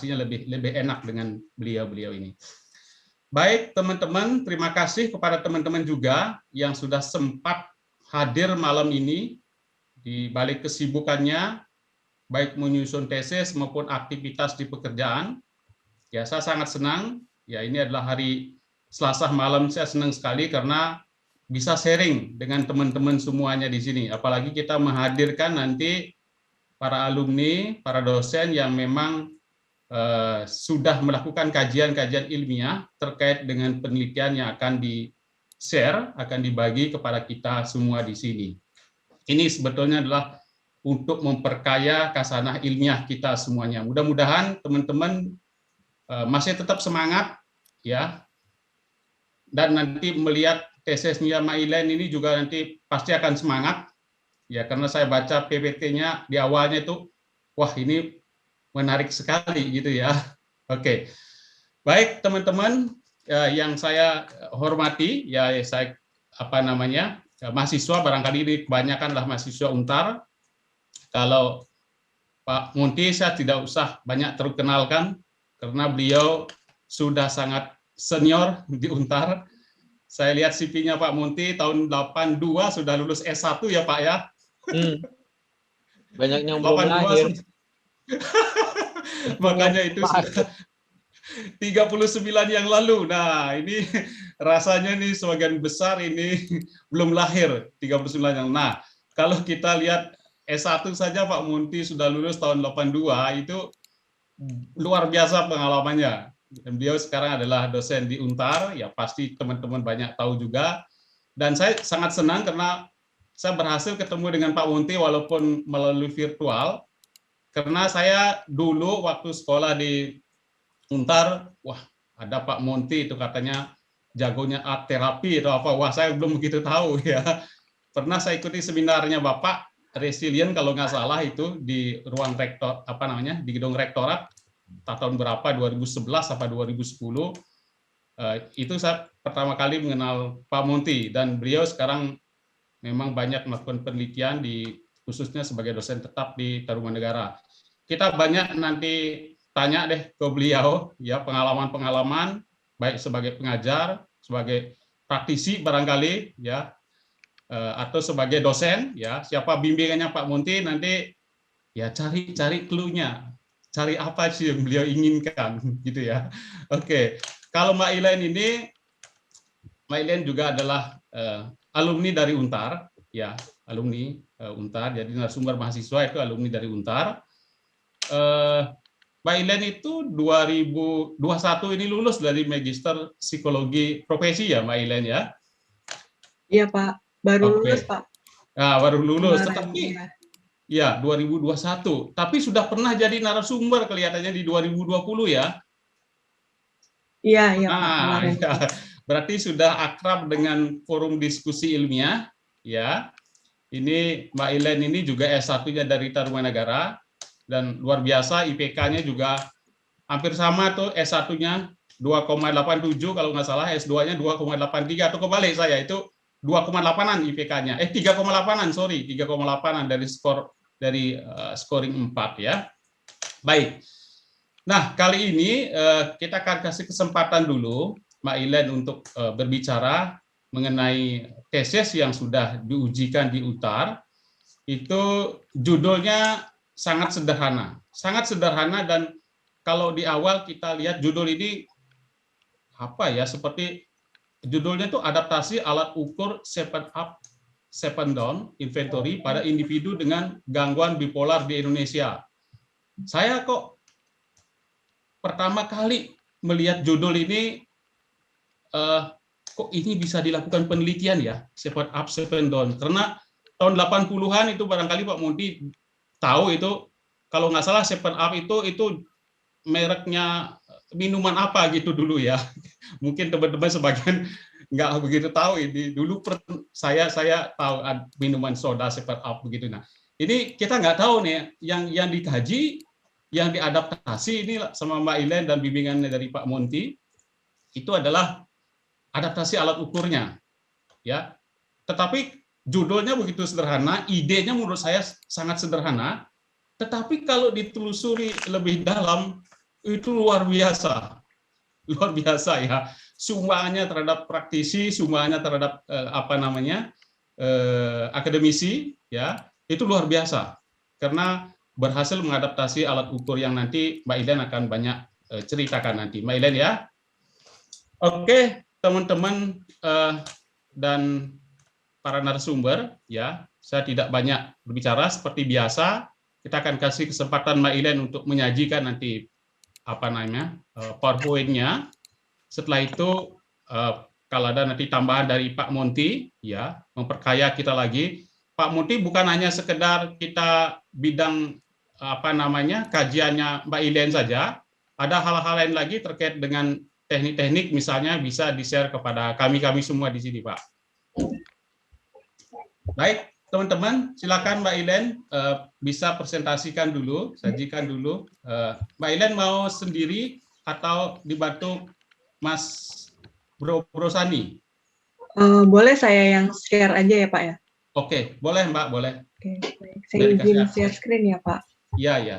lebih enak dengan beliau ini. Baik teman-teman, terima kasih kepada teman-teman juga yang sudah sempat hadir malam ini di balik kesibukannya, baik menyusun tesis maupun aktivitas di pekerjaan. Ya, saya sangat senang. Ya, ini adalah hari Selasa malam, saya senang sekali karena bisa sharing dengan teman-teman semuanya di sini. Apalagi kita menghadirkan nanti para alumni, para dosen yang memang sudah melakukan kajian-kajian ilmiah terkait dengan penelitian yang akan di-share, akan dibagi kepada kita semua di sini. Ini sebetulnya adalah untuk memperkaya khasanah ilmiah kita semuanya. Mudah-mudahan teman-teman masih tetap semangat, ya, dan nanti melihat tesisnya Mailen ini juga nanti pasti akan semangat, ya, karena saya baca PPT-nya di awalnya itu, wah ini menarik sekali gitu ya. Oke, baik teman-teman yang saya hormati, ya saya mahasiswa, barangkali ini kebanyakanlah mahasiswa Untar. Kalau Pak Munti saya tidak usah banyak terkenalkan karena beliau sudah sangat senior di Untar. Saya lihat CV-nya Pak Munti tahun 82 sudah lulus S1 ya Pak ya. Banyak yang belum lahir. Makanya itu sudah 39 yang lalu. Nah, ini rasanya nih sebagian besar ini belum lahir 39 yang. Nah, kalau kita lihat S1 saja Pak Munti sudah lulus tahun 82, itu luar biasa pengalamannya. Dan beliau sekarang adalah dosen di Untar, ya pasti teman-teman banyak tahu juga. Dan saya sangat senang karena saya berhasil ketemu dengan Pak Munti walaupun melalui virtual. Karena saya dulu waktu sekolah di Untar, wah ada Pak Munti itu katanya jagonya art terapi atau apa, wah saya belum begitu tahu ya. Pernah saya ikuti seminarnya Bapak Resilient kalau nggak salah itu di ruang rektor, di gedung rektorat tahun berapa, 2011 apa 2010. Itu saya pertama kali mengenal Pak Munti, dan beliau sekarang memang banyak melakukan penelitian khususnya sebagai dosen tetap di Tarumanegara. Kita banyak nanti tanya deh ke beliau ya, pengalaman-pengalaman baik sebagai pengajar, sebagai praktisi barangkali ya, atau sebagai dosen ya, siapa bimbingannya Pak Munti nanti ya, cari clue-nya, cari apa sih yang beliau inginkan gitu ya. Oke, kalau Mbak Ilen juga adalah alumni dari Untar ya, alumni Untar, jadi narasumber mahasiswa itu alumni dari Untar. Mbak Ilen itu 2021 ini lulus dari Magister Psikologi Profesi ya, Mbak Ilen ya? Iya Pak, baru lulus Pak. Nah, baru lulus, tetapi ya 2021. Tapi sudah pernah jadi narasumber kelihatannya di 2020 ya? Iya Pak. Ya. Berarti sudah akrab dengan forum diskusi ilmiah ya. Ini Mbak Ilen ini juga S1-nya dari Tarumanegara. Dan luar biasa, IPK-nya juga hampir sama tuh, S1-nya 2,87 kalau nggak salah, S2-nya 2,83 atau kebalik saya, itu 2,8-an IPK-nya. 3,8-an, sorry, 3,8-an dari scoring 4 ya. Baik. Nah, kali ini kita akan kasih kesempatan dulu Mbak Ilen untuk berbicara mengenai tesis yang sudah diujikan di Untar. Itu judulnya sangat sederhana, dan kalau di awal kita lihat judul ini apa ya, seperti judulnya itu adaptasi alat ukur 7 up 7 down inventory pada individu dengan gangguan bipolar di Indonesia. Saya kok pertama kali melihat judul ini, kok ini bisa dilakukan penelitian ya, 7 up 7 down, karena tahun 80-an itu barangkali Pak Munti tahu itu, kalau nggak salah 7 up itu mereknya minuman apa gitu dulu ya. Mungkin teman-teman sebagian nggak begitu tahu ini. Dulu saya tahu minuman soda 7 up begitu. Nah, ini kita nggak tahu nih yang dikaji, yang diadaptasi ini sama Mbak Ilen dan bimbingannya dari Pak Munti itu adalah adaptasi alat ukurnya. Ya. Tetapi judulnya begitu sederhana, idenya menurut saya sangat sederhana, tetapi kalau ditelusuri lebih dalam, itu luar biasa ya. Sumbangannya terhadap praktisi, sumbangannya terhadap akademisi, ya itu luar biasa karena berhasil mengadaptasi alat ukur yang nanti Mbak Ilen akan banyak ceritakan nanti, Mbak Ilen ya. Oke, teman-teman dan para narasumber, ya saya tidak banyak berbicara seperti biasa. Kita akan kasih kesempatan Mbak Ilen untuk menyajikan nanti PowerPoint-nya. Setelah itu kalau ada nanti tambahan dari Pak Monty, ya memperkaya kita lagi. Pak Monty bukan hanya sekedar kita bidang kajiannya Mbak Ilen saja, ada hal-hal lain lagi terkait dengan teknik-teknik, misalnya bisa di-share kepada kami semua di sini, Pak. Baik, teman-teman, silakan Mbak Ilen bisa presentasikan dulu, sajikan dulu. Mbak Ilen mau sendiri atau dibantu Mas Bro Sani? Boleh saya yang share aja ya Pak ya? Oke, boleh Mbak, boleh. Oke, baik. Saya izin share screen ya Pak. Iya, ya.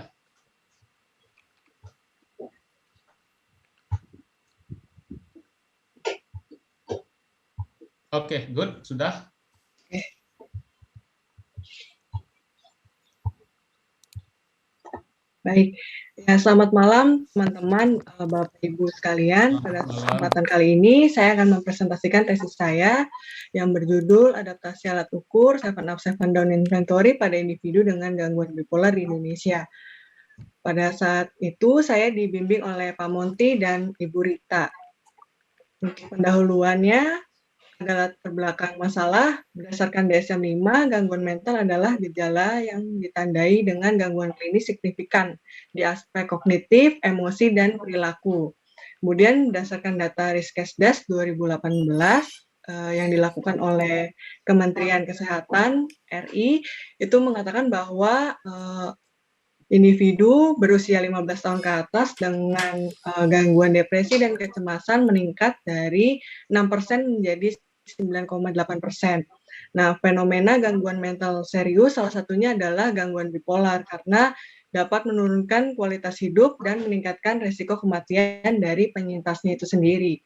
Oke, good, sudah. Oke. Baik, ya selamat malam teman-teman, Bapak Ibu sekalian. Pada kesempatan kali ini saya akan mempresentasikan tesis saya yang berjudul Adaptasi Alat Ukur 7-up-7 Down Inventory pada individu dengan gangguan bipolar di Indonesia. Pada saat itu saya dibimbing oleh Pak Monty dan Ibu Rita. Untuk pendahuluannya, adalah terbelakang masalah, berdasarkan DSM-5, gangguan mental adalah gejala yang ditandai dengan gangguan klinis signifikan di aspek kognitif, emosi, dan perilaku. Kemudian berdasarkan data Riskesdas 2018 yang dilakukan oleh Kementerian Kesehatan RI, itu mengatakan bahwa individu berusia 15 tahun ke atas dengan gangguan depresi dan kecemasan meningkat dari 6% menjadi 9,8%. Nah, fenomena gangguan mental serius salah satunya adalah gangguan bipolar karena dapat menurunkan kualitas hidup dan meningkatkan risiko kematian dari penyintasnya itu sendiri.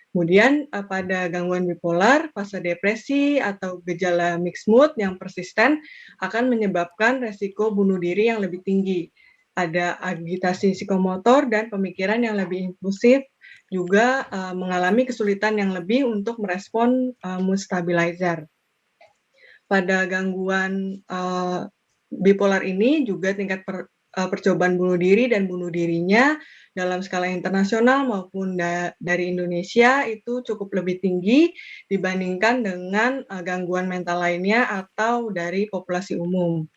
Kemudian pada gangguan bipolar, fase depresi atau gejala mixed mood yang persisten akan menyebabkan risiko bunuh diri yang lebih tinggi. Ada agitasi psikomotor dan pemikiran yang lebih impulsif, juga mengalami kesulitan yang lebih untuk merespon mood stabilizer. Pada gangguan bipolar ini juga tingkat percobaan bunuh diri dan bunuh dirinya dalam skala internasional maupun dari Indonesia itu cukup lebih tinggi dibandingkan dengan gangguan mental lainnya atau dari populasi umum.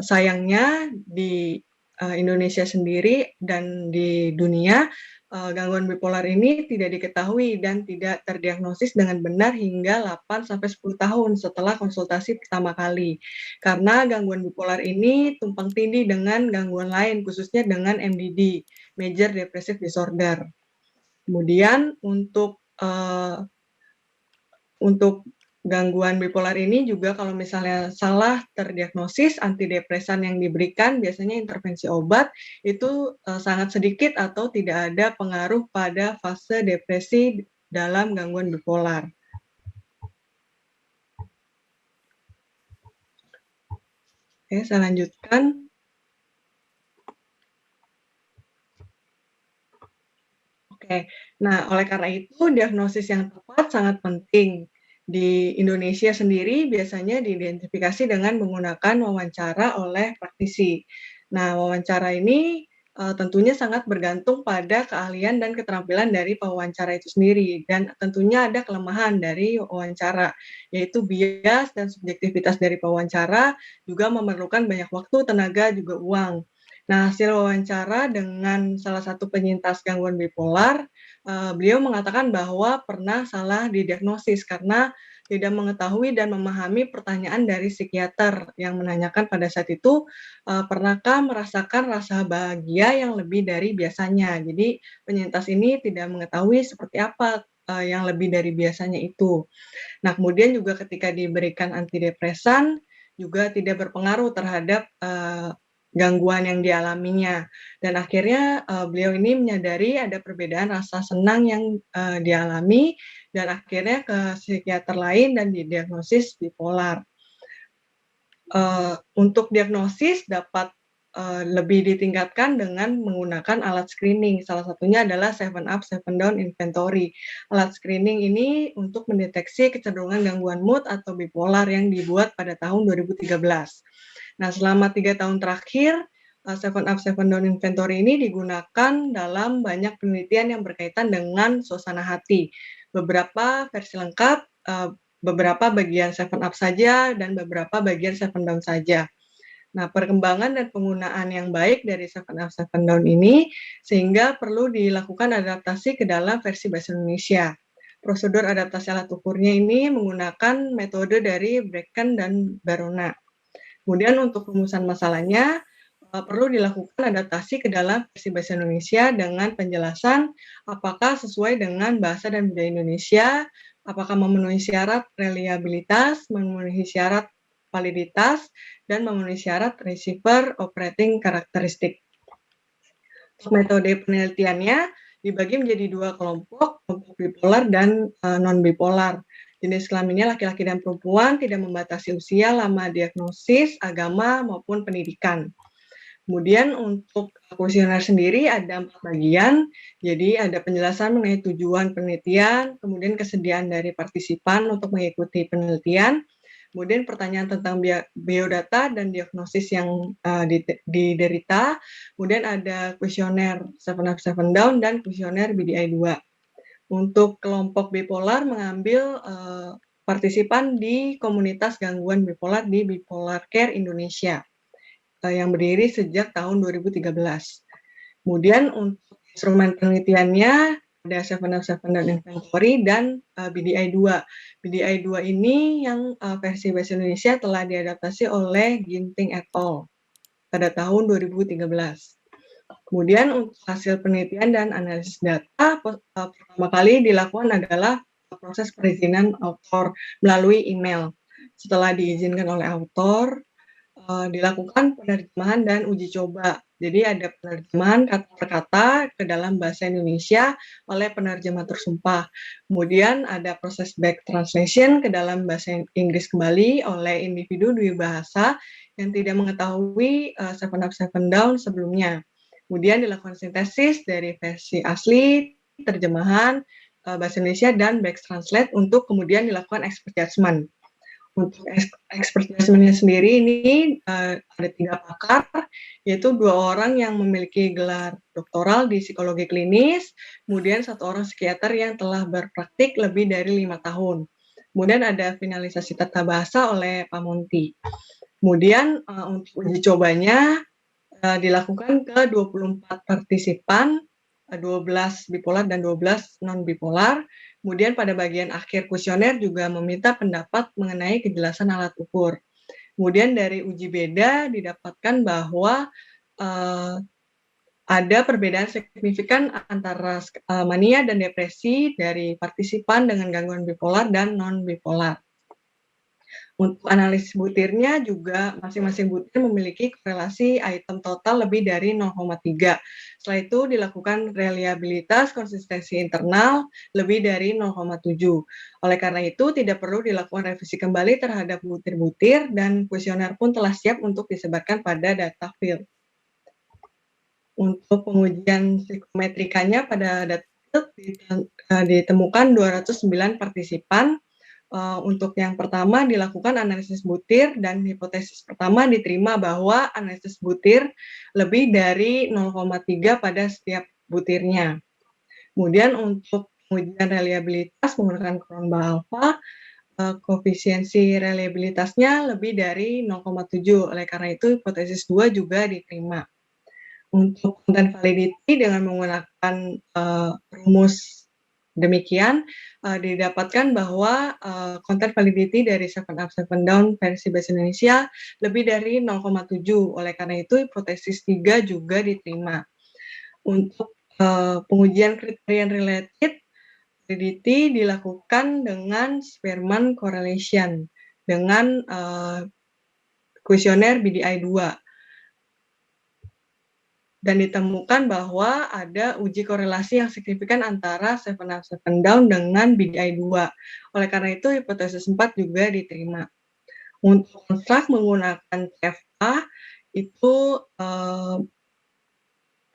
Sayangnya di Indonesia sendiri dan di dunia, gangguan bipolar ini tidak diketahui dan tidak terdiagnosis dengan benar hingga 8-10 tahun setelah konsultasi pertama kali. Karena gangguan bipolar ini tumpang tindih dengan gangguan lain, khususnya dengan MDD, Major Depressive Disorder. Kemudian untuk gangguan bipolar ini juga kalau misalnya salah terdiagnosis, antidepresan yang diberikan biasanya intervensi obat itu sangat sedikit atau tidak ada pengaruh pada fase depresi dalam gangguan bipolar. Oke, saya lanjutkan. Oke, nah oleh karena itu diagnosis yang tepat sangat penting. Di Indonesia sendiri biasanya diidentifikasi dengan menggunakan wawancara oleh praktisi. Nah, wawancara ini tentunya sangat bergantung pada keahlian dan keterampilan dari pewawancara itu sendiri. Dan tentunya ada kelemahan dari wawancara, yaitu bias dan subjektivitas dari pewawancara juga memerlukan banyak waktu, tenaga, juga uang. Nah, hasil wawancara dengan salah satu penyintas gangguan bipolar, beliau mengatakan bahwa pernah salah didiagnosis karena tidak mengetahui dan memahami pertanyaan dari psikiater yang menanyakan pada saat itu, pernahkah merasakan rasa bahagia yang lebih dari biasanya. Jadi penyintas ini tidak mengetahui seperti apa yang lebih dari biasanya itu. Nah, kemudian juga ketika diberikan antidepresan juga tidak berpengaruh terhadap gangguan yang dialaminya. Dan akhirnya beliau ini menyadari ada perbedaan rasa senang yang dialami, dan akhirnya ke psikiater lain dan didiagnosis bipolar. Untuk diagnosis dapat lebih ditingkatkan dengan menggunakan alat screening. Salah satunya adalah 7-up, 7-down inventory. Alat screening ini untuk mendeteksi kecenderungan gangguan mood atau bipolar yang dibuat pada tahun 2013. Nah, selama 3 tahun terakhir, 7-up, 7-down inventory ini digunakan dalam banyak penelitian yang berkaitan dengan suasana hati. Beberapa versi lengkap, beberapa bagian 7-up saja, dan beberapa bagian 7-down saja. Nah, perkembangan dan penggunaan yang baik dari 7-up, 7-down ini sehingga perlu dilakukan adaptasi ke dalam versi bahasa Indonesia. Prosedur adaptasi alat ukurnya ini menggunakan metode dari Bracken dan Barona. Kemudian untuk rumusan masalahnya, perlu dilakukan adaptasi ke dalam versi bahasa Indonesia dengan penjelasan apakah sesuai dengan bahasa dan budaya Indonesia, apakah memenuhi syarat reliabilitas, memenuhi syarat validitas, dan memenuhi syarat receiver operating karakteristik. Metode penelitiannya dibagi menjadi 2 kelompok bipolar dan non-bipolar. Jenis kelaminnya laki-laki dan perempuan, tidak membatasi usia, lama diagnosis, agama, maupun pendidikan. Kemudian untuk kuesioner sendiri ada 4 bagian, jadi ada penjelasan mengenai tujuan penelitian, kemudian kesediaan dari partisipan untuk mengikuti penelitian, kemudian pertanyaan tentang biodata dan diagnosis yang diderita, kemudian ada kuesioner 7-up, 7-down, dan kuesioner BDI 2. Untuk kelompok bipolar mengambil partisipan di komunitas gangguan bipolar di Bipolar Care Indonesia yang berdiri sejak tahun 2013. Kemudian untuk instrumen penelitiannya ada 7-up, 7-down inventory dan BDI 2. BDI 2 ini yang versi bahasa Indonesia telah diadaptasi oleh Ginting et al. Pada tahun 2013. Kemudian untuk hasil penelitian dan analisis data, pertama kali dilakukan adalah proses perizinan autor melalui email. Setelah diizinkan oleh autor, dilakukan penerjemahan dan uji coba. Jadi ada penerjemahan kata per kata ke dalam bahasa Indonesia oleh penerjemah tersumpah. Kemudian ada proses back translation ke dalam bahasa Inggris kembali oleh individu dwibahasa yang tidak mengetahui 7-up, 7-down sebelumnya. Kemudian dilakukan sintesis dari versi asli, terjemahan bahasa Indonesia, dan back translate untuk kemudian dilakukan expert judgment. Untuk expert judgment-nya sendiri ini ada 3 pakar, yaitu 2 orang yang memiliki gelar doktoral di psikologi klinis, kemudian 1 orang psikiater yang telah berpraktik lebih dari 5 tahun. Kemudian ada finalisasi tata bahasa oleh Pak Monty. Kemudian untuk uji cobanya dilakukan ke 24 partisipan, 12 bipolar dan 12 non-bipolar. Kemudian pada bagian akhir kuesioner juga meminta pendapat mengenai kejelasan alat ukur. Kemudian dari uji beda didapatkan bahwa ada perbedaan signifikan antara mania dan depresi dari partisipan dengan gangguan bipolar dan non-bipolar. Untuk analisis butirnya juga masing-masing butir memiliki korelasi item total lebih dari 0,3. Setelah itu dilakukan reliabilitas konsistensi internal lebih dari 0,7. Oleh karena itu tidak perlu dilakukan revisi kembali terhadap butir-butir dan kuesioner pun telah siap untuk disebarkan pada data field. Untuk pengujian psikometrikanya pada data field ditemukan 209 partisipan. Untuk yang pertama dilakukan analisis butir dan hipotesis pertama diterima bahwa analisis butir lebih dari 0,3 pada setiap butirnya. Kemudian untuk pengujian reliabilitas menggunakan Cronbach alpha, koefisiensi reliabilitasnya lebih dari 0,7. Oleh karena itu hipotesis 2 juga diterima. Untuk konten validity dengan menggunakan rumus demikian, didapatkan bahwa konten validity dari 7-up, 7-down versi bahasa Indonesia lebih dari 0,7. Oleh karena itu, hipotesis 3 juga diterima. Untuk pengujian kriteria related validity dilakukan dengan Spearman correlation dengan kuesioner BDI 2. dan ditemukan bahwa ada uji korelasi yang signifikan antara 7 up 7 down dengan BDI 2. Oleh karena itu hipotesis 4 juga diterima. Untuk konstrak menggunakan TFA itu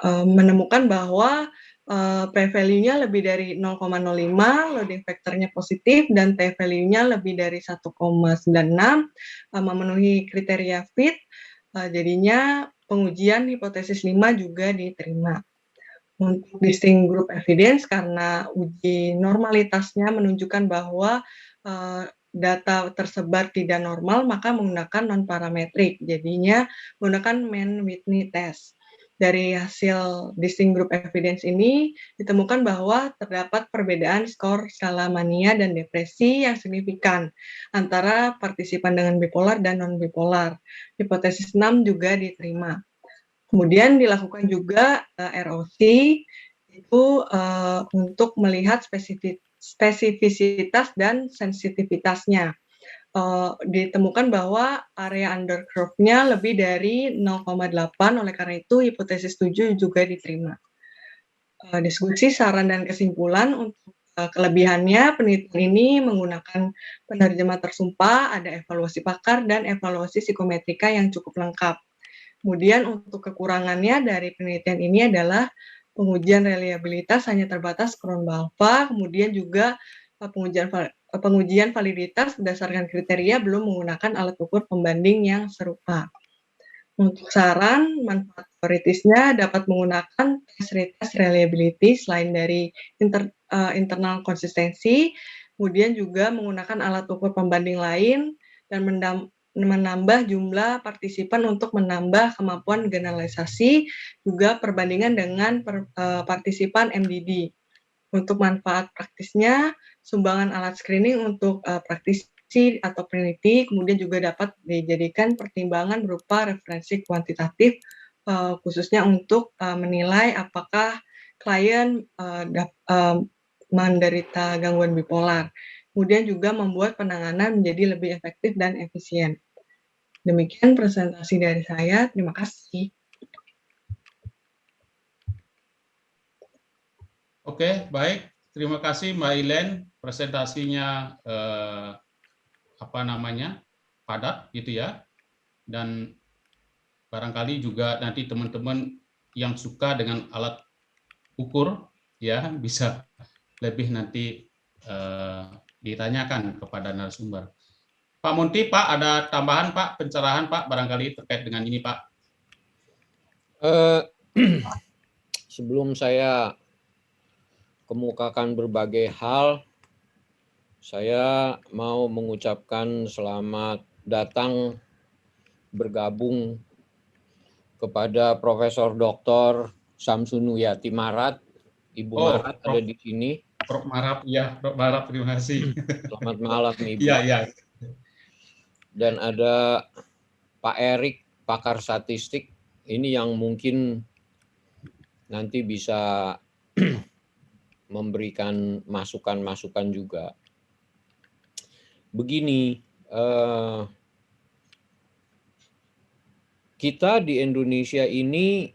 menemukan bahwa p-value-nya lebih dari 0,05, loading factor-nya positif, dan t-value-nya lebih dari 1,96, memenuhi kriteria fit, jadinya pengujian hipotesis 5 juga diterima. Untuk distinct group evidence, karena uji normalitasnya menunjukkan bahwa data tersebar tidak normal, maka menggunakan non-parametrik, jadinya menggunakan Mann-Whitney test. Dari hasil distinct group evidence ini ditemukan bahwa terdapat perbedaan skor skala mania dan depresi yang signifikan antara partisipan dengan bipolar dan non-bipolar. Hipotesis 6 juga diterima. Kemudian dilakukan juga ROC itu untuk melihat spesifisitas dan sensitivitasnya. Ditemukan bahwa area under curve-nya lebih dari 0,8, oleh karena itu hipotesis 7 juga diterima. Diskusi, saran, dan kesimpulan untuk kelebihannya, penelitian ini menggunakan penerjemah tersumpah, ada evaluasi pakar, dan evaluasi psikometrika yang cukup lengkap. Kemudian untuk kekurangannya dari penelitian ini adalah pengujian reliabilitas hanya terbatas Krohn-Balfa, kemudian juga pengujian validitas berdasarkan kriteria belum menggunakan alat ukur pembanding yang serupa. Untuk saran, manfaat teoritisnya dapat menggunakan tes reliability selain dari internal konsistensi, kemudian juga menggunakan alat ukur pembanding lain, dan menambah jumlah partisipan untuk menambah kemampuan generalisasi, juga perbandingan dengan partisipan MDD. Untuk manfaat praktisnya, sumbangan alat screening untuk praktisi atau peneliti, kemudian juga dapat dijadikan pertimbangan berupa referensi kuantitatif, khususnya untuk menilai apakah klien menderita gangguan bipolar. Kemudian juga membuat penanganan menjadi lebih efektif dan efisien. Demikian presentasi dari saya. Terima kasih. Oke, baik. Terima kasih Mbak Ilen. Presentasinya padat gitu ya. Dan barangkali juga nanti teman-teman yang suka dengan alat ukur ya bisa lebih nanti ditanyakan kepada narasumber. Pak Munti, Pak, ada tambahan Pak, pencerahan Pak, barangkali terkait dengan ini Pak. Sebelum saya kemukakan berbagai hal, saya mau mengucapkan selamat datang bergabung kepada Profesor Dr. Samsunuyati Marat. Ibu Marat ada di sini. Prof Marat, ya, Prof Marat, terima kasih. Selamat malam Ibu. Iya, iya. Dan ada Pak Erik, pakar statistik. Ini yang mungkin nanti bisa memberikan masukan-masukan juga. Begini, kita di Indonesia ini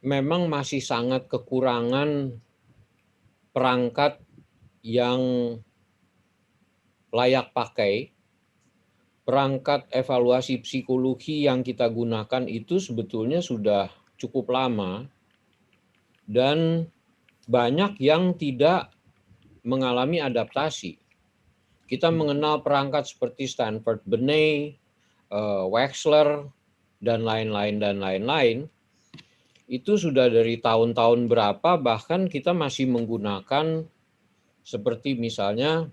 memang masih sangat kekurangan perangkat yang layak pakai. Perangkat evaluasi psikologi yang kita gunakan itu sebetulnya sudah cukup lama dan banyak yang tidak mengalami adaptasi. Kita mengenal perangkat seperti Stanford Binet, Wechsler, dan lain-lain. Itu sudah dari tahun-tahun berapa, bahkan kita masih menggunakan seperti misalnya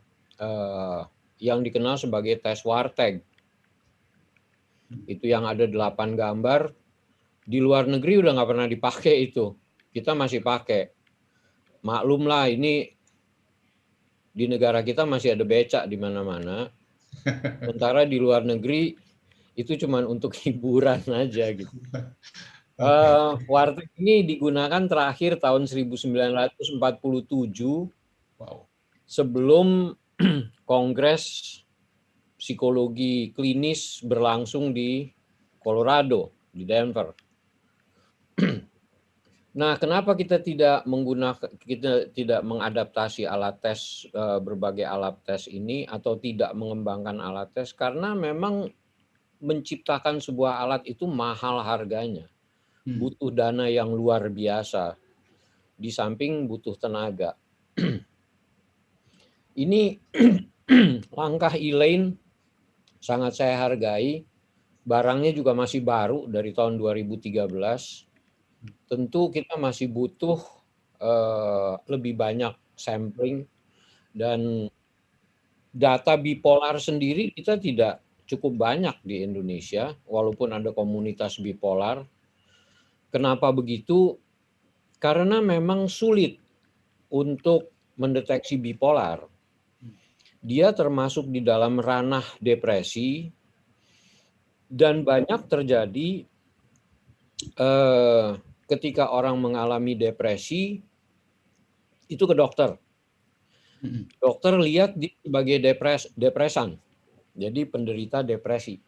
yang dikenal sebagai tes Warteg. Itu yang ada 8 gambar. Di luar negeri udah nggak pernah dipakai itu. Kita masih pakai. Maklumlah ini di negara kita masih ada becak di mana-mana. Sementara di luar negeri itu cuma untuk hiburan aja gitu. Warteg ini digunakan terakhir tahun 1947 sebelum Kongres Psikologi Klinis berlangsung di Colorado, di Denver. Nah, kenapa kita tidak mengadaptasi alat tes, berbagai alat tes ini, atau tidak mengembangkan alat tes? Karena memang menciptakan sebuah alat itu mahal harganya, butuh dana yang luar biasa, di samping butuh tenaga. Ini langkah Elaine sangat saya hargai, barangnya juga masih baru dari tahun 2013. Tentu kita masih butuh lebih banyak sampling, dan data bipolar sendiri kita tidak cukup banyak di Indonesia, walaupun ada komunitas bipolar. Kenapa begitu? Karena memang sulit untuk mendeteksi bipolar. Dia termasuk di dalam ranah depresi, dan banyak terjadi ketika orang mengalami depresi itu ke dokter. Dokter lihat dia sebagai depresan, jadi penderita depresi.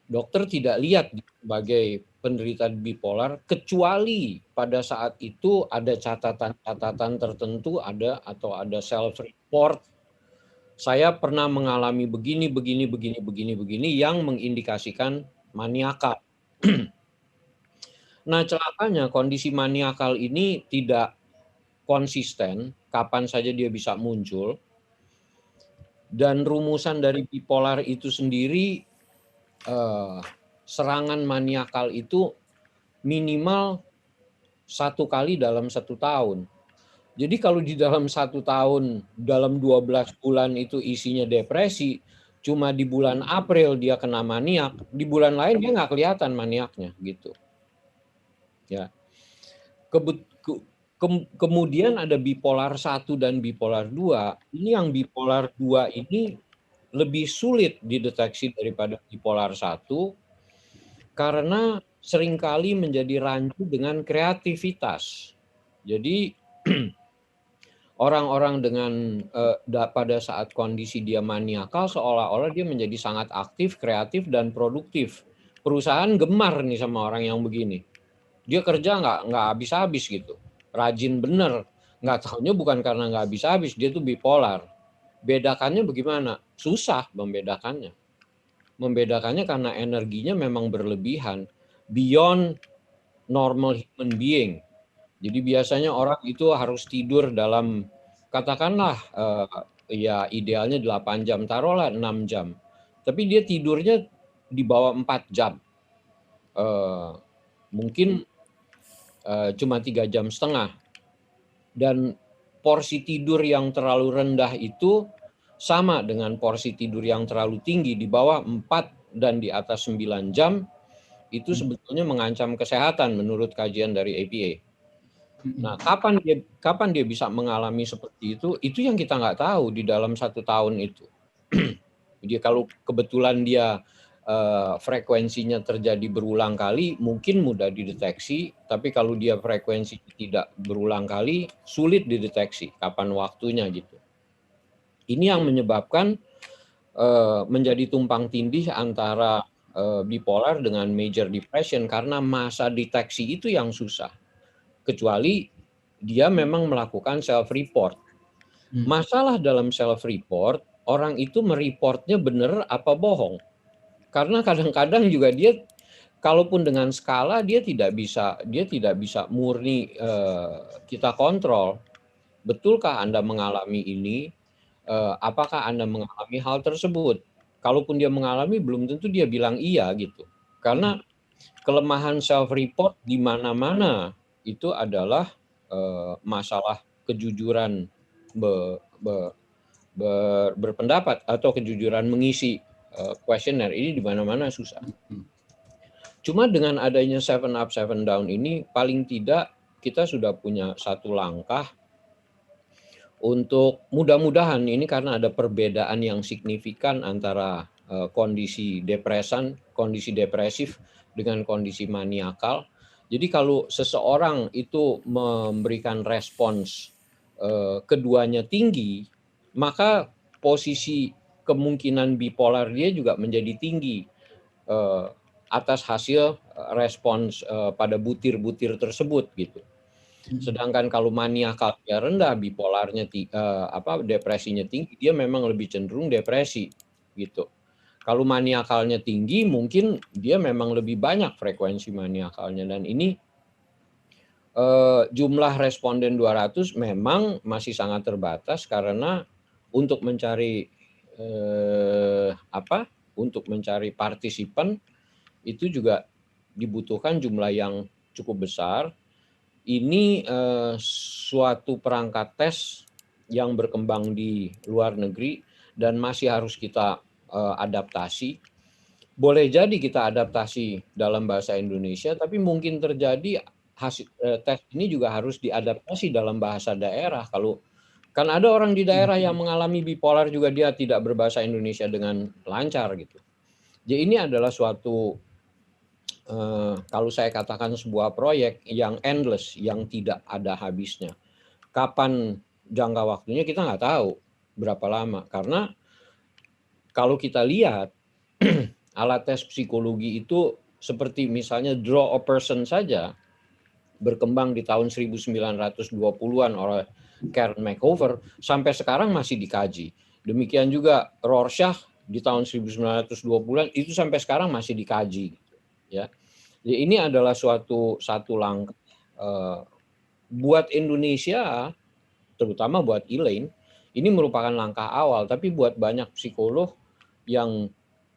Dokter tidak lihat dia sebagai penderita bipolar, kecuali pada saat itu ada catatan-catatan tertentu, ada self-report. Saya pernah mengalami begini yang mengindikasikan maniakal. Nah, celakanya kondisi maniakal ini tidak konsisten, kapan saja dia bisa muncul. Dan rumusan dari bipolar itu sendiri, serangan maniakal itu minimal 1 kali dalam 1 tahun. Jadi kalau di dalam 1 tahun, dalam 12 bulan itu isinya depresi, cuma di bulan April dia kena maniak, di bulan lain dia nggak kelihatan maniaknya gitu. Ya. Kemudian ada bipolar 1 dan bipolar 2. Ini yang bipolar 2 ini lebih sulit dideteksi daripada bipolar 1, karena seringkali menjadi rancu dengan kreativitas. Jadi orang-orang dengan pada saat kondisi dia maniakal, seolah-olah dia menjadi sangat aktif, kreatif, dan produktif. Perusahaan gemar nih sama orang yang begini. Dia kerja nggak habis-habis gitu, rajin bener, nggak taunya bukan karena nggak habis-habis, dia tuh bipolar. Bedakannya bagaimana? Susah membedakannya. Membedakannya karena energinya memang berlebihan, beyond normal human being. Jadi biasanya orang itu harus tidur dalam, katakanlah ya idealnya 8 jam, taruhlah 6 jam. Tapi dia tidurnya di bawah 4 jam. Mungkin cuma 3,5 jam. Dan porsi tidur yang terlalu rendah itu sama dengan porsi tidur yang terlalu tinggi, di bawah 4 dan di atas 9 jam, itu sebetulnya mengancam kesehatan menurut kajian dari APA. Nah, kapan dia bisa mengalami seperti itu yang kita nggak tahu di dalam 1 tahun itu. Jadi kalau kebetulan dia frekuensinya terjadi berulang kali, mungkin mudah dideteksi, tapi kalau dia frekuensi tidak berulang kali, sulit dideteksi kapan waktunya gitu. Ini yang menyebabkan menjadi tumpang tindih antara bipolar dengan major depression, karena masa deteksi itu yang susah. Kecuali dia memang melakukan self-report. Masalah dalam self-report, orang itu mereportnya benar apa bohong. Karena kadang-kadang juga dia, kalaupun dengan skala, dia tidak bisa murni kita kontrol. Betulkah Anda mengalami ini? Apakah Anda mengalami hal tersebut? Kalaupun dia mengalami, belum tentu dia bilang iya gitu. Karena kelemahan self-report di mana-mana itu adalah masalah kejujuran berpendapat atau kejujuran mengisi kuesioner ini di mana-mana susah. Cuma dengan adanya 7 up, 7 down ini, paling tidak kita sudah punya satu langkah untuk mudah-mudahan ini, karena ada perbedaan yang signifikan antara kondisi depresif dengan kondisi maniakal. Jadi kalau seseorang itu memberikan respons keduanya tinggi, maka posisi kemungkinan bipolar dia juga menjadi tinggi. atas hasil respons pada butir-butir tersebut gitu. Sedangkan kalau maniakalnya rendah, bipolarnya depresinya tinggi, dia memang lebih cenderung depresi gitu. Kalau maniakalnya tinggi, mungkin dia memang lebih banyak frekuensi maniakalnya, dan ini jumlah responden 200 memang masih sangat terbatas karena untuk mencari partisipan itu juga dibutuhkan jumlah yang cukup besar. Ini suatu perangkat tes yang berkembang di luar negeri dan masih harus kita adaptasi. Boleh jadi kita adaptasi dalam bahasa Indonesia, tapi mungkin terjadi hasil tes ini juga harus diadaptasi dalam bahasa daerah. Kalau kan ada orang di daerah yang mengalami bipolar juga dia tidak berbahasa Indonesia dengan lancar gitu. Jadi ini adalah suatu kalau saya katakan sebuah proyek yang endless, yang tidak ada habisnya. Kapan jangka waktunya kita nggak tahu berapa lama. Karena kalau kita lihat alat tes psikologi itu seperti misalnya Draw a Person saja berkembang di tahun 1920-an oleh Karen McOver, sampai sekarang masih dikaji. Demikian juga Rorschach di tahun 1920-an itu sampai sekarang masih dikaji. Ya, jadi ini adalah satu langkah buat Indonesia, terutama buat Elaine, ini merupakan langkah awal. Tapi buat banyak psikolog yang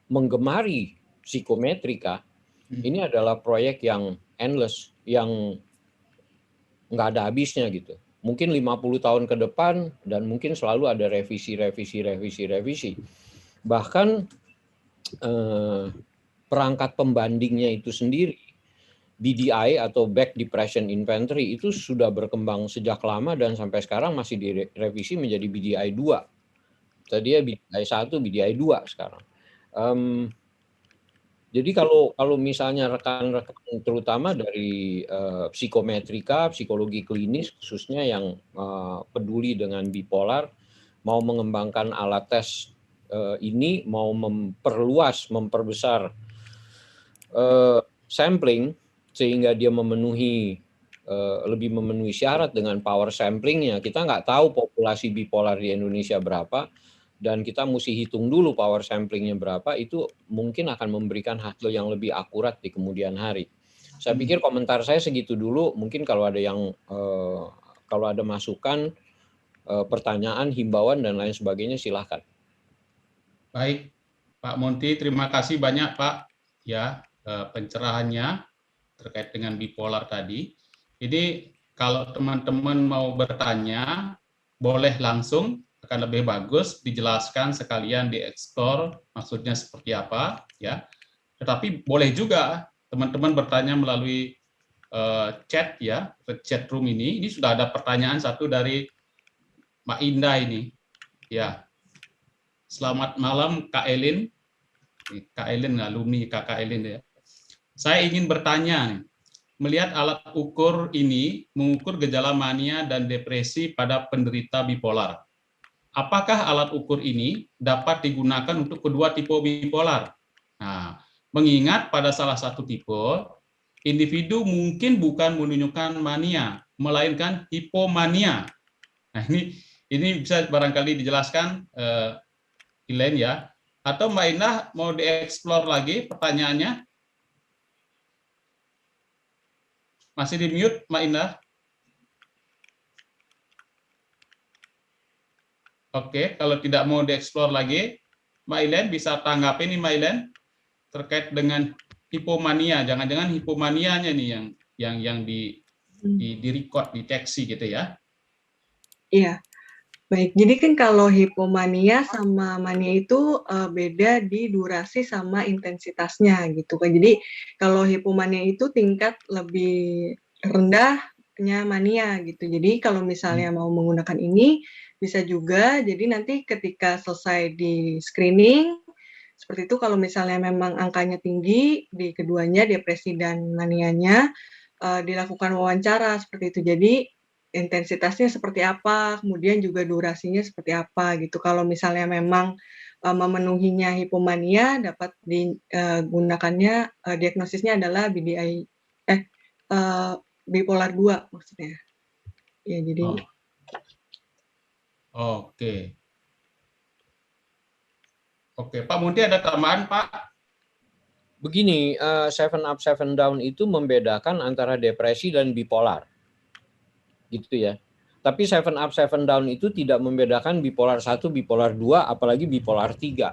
menggemari psikometrika, ini adalah proyek yang endless, yang nggak ada habisnya gitu. Mungkin 50 tahun ke depan dan mungkin selalu ada revisi. Bahkan perangkat pembandingnya itu sendiri, BDI atau Back Depression Inventory, itu sudah berkembang sejak lama dan sampai sekarang masih direvisi menjadi BDI 2. Tadinya BDI 1, BDI 2 sekarang. Jadi kalau misalnya rekan-rekan terutama dari psikometrika, psikologi klinis khususnya yang peduli dengan bipolar, mau mengembangkan alat tes ini, mau memperbesar sampling sehingga dia lebih memenuhi syarat dengan power samplingnya. Kita nggak tahu populasi bipolar di Indonesia berapa, dan kita mesti hitung dulu power samplingnya berapa, itu mungkin akan memberikan hasil yang lebih akurat di kemudian hari. Saya pikir komentar saya segitu dulu. Mungkin kalau ada masukan, pertanyaan, himbauan dan lain sebagainya, silakan. Baik, Pak Monty, terima kasih banyak Pak ya pencerahannya terkait dengan bipolar tadi. Jadi kalau teman-teman mau bertanya, boleh langsung, akan lebih bagus dijelaskan sekalian dieksplor maksudnya seperti apa ya. Tetapi boleh juga teman-teman bertanya melalui chat ya, chat room ini. Ini sudah ada pertanyaan satu dari Mbak Indah ini. Ya. Selamat malam Kak Elin. Kak Elin, alumni Kakak Elin ya. Saya ingin bertanya nih, melihat alat ukur ini mengukur gejala mania dan depresi pada penderita bipolar. Apakah alat ukur ini dapat digunakan untuk kedua tipe bipolar? Nah, mengingat pada salah satu tipe, individu mungkin bukan menunjukkan mania, melainkan hipomania. Nah, ini bisa barangkali dijelaskan Elaine ya. Atau Mbak Indah mau dieksplor lagi pertanyaannya? Masih di mute Mbak Indah? Oke, kalau tidak mau dieksplor lagi, Mbak Elaine bisa tanggapi nih Mbak Elaine terkait dengan hipomania. Jangan-jangan hipomanianya nih yang di record, deteksi gitu ya? Iya. Baik, jadi kan kalau hipomania sama mania itu beda di durasi sama intensitasnya gitu kan. Jadi kalau hipomania itu tingkat lebih rendahnya mania gitu. Jadi kalau misalnya mau menggunakan ini bisa juga, jadi nanti ketika selesai di screening seperti itu, kalau misalnya memang angkanya tinggi di keduanya, depresi dan manianya, dilakukan wawancara seperti itu. Jadi intensitasnya seperti apa, kemudian juga durasinya seperti apa gitu. Kalau misalnya memang memenuhinya hipomania dapat digunakannya diagnosisnya adalah bipolar 2 maksudnya. Ya, jadi Oke. Oke, Pak Mundi ada tambahan, Pak? Begini, 7 up, 7 down itu membedakan antara depresi dan bipolar. Gitu ya. Tapi 7 up, 7 down itu tidak membedakan bipolar 1, bipolar 2, apalagi bipolar 3.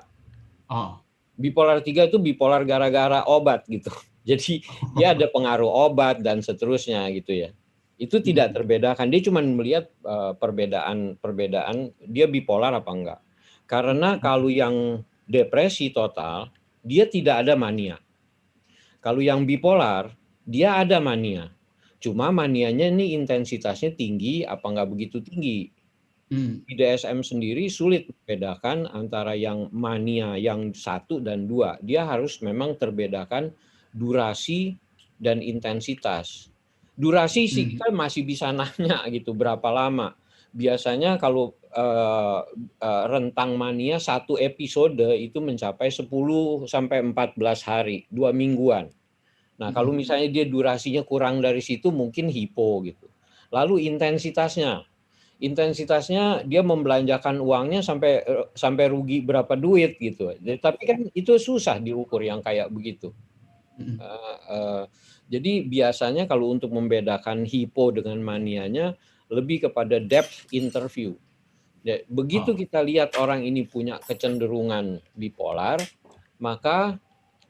Oh. Bipolar 3 itu bipolar gara-gara obat gitu. Jadi dia ada pengaruh obat dan seterusnya gitu ya. Itu tidak terbedakan. Dia cuma melihat perbedaan dia bipolar apa enggak. Karena kalau yang depresi total, dia tidak ada mania. Kalau yang bipolar, dia ada mania. Cuma manianya ini intensitasnya tinggi apa enggak begitu tinggi. Di DSM sendiri sulit membedakan antara yang mania yang 1 dan 2. Dia harus memang terbedakan durasi dan intensitas. Durasi sih kita masih bisa nanya gitu berapa lama. Biasanya kalau rentang mania 1 episode itu mencapai 10 sampai 14 hari, 2 mingguan. Nah, kalau misalnya dia durasinya kurang dari situ mungkin hipo gitu. Lalu intensitasnya dia membelanjakan uangnya sampai rugi berapa duit gitu. Tapi kan itu susah diukur yang kayak begitu. Jadi biasanya kalau untuk membedakan hipo dengan manianya lebih kepada depth interview. Begitu kita lihat orang ini punya kecenderungan bipolar, maka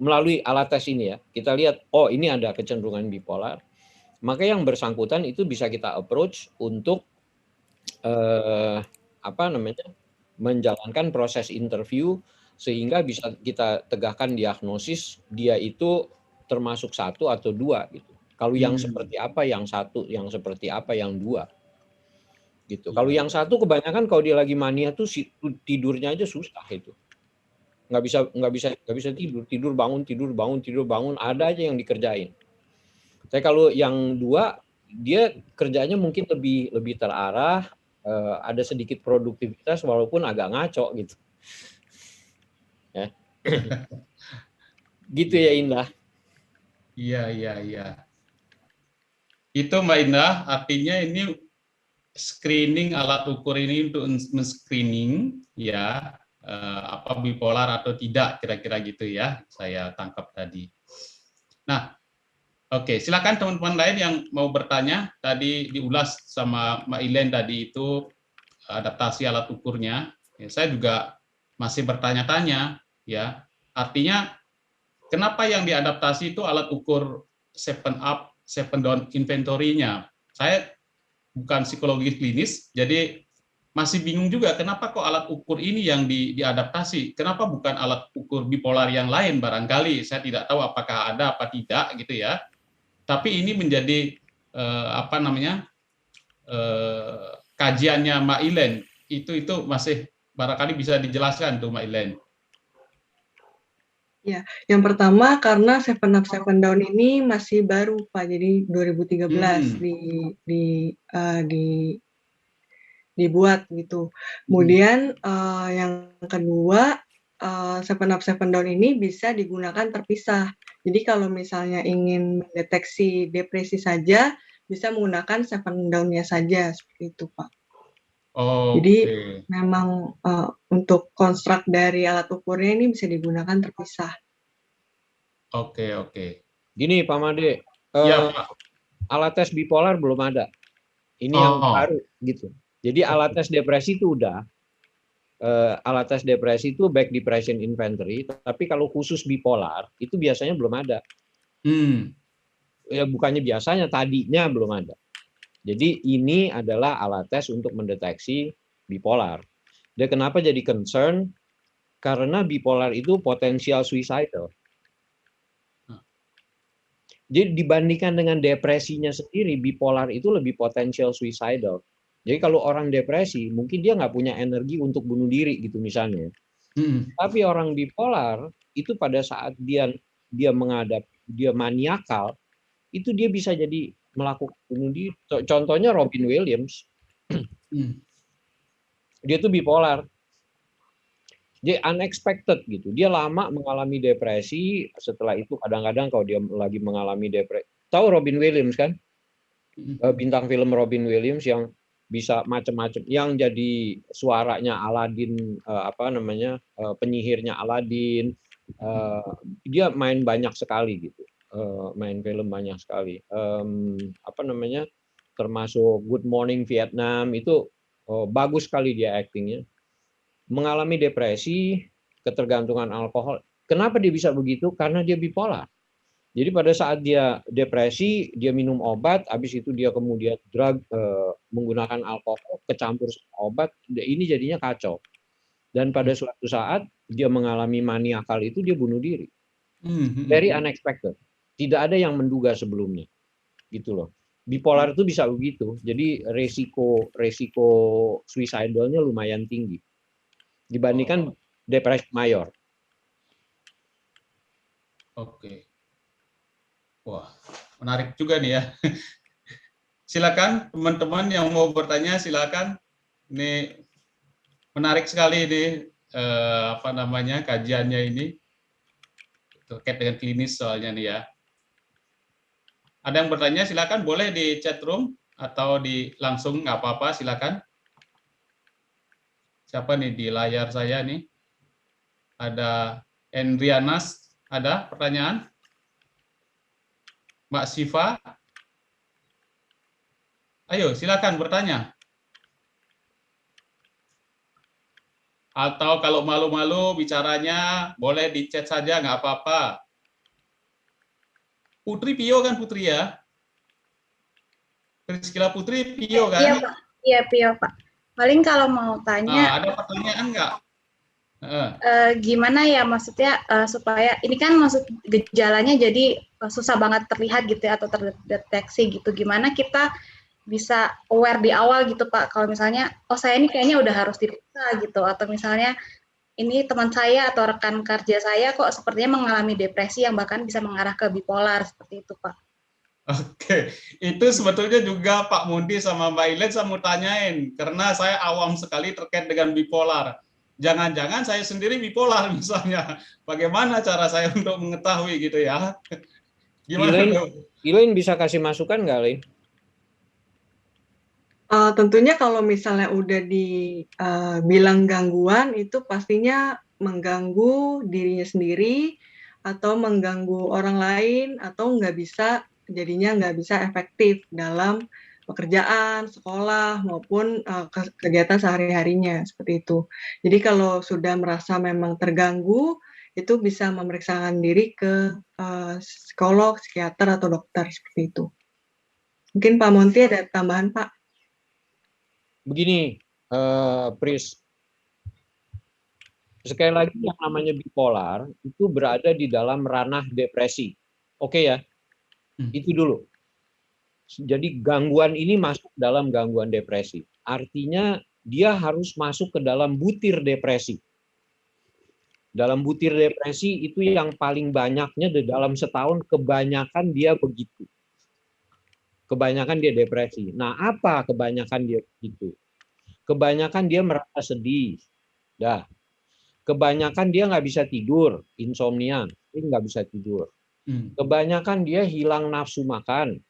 melalui alat tes ini ya, kita lihat oh ini ada kecenderungan bipolar, maka yang bersangkutan itu bisa kita approach untuk menjalankan proses interview sehingga bisa kita tegakkan diagnosis dia itu termasuk 1 atau 2 gitu. Kalau yang seperti apa yang 1, yang seperti apa yang 2 gitu. Kalau yang 1 kebanyakan kalau dia lagi mania tuh tidurnya aja susah itu. Nggak bisa tidur bangun ada aja yang dikerjain. Tapi kalau yang 2 dia kerjanya mungkin lebih terarah, ada sedikit produktivitas walaupun agak ngaco gitu. Ya. Gitu ya Indah. Iya. Itu Mbak Indah, artinya ini screening alat ukur ini untuk men-screening ya apa bipolar atau tidak kira-kira gitu ya. Saya tangkap tadi. Nah, oke, silakan teman-teman lain yang mau bertanya. Tadi diulas sama Mbak Ilen tadi itu adaptasi alat ukurnya. Ya, saya juga masih bertanya-tanya ya. Artinya kenapa yang diadaptasi itu alat ukur 7 up, 7 down inventory-nya? Saya bukan psikologi klinis, jadi masih bingung juga kenapa kok alat ukur ini yang diadaptasi. Kenapa bukan alat ukur bipolar yang lain barangkali. Saya tidak tahu apakah ada apa tidak gitu ya. Tapi ini menjadi kajiannya Mbak Ilen. Itu masih barangkali bisa dijelaskan tuh Mbak Ilen. Ya, yang pertama karena 7 up 7 down ini masih baru Pak, jadi 2013 dibuat gitu. Kemudian yang kedua 7 up 7 down ini bisa digunakan terpisah. Jadi kalau misalnya ingin mendeteksi depresi saja bisa menggunakan 7 down-nya saja seperti itu Pak. Jadi memang untuk konstruk dari alat ukurnya ini bisa digunakan terpisah. Oke. Gini Pak Made, ya, Pak. Alat tes bipolar belum ada. Ini yang baru gitu. Jadi alat tes depresi itu udah. Alat tes depresi itu back depression inventory, tapi kalau khusus bipolar itu biasanya belum ada. Ya bukannya biasanya, tadinya belum ada. Jadi ini adalah alat tes untuk mendeteksi bipolar. Dan kenapa jadi concern? Karena bipolar itu potensial suicidal. Jadi dibandingkan dengan depresinya sendiri, bipolar itu lebih potensial suicidal. Jadi kalau orang depresi, mungkin dia nggak punya energi untuk bunuh diri gitu misalnya. Tapi orang bipolar itu pada saat dia maniakal, itu dia bisa jadi melakukan bunuh diri. Contohnya Robin Williams, dia tuh bipolar. Dia unexpected gitu. Dia lama mengalami depresi, setelah itu kadang-kadang kalau dia lagi mengalami depresi. Tahu Robin Williams kan? Bintang film Robin Williams yang bisa macam-macam, yang jadi suaranya Aladin, penyihirnya Aladin. Dia main banyak sekali gitu. Main film banyak sekali. Termasuk Good Morning Vietnam itu bagus sekali dia aktingnya. Mengalami depresi, ketergantungan alkohol. Kenapa dia bisa begitu? Karena dia bipolar. Jadi pada saat dia depresi, dia minum obat, habis itu dia kemudian menggunakan alkohol, kecampur sama obat, ini jadinya kacau. Dan pada suatu saat dia mengalami maniakal itu, dia bunuh diri. Very unexpected. Tidak ada yang menduga sebelumnya. Gitu loh. Bipolar itu bisa begitu. Jadi resiko suicidalnya lumayan tinggi dibandingkan depresi mayor. Oke. Wah, menarik juga nih ya. Silakan teman-teman yang mau bertanya, silakan. Ini menarik sekali ini kajiannya ini terkait dengan klinis soalnya nih ya. Ada yang bertanya, silakan, boleh di chat room atau langsung, nggak apa-apa, silakan. Siapa nih di layar saya nih? Ada Endrianas, ada pertanyaan? Mbak Siva? Ayo, silakan bertanya. Atau kalau malu-malu bicaranya, boleh di chat saja, nggak apa-apa. Putri Pio kan Putri ya? Priscila Putri Pio kan? Iya Pak, iya Pio Pak. Paling kalau mau tanya, ada pertanyaan nggak? Gimana ya maksudnya supaya ini kan gejalanya jadi susah banget terlihat gitu ya atau terdeteksi gitu. Gimana kita bisa aware di awal gitu Pak, kalau misalnya saya ini kayaknya udah harus diperiksa gitu, atau misalnya ini teman saya atau rekan kerja saya kok sepertinya mengalami depresi yang bahkan bisa mengarah ke bipolar, seperti itu Pak. Oke, itu sebetulnya juga Pak Mundi sama Mbak Ilen saya mau tanyain, karena saya awam sekali terkait dengan bipolar. Jangan-jangan saya sendiri bipolar misalnya. Bagaimana cara saya untuk mengetahui gitu ya? Gimana? Ilen bisa kasih masukan nggak, Lin? Tentunya kalau misalnya udah dibilang gangguan, itu pastinya mengganggu dirinya sendiri atau mengganggu orang lain, atau jadinya nggak bisa efektif dalam pekerjaan, sekolah, maupun kegiatan sehari-harinya, seperti itu. Jadi kalau sudah merasa memang terganggu, itu bisa memeriksakan diri ke psikolog, psikiater, atau dokter, seperti itu. Mungkin Pak Monty ada tambahan, Pak? Begini, Pris, sekali lagi yang namanya bipolar itu berada di dalam ranah depresi. Oke ya, itu dulu. Jadi gangguan ini masuk dalam gangguan depresi. Artinya dia harus masuk ke dalam butir depresi. Dalam butir depresi itu yang paling banyaknya di dalam setahun, kebanyakan dia begitu. Kebanyakan dia depresi. Nah, apa kebanyakan dia begitu? Kebanyakan dia merasa sedih. Kebanyakan dia nggak bisa tidur, insomnia, nggak bisa tidur. Kebanyakan dia hilang nafsu makan.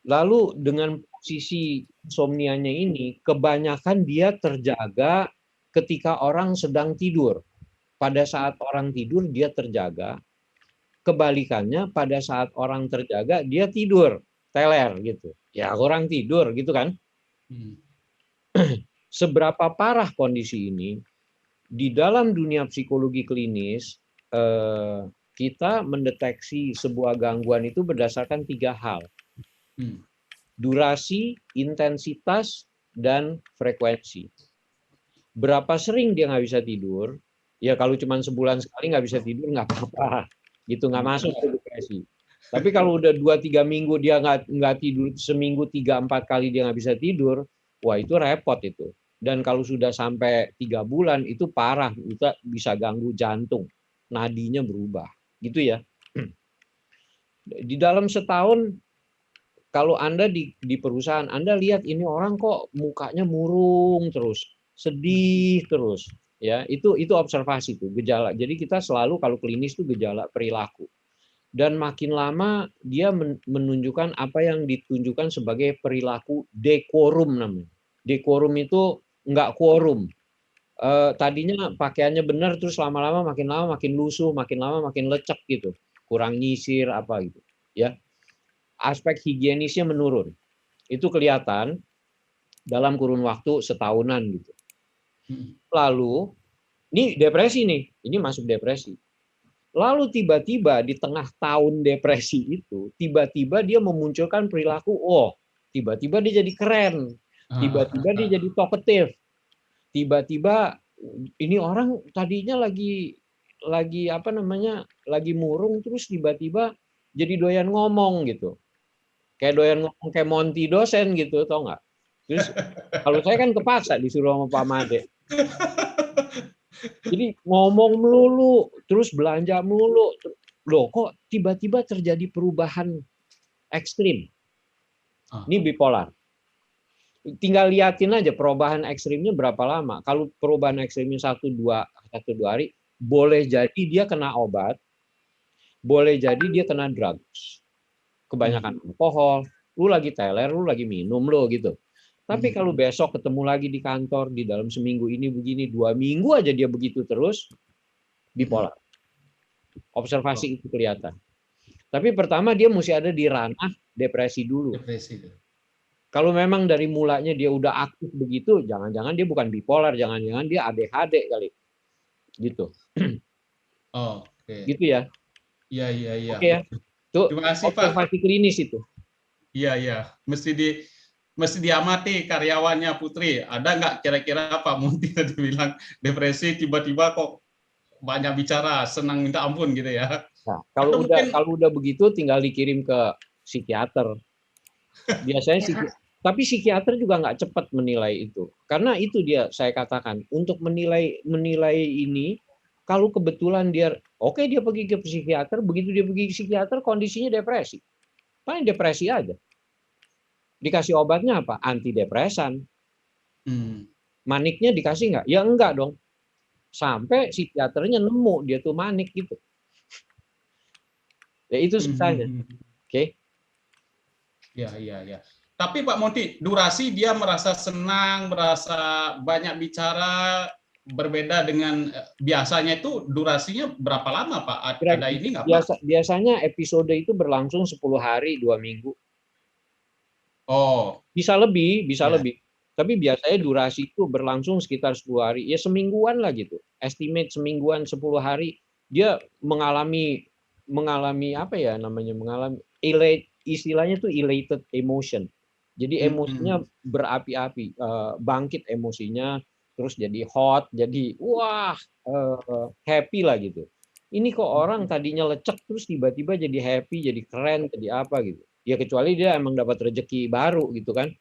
Lalu dengan posisi insomnianya ini, kebanyakan dia terjaga ketika orang sedang tidur. Pada saat orang tidur dia terjaga. Kebalikannya pada saat orang terjaga dia tidur, teler gitu. Ya orang tidur gitu kan. Seberapa parah kondisi ini di dalam dunia psikologi klinis, kita mendeteksi sebuah gangguan itu berdasarkan 3 hal. Durasi, intensitas, dan frekuensi. Berapa sering dia nggak bisa tidur? Ya kalau cuma sebulan sekali nggak bisa tidur nggak apa-apa. Gitu, nggak masuk ke depresi. Tapi kalau udah 2-3 minggu dia nggak tidur, seminggu 3-4 kali dia nggak bisa tidur, wah itu repot itu. Dan kalau sudah sampai 3 bulan itu parah, itu bisa ganggu jantung, nadinya berubah, gitu ya. Di dalam setahun, kalau Anda di perusahaan, Anda lihat ini orang kok mukanya murung terus, sedih terus, Ya, itu observasi tuh gejala. Jadi kita selalu kalau klinis tuh gejala perilaku. Dan makin lama dia menunjukkan apa yang ditunjukkan sebagai perilaku dekorum namanya. Dekorum itu enggak quorum. Tadinya pakaiannya benar terus lama-lama makin lusuh, makin lama makin lecek gitu. Kurang nyisir apa gitu, ya. Aspek higienisnya menurun. Itu kelihatan dalam kurun waktu setahunan gitu. Lalu, ini depresi nih, ini masuk depresi. Lalu tiba-tiba di tengah tahun depresi itu, tiba-tiba dia memunculkan perilaku, tiba-tiba dia jadi keren, tiba-tiba dia jadi talkative, tiba-tiba ini orang tadinya lagi apa namanya, lagi murung terus tiba-tiba jadi doyan ngomong gitu, kayak doyan ngomong kayak Monty dosen gitu, tau nggak? Terus kalau saya kan kepaksa disuruh sama Pak Made. Jadi ngomong melulu, terus belanja melulu. Loh, kok tiba-tiba terjadi perubahan ekstrim? Ini bipolar. Tinggal liatin aja perubahan ekstrimnya berapa lama. Kalau perubahan ekstrimnya 1-2 hari, boleh jadi dia kena obat, boleh jadi dia kena drugs. Kebanyakan alkohol, lu lagi teler, lu lagi minum lo gitu. Tapi kalau besok ketemu lagi di kantor, di dalam seminggu ini begini, 2 minggu aja dia begitu terus, bipolar. Observasi itu kelihatan. Tapi pertama dia mesti ada di ranah depresi dulu. Kalau memang dari mulanya dia udah aktif begitu, jangan-jangan dia bukan bipolar, jangan-jangan dia ADHD kali. Gitu. Gitu ya. Iya. Oke ya. Tuh, terima kasih, observasi Pak. klinis itu. Iya. Mesti diamati karyawannya Putri. Ada nggak kira-kira Pak Munti tadi bilang depresi tiba-tiba kok banyak bicara, senang minta ampun gitu ya. Nah, kalau udah begitu tinggal dikirim ke psikiater. Biasanya tapi psikiater juga nggak cepat menilai itu. Karena itu dia saya katakan, untuk menilai ini kalau kebetulan dia pergi ke psikiater, begitu dia pergi ke psikiater kondisinya depresi. Paling depresi aja. Dikasih obatnya apa? Antidepresan. Maniknya dikasih nggak? Ya enggak dong. Sampai psikiaternya nemu dia tuh manik gitu. Ya itu susahnya. Oke. Ya. Tapi Pak Monti, durasi dia merasa senang, merasa banyak bicara, berbeda dengan biasanya itu durasinya berapa lama Pak? Ada ini nggak Pak? Biasanya episode itu berlangsung 10 hari, 2 minggu. Bisa lebih. Tapi biasanya durasi itu berlangsung sekitar 10 hari. Ya semingguan lah gitu. Estimate semingguan 10 hari dia mengalami apa ya namanya? Mengalami istilahnya tuh elated emotion. Jadi emosinya berapi-api, bangkit emosinya, terus jadi hot, jadi happy lah gitu. Ini kok orang tadinya lecek terus tiba-tiba jadi happy, jadi keren, jadi apa gitu. Ya kecuali dia emang dapat rezeki baru gitu kan.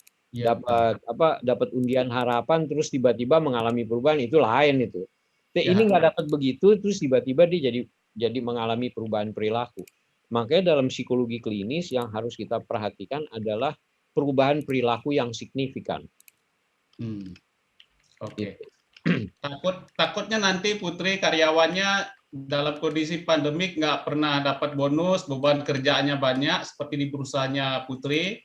Dapat undian harapan terus tiba-tiba mengalami perubahan, itu lain itu. Ini nggak dapat begitu terus tiba-tiba dia jadi mengalami perubahan perilaku. Makanya dalam psikologi klinis yang harus kita perhatikan adalah perubahan perilaku yang signifikan. Oke. Takutnya nanti Putri karyawannya dalam kondisi pandemik nggak pernah dapat bonus, beban kerjaannya banyak seperti di perusahaannya Putri.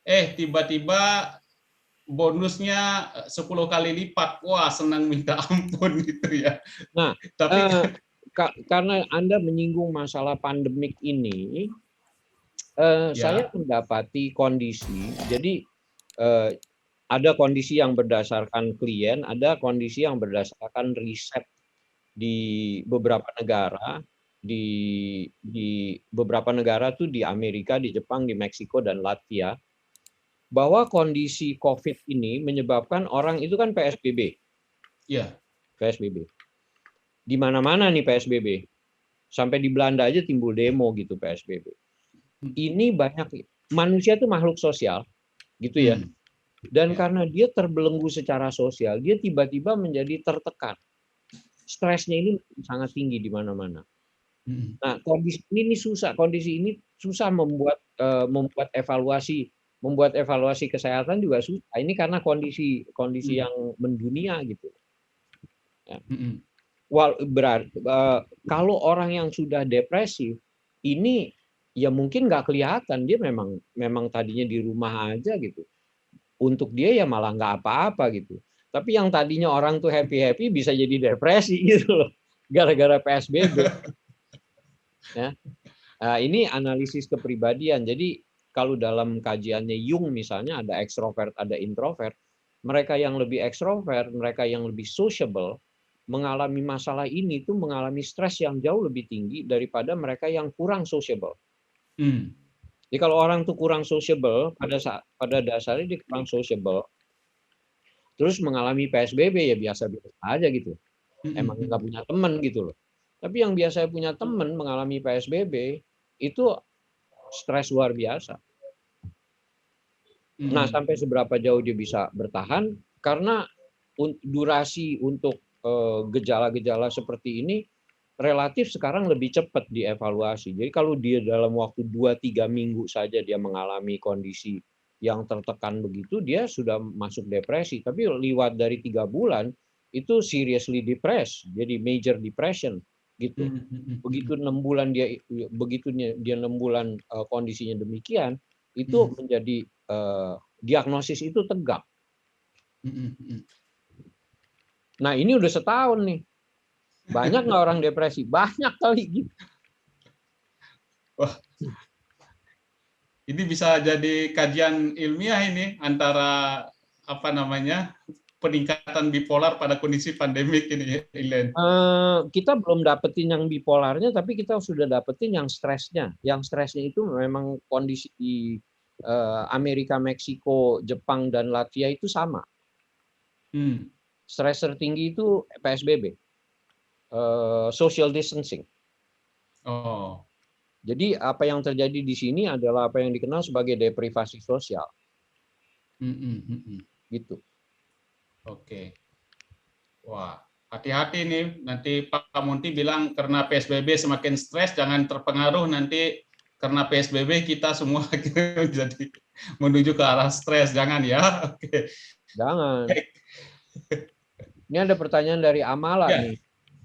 Tiba-tiba bonusnya 10 kali lipat. Wah, senang minta ampun gitu ya. Nah, karena Anda menyinggung masalah pandemik ini, saya mendapati kondisi. Jadi ada kondisi yang berdasarkan klien, ada kondisi yang berdasarkan riset di beberapa negara. Di beberapa negara tuh di Amerika, di Jepang, di Meksiko dan Latvia, bahwa kondisi COVID ini menyebabkan orang itu kan PSBB. Iya. PSBB. Di mana-mana nih PSBB. Sampai di Belanda aja timbul demo gitu PSBB. Ini banyak manusia itu makhluk sosial, gitu ya. Dan karena dia terbelenggu secara sosial, dia tiba-tiba menjadi tertekan. Stresnya ini sangat tinggi di mana-mana. Nah, kondisi ini susah. Kondisi ini susah membuat evaluasi kesehatan juga susah. Ini karena kondisi yang mendunia gitu. Ya. Mm-mm. Kalau orang yang sudah depresif, ini ya mungkin nggak kelihatan, dia memang tadinya di rumah aja gitu. Untuk dia ya malah nggak apa-apa gitu. Tapi yang tadinya orang tuh happy-happy bisa jadi depresi gitu loh, gara-gara PSBB. Ya. Ini analisis kepribadian. Jadi kalau dalam kajiannya Jung misalnya ada ekstrovert, ada introvert. Mereka yang lebih ekstrovert, mereka yang lebih sociable, mengalami masalah ini tuh mengalami stres yang jauh lebih tinggi daripada mereka yang kurang sociable. Jadi kalau orang tuh kurang sociable, pada dasarnya dia kurang sociable, terus mengalami PSBB ya biasa-biasa aja gitu. Emang nggak punya teman gitu loh. Tapi yang biasa punya teman mengalami PSBB itu stres luar biasa. Nah, sampai seberapa jauh dia bisa bertahan karena durasi untuk gejala-gejala seperti ini relatif sekarang lebih cepat dievaluasi. Jadi kalau dia dalam waktu 2-3 minggu saja dia mengalami kondisi yang tertekan begitu, dia sudah masuk depresi. Tapi lewat dari 3 bulan itu seriously depressed, jadi major depression gitu. Begitu 6 bulan dia 6 bulan kondisinya demikian, itu menjadi diagnosis itu tegak. Nah ini udah setahun nih. Banyak nggak orang depresi? Banyak kali gitu. Wah, ini bisa jadi kajian ilmiah ini antara apa namanya peningkatan bipolar pada kondisi pandemik ini, Ilen. Kita belum dapetin yang bipolarnya, tapi kita sudah dapetin yang stresnya. Yang stresnya itu memang kondisi di Amerika, Meksiko, Jepang, dan Latvia itu sama. Stres tertinggi itu PSBB, social distancing. Oh. Jadi apa yang terjadi di sini adalah apa yang dikenal sebagai deprivasi sosial. Gitu. Oke. Wah, hati-hati nih. Nanti Pak Munti bilang karena PSBB semakin stres, jangan terpengaruh nanti karena PSBB kita semua jadi menuju ke arah stres. Jangan ya. Oke. Jangan. Ini ada pertanyaan dari Amala ya. nih.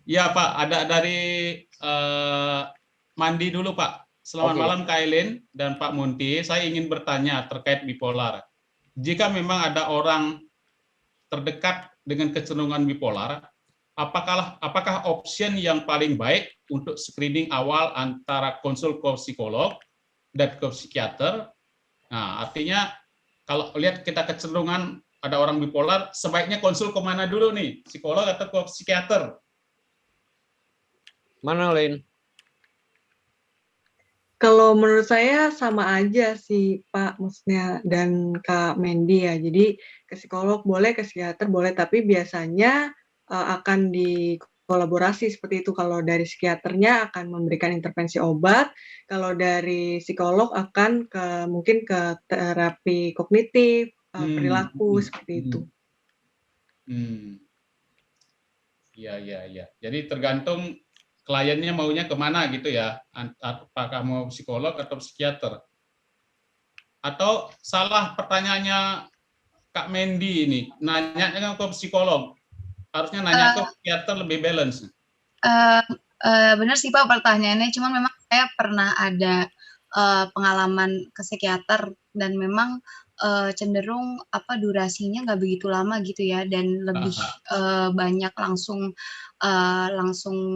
Iya Pak, ada dari Mandi dulu Pak. Selamat malam Kak Eileen dan Pak Munti. Saya ingin bertanya terkait bipolar. Jika memang ada orang terdekat dengan kecenderungan bipolar, apakah opsi yang paling baik untuk screening awal antara konsul ke psikolog dan ke psikiater? Nah, artinya kalau lihat kita kecenderungan ada orang bipolar, sebaiknya konsul kemana dulu nih? Psikolog atau ke psikiater? Mana, Len? Kalau menurut saya sama aja sih, Pak, maksudnya dan Kak Mendy ya. Jadi ke psikolog boleh, ke psikiater boleh, tapi biasanya akan dikolaborasi seperti itu. Kalau dari psikiaternya akan memberikan intervensi obat, kalau dari psikolog akan mungkin ke terapi kognitif, perilaku seperti itu. Iya. Jadi tergantung kliennya maunya kemana gitu ya, apakah mau psikolog atau psikiater. Atau salah pertanyaannya Kak Mendy ini, nanya ke psikolog, harusnya nanya ke psikiater lebih balance. Benar sih Pak pertanyaannya, cuman memang saya pernah ada pengalaman ke psikiater dan memang cenderung durasinya nggak begitu lama gitu ya, dan lebih banyak langsung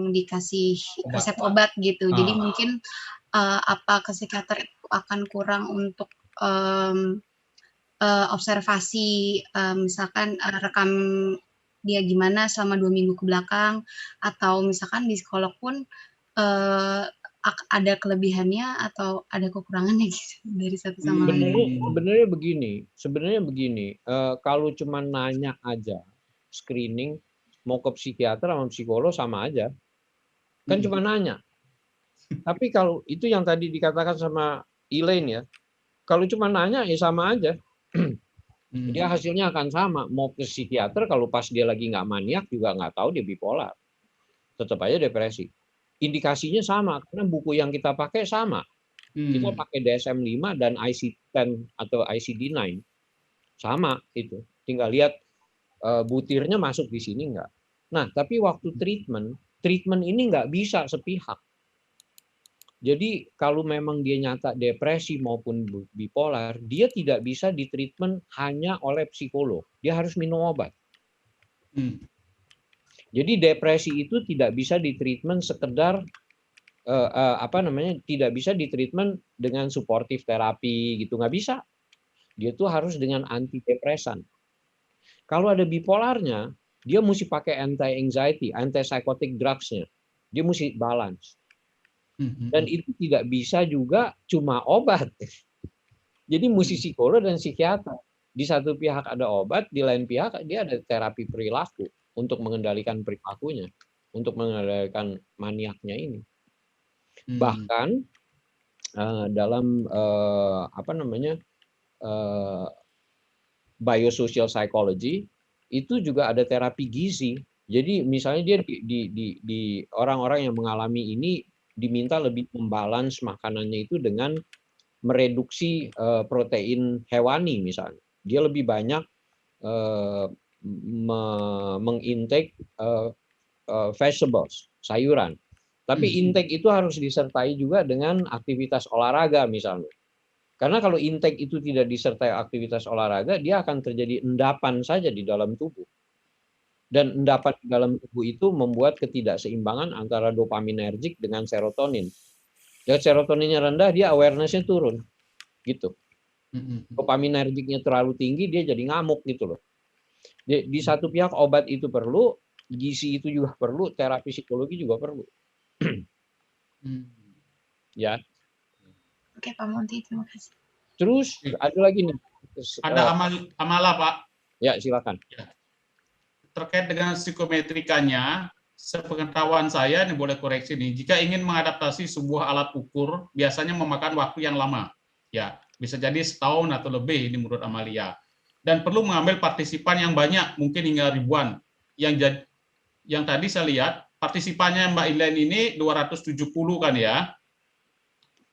dikasih resep obat gitu. Jadi mungkin ke psikiater itu akan kurang untuk observasi, misalkan rekam dia gimana selama 2 minggu ke belakang, atau misalkan di psikolog pun ada kelebihannya atau ada kekurangannya gitu dari satu sama lain. Sebenarnya begini, kalau cuma nanya aja, screening mau ke psikiater sama psikolog sama aja, kan cuma nanya. Tapi kalau itu yang tadi dikatakan sama Elaine ya, kalau cuma nanya ya sama aja. Dia hasilnya akan sama. Mau ke psikiater kalau pas dia lagi nggak maniak juga nggak tahu dia bipolar. Tetap aja depresi. Indikasinya sama karena buku yang kita pakai sama. Kita pakai DSM-5 dan ICD-10 atau ICD-9. Sama itu. Tinggal lihat butirnya masuk di sini nggak. Nah, tapi waktu treatment ini nggak bisa sepihak. Jadi kalau memang dia nyata depresi maupun bipolar, dia tidak bisa ditreatment hanya oleh psikolog. Dia harus minum obat. Jadi depresi itu tidak bisa ditreatment sekedar tidak bisa ditreatment dengan suportif terapi gitu, nggak bisa. Dia tuh harus dengan antidepresan. Kalau ada bipolarnya, dia mesti pakai anti-anxiety, anti-psychotic drugs-nya. Dia mesti balance. Dan itu tidak bisa juga cuma obat. Jadi mesti psikolog dan psikiater. Di satu pihak ada obat, di lain pihak dia ada terapi perilaku untuk mengendalikan perilakunya, untuk mengendalikan maniaknya ini. Bahkan dalam biosocial psychology itu juga ada terapi gizi. Jadi misalnya dia di orang-orang yang mengalami ini diminta lebih membalans makanannya itu dengan mereduksi protein hewani misalnya. Dia lebih banyak mengintake vegetables, sayuran. Tapi intake itu harus disertai juga dengan aktivitas olahraga misalnya. Karena kalau intake itu tidak disertai aktivitas olahraga, dia akan terjadi endapan saja di dalam tubuh. Dan endapan di dalam tubuh itu membuat ketidakseimbangan antara dopaminergic dengan serotonin. Jika serotoninnya rendah, dia awareness-nya turun. Gitu. Dopaminergicnya terlalu tinggi, dia jadi ngamuk gitu loh. Di satu pihak obat itu perlu, gizi itu juga perlu, terapi psikologi juga perlu. Ya. Oke, Pak Monty, terima kasih. Terus ada lagi nih. Ada Amala, Pak. Ya, silakan. Ya. Terkait dengan psikometrikanya, sepengetahuan saya, ini boleh koreksi nih, jika ingin mengadaptasi sebuah alat ukur, biasanya memakan waktu yang lama. Ya, bisa jadi setahun atau lebih, ini menurut Amalia. Dan perlu mengambil partisipan yang banyak, mungkin hingga ribuan. Yang tadi saya lihat, partisipannya Mbak Elaine ini 270 kan ya.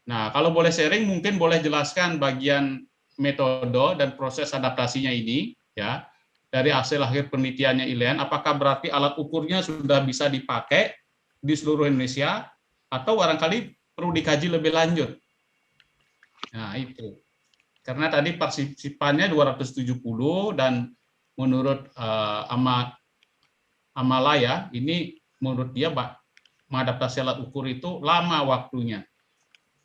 Nah, kalau boleh sharing, mungkin boleh jelaskan bagian metode dan proses adaptasinya ini, ya. Dari hasil akhir penelitiannya Elaine, apakah berarti alat ukurnya sudah bisa dipakai di seluruh Indonesia, atau barangkali perlu dikaji lebih lanjut? Nah, itu. Karena tadi partisipannya 270, dan menurut Amala ya, ini menurut dia mengadaptasi alat ukur itu lama waktunya.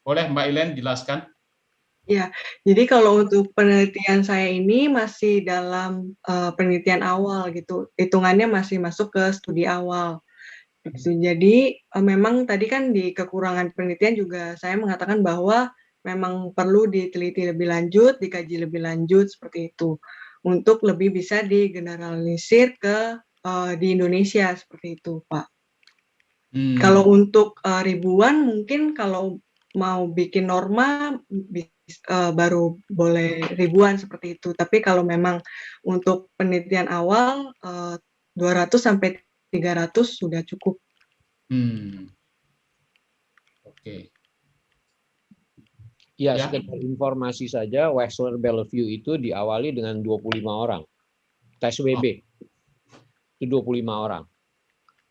Boleh Mbak Elaine jelaskan? Ya, jadi kalau untuk penelitian saya ini masih dalam penelitian awal gitu, hitungannya masih masuk ke studi awal. Jadi memang tadi kan di kekurangan penelitian juga saya mengatakan bahwa memang perlu diteliti lebih lanjut, dikaji lebih lanjut seperti itu, untuk lebih bisa digeneralisir ke di Indonesia seperti itu, Pak. Kalau untuk ribuan mungkin kalau mau bikin norma baru boleh ribuan seperti itu. Tapi kalau memang untuk penelitian awal 200 sampai 300 sudah cukup. Oke. Ya, sekedar informasi saja, Wexler Bellevue itu diawali dengan 25 orang. Tes WB. Itu 25 orang.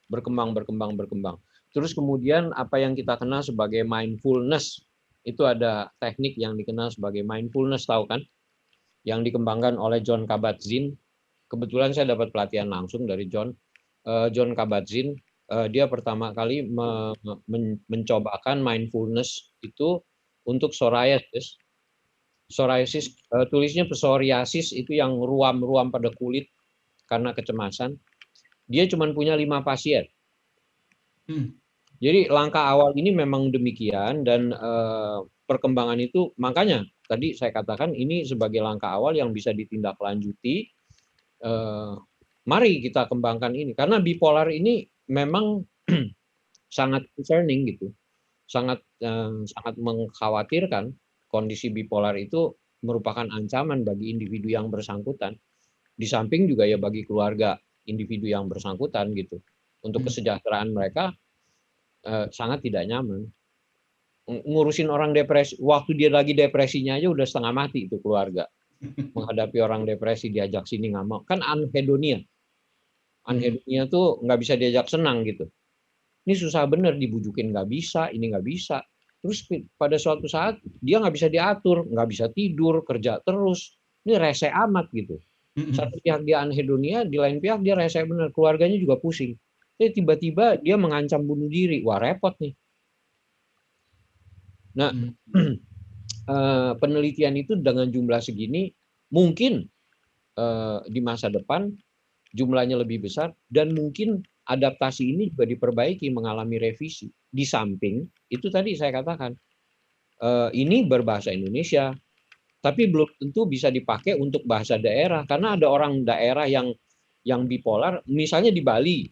Berkembang. Terus kemudian apa yang kita kenal sebagai mindfulness, itu ada teknik yang dikenal sebagai mindfulness, tahu kan? Yang dikembangkan oleh Jon Kabat-Zinn. Kebetulan saya dapat pelatihan langsung dari Jon Kabat-Zinn. Dia pertama kali mencobakan mindfulness itu untuk psoriasis. Psoriasis, tulisnya psoriasis itu yang ruam-ruam pada kulit karena kecemasan. Dia cuma punya 5 pasien. Jadi langkah awal ini memang demikian, dan perkembangan itu makanya tadi saya katakan ini sebagai langkah awal yang bisa ditindaklanjuti. Mari kita kembangkan ini, karena bipolar ini memang sangat concerning gitu, sangat mengkhawatirkan. Kondisi bipolar itu merupakan ancaman bagi individu yang bersangkutan, di samping juga ya bagi keluarga individu yang bersangkutan gitu. Untuk kesejahteraan mereka sangat tidak nyaman. Ngurusin orang depresi, waktu dia lagi depresinya aja udah setengah mati itu keluarga. Menghadapi orang depresi diajak sini nggak mau, kan anhedonia. Anhedonia tuh nggak bisa diajak senang gitu. Ini susah bener, dibujukin nggak bisa, ini nggak bisa. Terus pada suatu saat dia nggak bisa diatur, nggak bisa tidur, kerja terus. Ini rese amat gitu. Satu pihak dia anhedonia, di lain pihak dia rese bener, keluarganya juga pusing. Jadi tiba-tiba dia mengancam bunuh diri, wah repot nih. Nah, penelitian itu dengan jumlah segini mungkin di masa depan jumlahnya lebih besar dan mungkin adaptasi ini juga diperbaiki, mengalami revisi. Di samping itu tadi saya katakan ini berbahasa Indonesia, tapi belum tentu bisa dipakai untuk bahasa daerah karena ada orang daerah yang bipolar, misalnya di Bali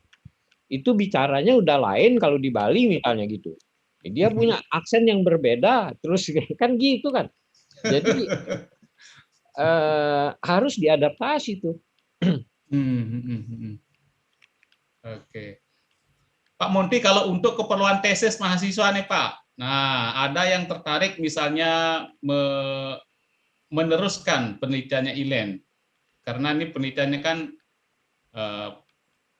itu bicaranya udah lain kalau di Bali misalnya gitu. Dia punya aksen yang berbeda, terus kan gitu kan. Jadi harus diadaptasi tuh. Oke. Pak Monty, kalau untuk keperluan tesis mahasiswa nih Pak, nah ada yang tertarik misalnya meneruskan penelitiannya ILEN, karena ini penelitiannya kan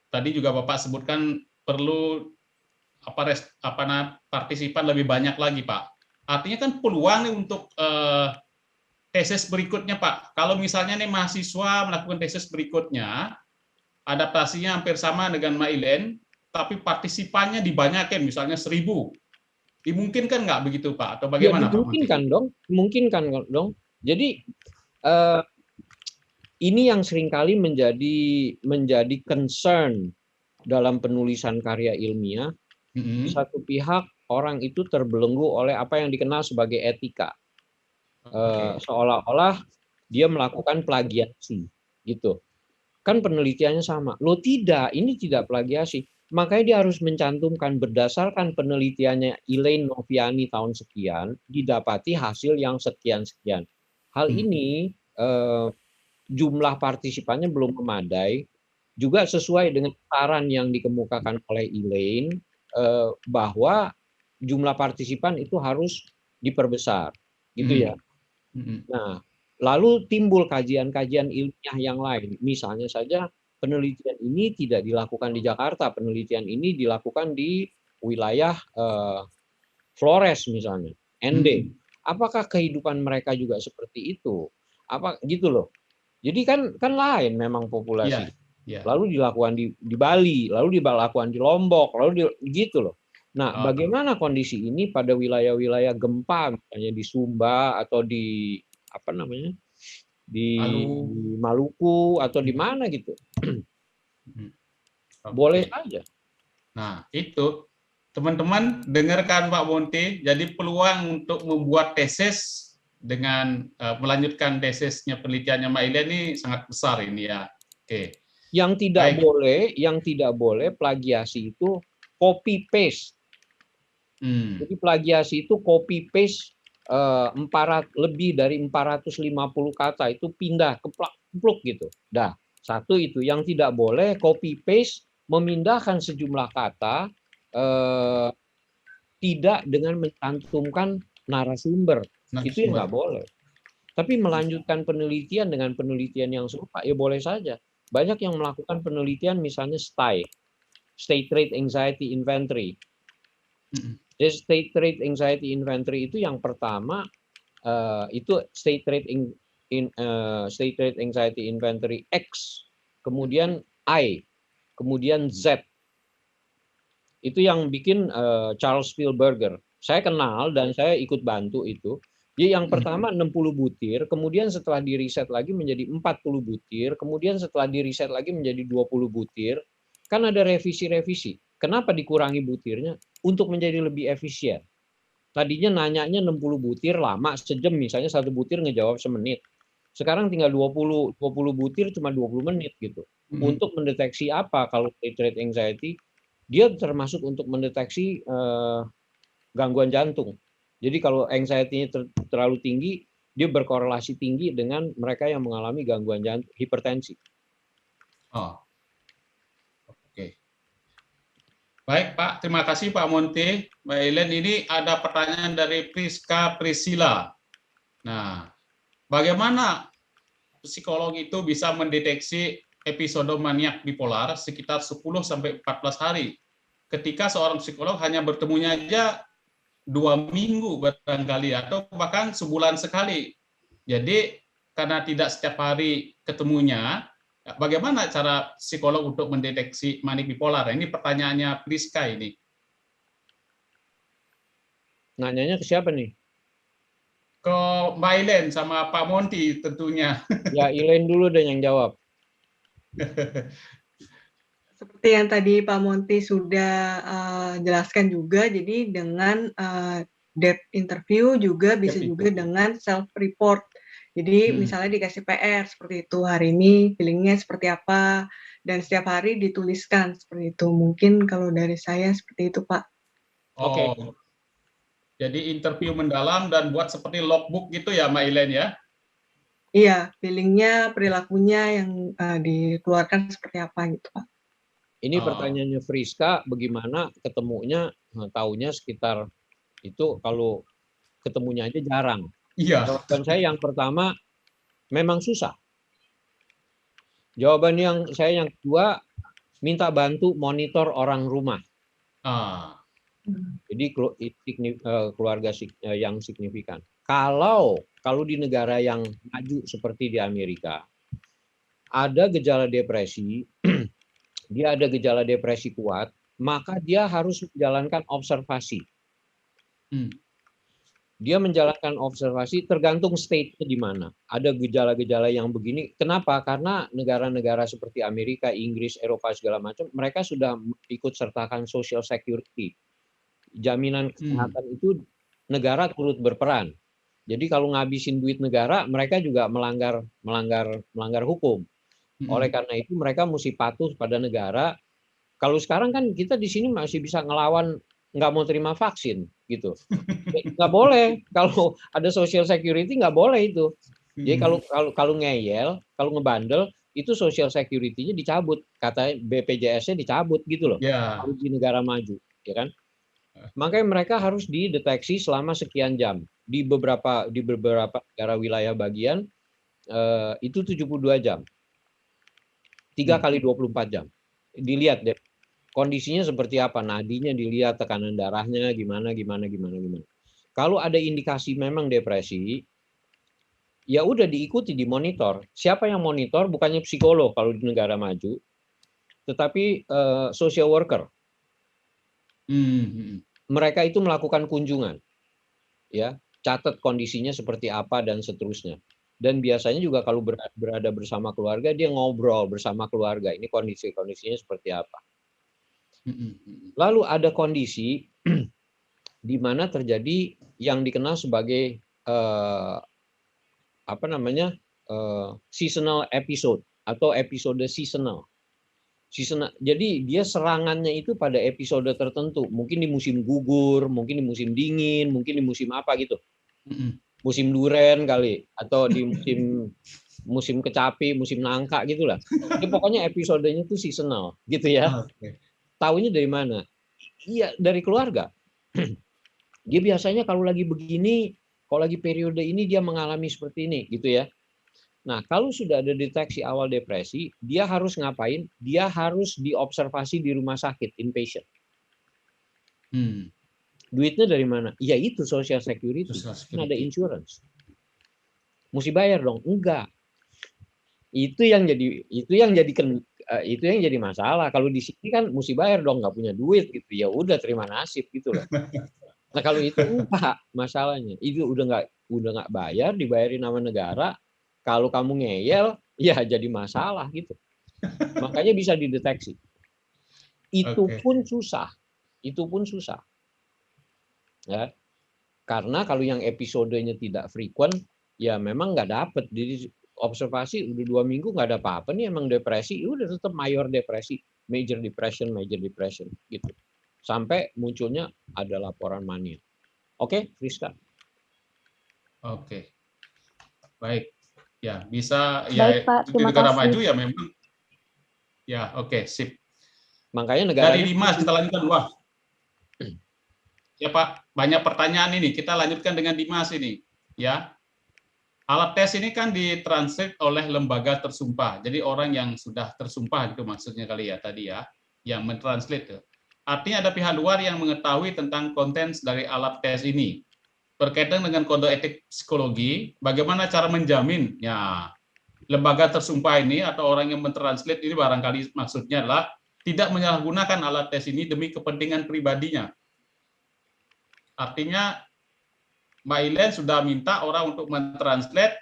tadi juga Bapak sebutkan perlu partisipan lebih banyak lagi Pak. Artinya kan peluang nih untuk tesis berikutnya Pak. Kalau misalnya nih mahasiswa melakukan tesis berikutnya, adaptasinya hampir sama dengan Mailen, tapi partisipannya dibanyakin, misalnya 1000. Dimungkinkan nggak begitu Pak? Atau bagaimana Pak? Dimungkinkan dong. Jadi ini yang seringkali menjadi concern dalam penulisan karya ilmiah. Di satu pihak orang itu terbelenggu oleh apa yang dikenal sebagai etika. Seolah-olah dia melakukan plagiasi gitu. Kan penelitiannya sama. Loh tidak, ini tidak plagiasi. Makanya dia harus mencantumkan berdasarkan penelitiannya Elaine Noviani tahun sekian, didapati hasil yang sekian-sekian. Hal ini jumlah partisipannya belum memadai, juga sesuai dengan saran yang dikemukakan oleh Elaine, bahwa jumlah partisipan itu harus diperbesar, gitu ya. Nah, lalu timbul kajian-kajian ilmiah yang lain. Misalnya saja penelitian ini tidak dilakukan di Jakarta, penelitian ini dilakukan di wilayah Flores misalnya, ND. Apakah kehidupan mereka juga seperti itu? Apa gitu loh. Jadi kan lain memang populasi. Lalu dilakukan di Bali, lalu dilakukan di Lombok, lalu gitu loh. Nah, bagaimana kondisi ini pada wilayah-wilayah gempa, misalnya di Sumba atau di di Maluku atau di mana gitu? Boleh saja. Nah, itu teman-teman dengarkan Pak Monty. Jadi peluang untuk membuat tesis dengan melanjutkan tesisnya penelitiannya Mbak Ila ini sangat besar ini ya. Oke. Yang tidak boleh plagiasi itu copy paste. Jadi plagiasi itu copy paste lebih dari 450 kata itu pindah keplak-kepluk gitu. Dah, satu itu yang tidak boleh copy paste memindahkan sejumlah kata tidak dengan mencantumkan narasumber. Itu yang nggak boleh. Tapi melanjutkan penelitian dengan penelitian yang serupa ya boleh saja. Banyak yang melakukan penelitian misalnya State Trait Anxiety Inventory. State Trait Anxiety Inventory itu yang pertama itu State Trait Anxiety Inventory X, kemudian I, kemudian Z. Itu yang bikin Charles Spielberger. Saya kenal dan saya ikut bantu itu. Jadi yang pertama 60 butir, kemudian setelah diriset lagi menjadi 40 butir, kemudian setelah diriset lagi menjadi 20 butir. Kan ada revisi-revisi. Kenapa dikurangi butirnya? Untuk menjadi lebih efisien. Tadinya nanyanya 60 butir lama sejam, misalnya satu butir ngejawab semenit. Sekarang tinggal 20 butir cuma 20 menit gitu. Untuk mendeteksi apa kalau trait anxiety? Dia termasuk untuk mendeteksi gangguan jantung. Jadi kalau anxiety-nya terlalu tinggi, dia berkorelasi tinggi dengan mereka yang mengalami gangguan jantung, hipertensi. Oke. Baik Pak, terima kasih Pak Monty. Mbak Ellen, ini ada pertanyaan dari Priska Priscilla. Nah, bagaimana psikolog itu bisa mendeteksi episode maniak bipolar sekitar 10-14 hari. Ketika seorang psikolog hanya bertemunya aja 2 minggu barangkali, atau bahkan sebulan sekali. Jadi karena tidak setiap hari ketemunya, bagaimana cara psikolog untuk mendeteksi manik bipolar? Ini pertanyaannya Priska ini. Nanyanya ke siapa nih? Ke Mbak Ilen sama Pak Monty tentunya. Ya, Ilen dulu deh yang jawab. Seperti yang tadi Pak Monty sudah jelaskan juga, jadi dengan depth interview juga bisa juga dengan self-report. Jadi misalnya dikasih PR seperti itu, hari ini feelingnya seperti apa, dan setiap hari dituliskan seperti itu. Mungkin kalau dari saya seperti itu, Pak. Oke. Jadi interview mendalam dan buat seperti logbook gitu ya, Mbak Ilen ya? Iya, feelingnya, perilakunya yang dikeluarkan seperti apa gitu, Pak. Ini pertanyaannya Friska, bagaimana ketemunya, tahunya sekitar itu kalau ketemunya aja jarang. Iya. Jawaban saya yang pertama, memang susah. Jawaban yang kedua, minta bantu monitor orang rumah. Jadi keluarga yang signifikan. Kalau di negara yang maju seperti di Amerika, ada gejala depresi, dia ada gejala depresi kuat, maka dia harus menjalankan observasi. Dia menjalankan observasi tergantung state-nya di mana. Ada gejala-gejala yang begini. Kenapa? Karena negara-negara seperti Amerika, Inggris, Eropa segala macam, mereka sudah ikut sertakan social security. Jaminan kesehatan itu negara turut berperan. Jadi kalau ngabisin duit negara, mereka juga melanggar hukum. Oleh karena itu mereka mesti patuh pada negara. Kalau sekarang kan kita di sini masih bisa ngelawan nggak mau terima vaksin gitu. Nggak boleh. Kalau ada social security nggak boleh itu. Jadi kalau ngeyel, kalau ngebandel itu social security-nya dicabut. Katanya BPJS-nya dicabut gitu loh. Kalau di negara maju, ya kan? Makanya mereka harus dideteksi selama sekian jam. Di beberapa negara wilayah bagian itu 72 jam. 3 kali 24 jam. Dilihat deh kondisinya seperti apa, nadinya dilihat, tekanan darahnya gimana. Kalau ada indikasi memang depresi, ya udah diikuti, dimonitor. Siapa yang monitor? Bukannya psikolog kalau di negara maju, tetapi social worker. Mereka itu melakukan kunjungan, ya, catat kondisinya seperti apa dan seterusnya. Dan biasanya juga kalau berada bersama keluarga, dia ngobrol bersama keluarga. Ini kondisinya seperti apa. Lalu ada kondisi di mana terjadi yang dikenal sebagai seasonal episode atau episode seasonal. Jadi dia serangannya itu pada episode tertentu. Mungkin di musim gugur, mungkin di musim dingin, mungkin di musim apa gitu. Musim duren kali, atau di musim kecapi, musim nangka gitulah. Jadi pokoknya episodenya itu seasonal gitu ya. Taunya dari mana? Iya, dari keluarga. Dia biasanya kalau lagi begini, kalau lagi periode ini dia mengalami seperti ini gitu ya. Nah, kalau sudah ada deteksi awal depresi, dia harus ngapain? Dia harus diobservasi di rumah sakit, inpatient. Duitnya dari mana? Ya itu social security. Kan ada insurance. Mesti bayar dong? Enggak. Itu yang jadi masalah. Kalau di sini kan mesti bayar dong, nggak punya duit gitu. Ya udah terima nasib gitu loh. Nah, kalau itu enggak masalahnya. Itu udah nggak bayar, dibayarin sama negara. Kalau kamu ngeyel, ya jadi masalah gitu. Makanya bisa dideteksi. Itu pun susah. Ya, karena kalau yang episodenya tidak frequent, ya memang nggak dapet. Jadi observasi udah 2 minggu nggak ada apa-apa nih, emang depresi, udah tetap major depresi, major depression gitu. Sampai munculnya ada laporan mania. Oke, Friska. Oke, baik. Ya bisa. Baik, ya Pak, di negara maju ya memang. Ya oke, sip. Makanya negara dari Dimas kita lanjutkan. Wah. Ya Pak, banyak pertanyaan ini. Kita lanjutkan dengan Dimas ini, ya. Alat tes ini kan ditranslate oleh lembaga tersumpah. Jadi orang yang sudah tersumpah itu maksudnya kali ya tadi ya, yang mentranslate. Artinya ada pihak luar yang mengetahui tentang konten dari alat tes ini. Berkaitan dengan kode etik psikologi, bagaimana cara menjamin ya lembaga tersumpah ini atau orang yang mentranslate ini barangkali maksudnya adalah tidak menyalahgunakan alat tes ini demi kepentingan pribadinya. Artinya Mbak Ilen sudah minta orang untuk mentranslate,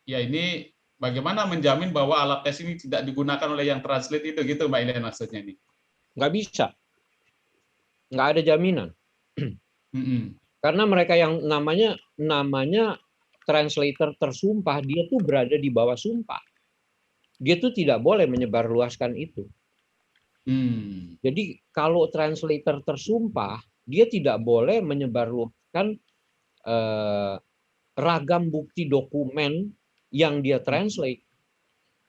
ya ini bagaimana menjamin bahwa alat tes ini tidak digunakan oleh yang translate itu, gitu Mbak Ilen maksudnya ini? Nggak bisa. Nggak ada jaminan. Karena mereka yang namanya translator tersumpah, dia tuh berada di bawah sumpah. Dia tuh tidak boleh menyebarluaskan itu. Jadi kalau translator tersumpah, dia tidak boleh menyebarluaskan ragam bukti dokumen yang dia translate.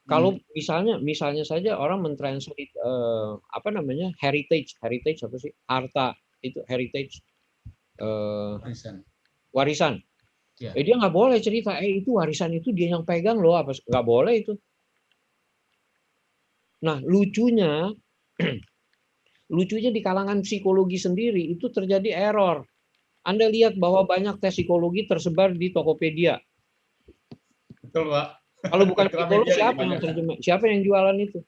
Kalau misalnya saja orang mentranslate heritage apa sih, harta itu heritage, warisan. Ya. Dia nggak boleh cerita itu warisan itu dia yang pegang loh, apa nggak boleh itu. Nah lucunya di kalangan psikologi sendiri itu terjadi error. Anda lihat bahwa banyak tes psikologi tersebar di Tokopedia. Betul, Pak. Kalau bukan psikolog, siapa yang jualan itu?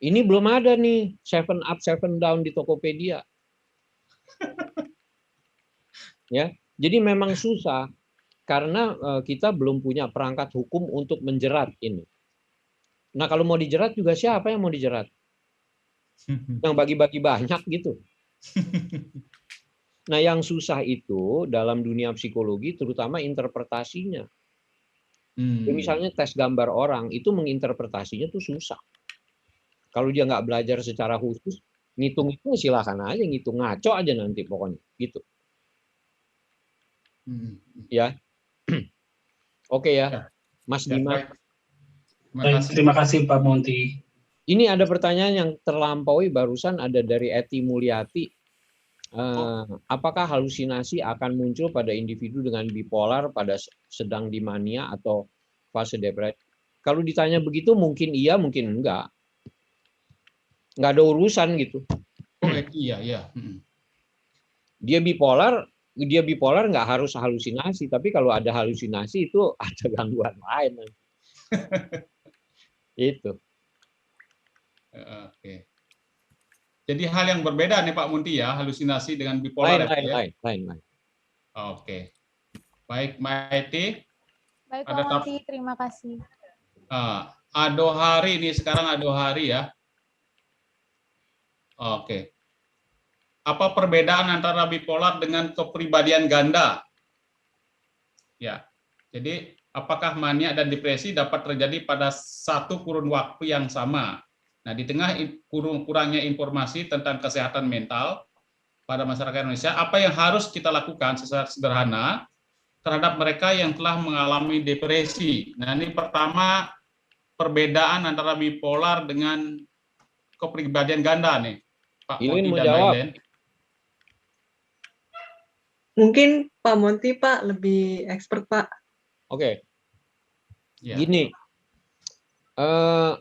Ini belum ada nih 7 up 7 down di Tokopedia. Ya, jadi memang susah karena kita belum punya perangkat hukum untuk menjerat ini. Nah, kalau mau dijerat juga siapa yang mau dijerat? Yang bagi-bagi banyak gitu. Nah, yang susah itu dalam dunia psikologi terutama interpretasinya. Misalnya tes gambar orang itu menginterpretasinya tuh susah. Kalau dia nggak belajar secara khusus, ngitung itu silakan aja ngitung ngaco aja nanti pokoknya gitu. Ya, oke ya, Mas Dimas. Terima kasih Pak Monty. Ini ada pertanyaan yang terlampaui barusan ada dari Eti Mulyati. Apakah halusinasi akan muncul pada individu dengan bipolar pada sedang di mania atau fase depresi? Kalau ditanya begitu mungkin iya, mungkin enggak. Enggak ada urusan gitu. Iya. Dia bipolar nggak harus halusinasi, tapi kalau ada halusinasi itu ada gangguan lain. Itu. Oke. Jadi hal yang berbeda nih Pak Munti ya, halusinasi dengan bipolar. Lain. Oke. Baik, Mbak Eti. Baik, Pak Monty, terima kasih. Adohari ini sekarang Adohari ya. Oke. Apa perbedaan antara bipolar dengan kepribadian ganda? Ya. Jadi apakah mania dan depresi dapat terjadi pada satu kurun waktu yang sama? Nah, di tengah kurangnya informasi tentang kesehatan mental pada masyarakat Indonesia, apa yang harus kita lakukan secara sederhana terhadap mereka yang telah mengalami depresi? Nah, ini pertama perbedaan antara bipolar dengan kepribadian ganda nih, Pak Monty dan Mbak Ilen. Mungkin Pak Monty, Pak, lebih expert, Pak. Oke. Ya. Gini,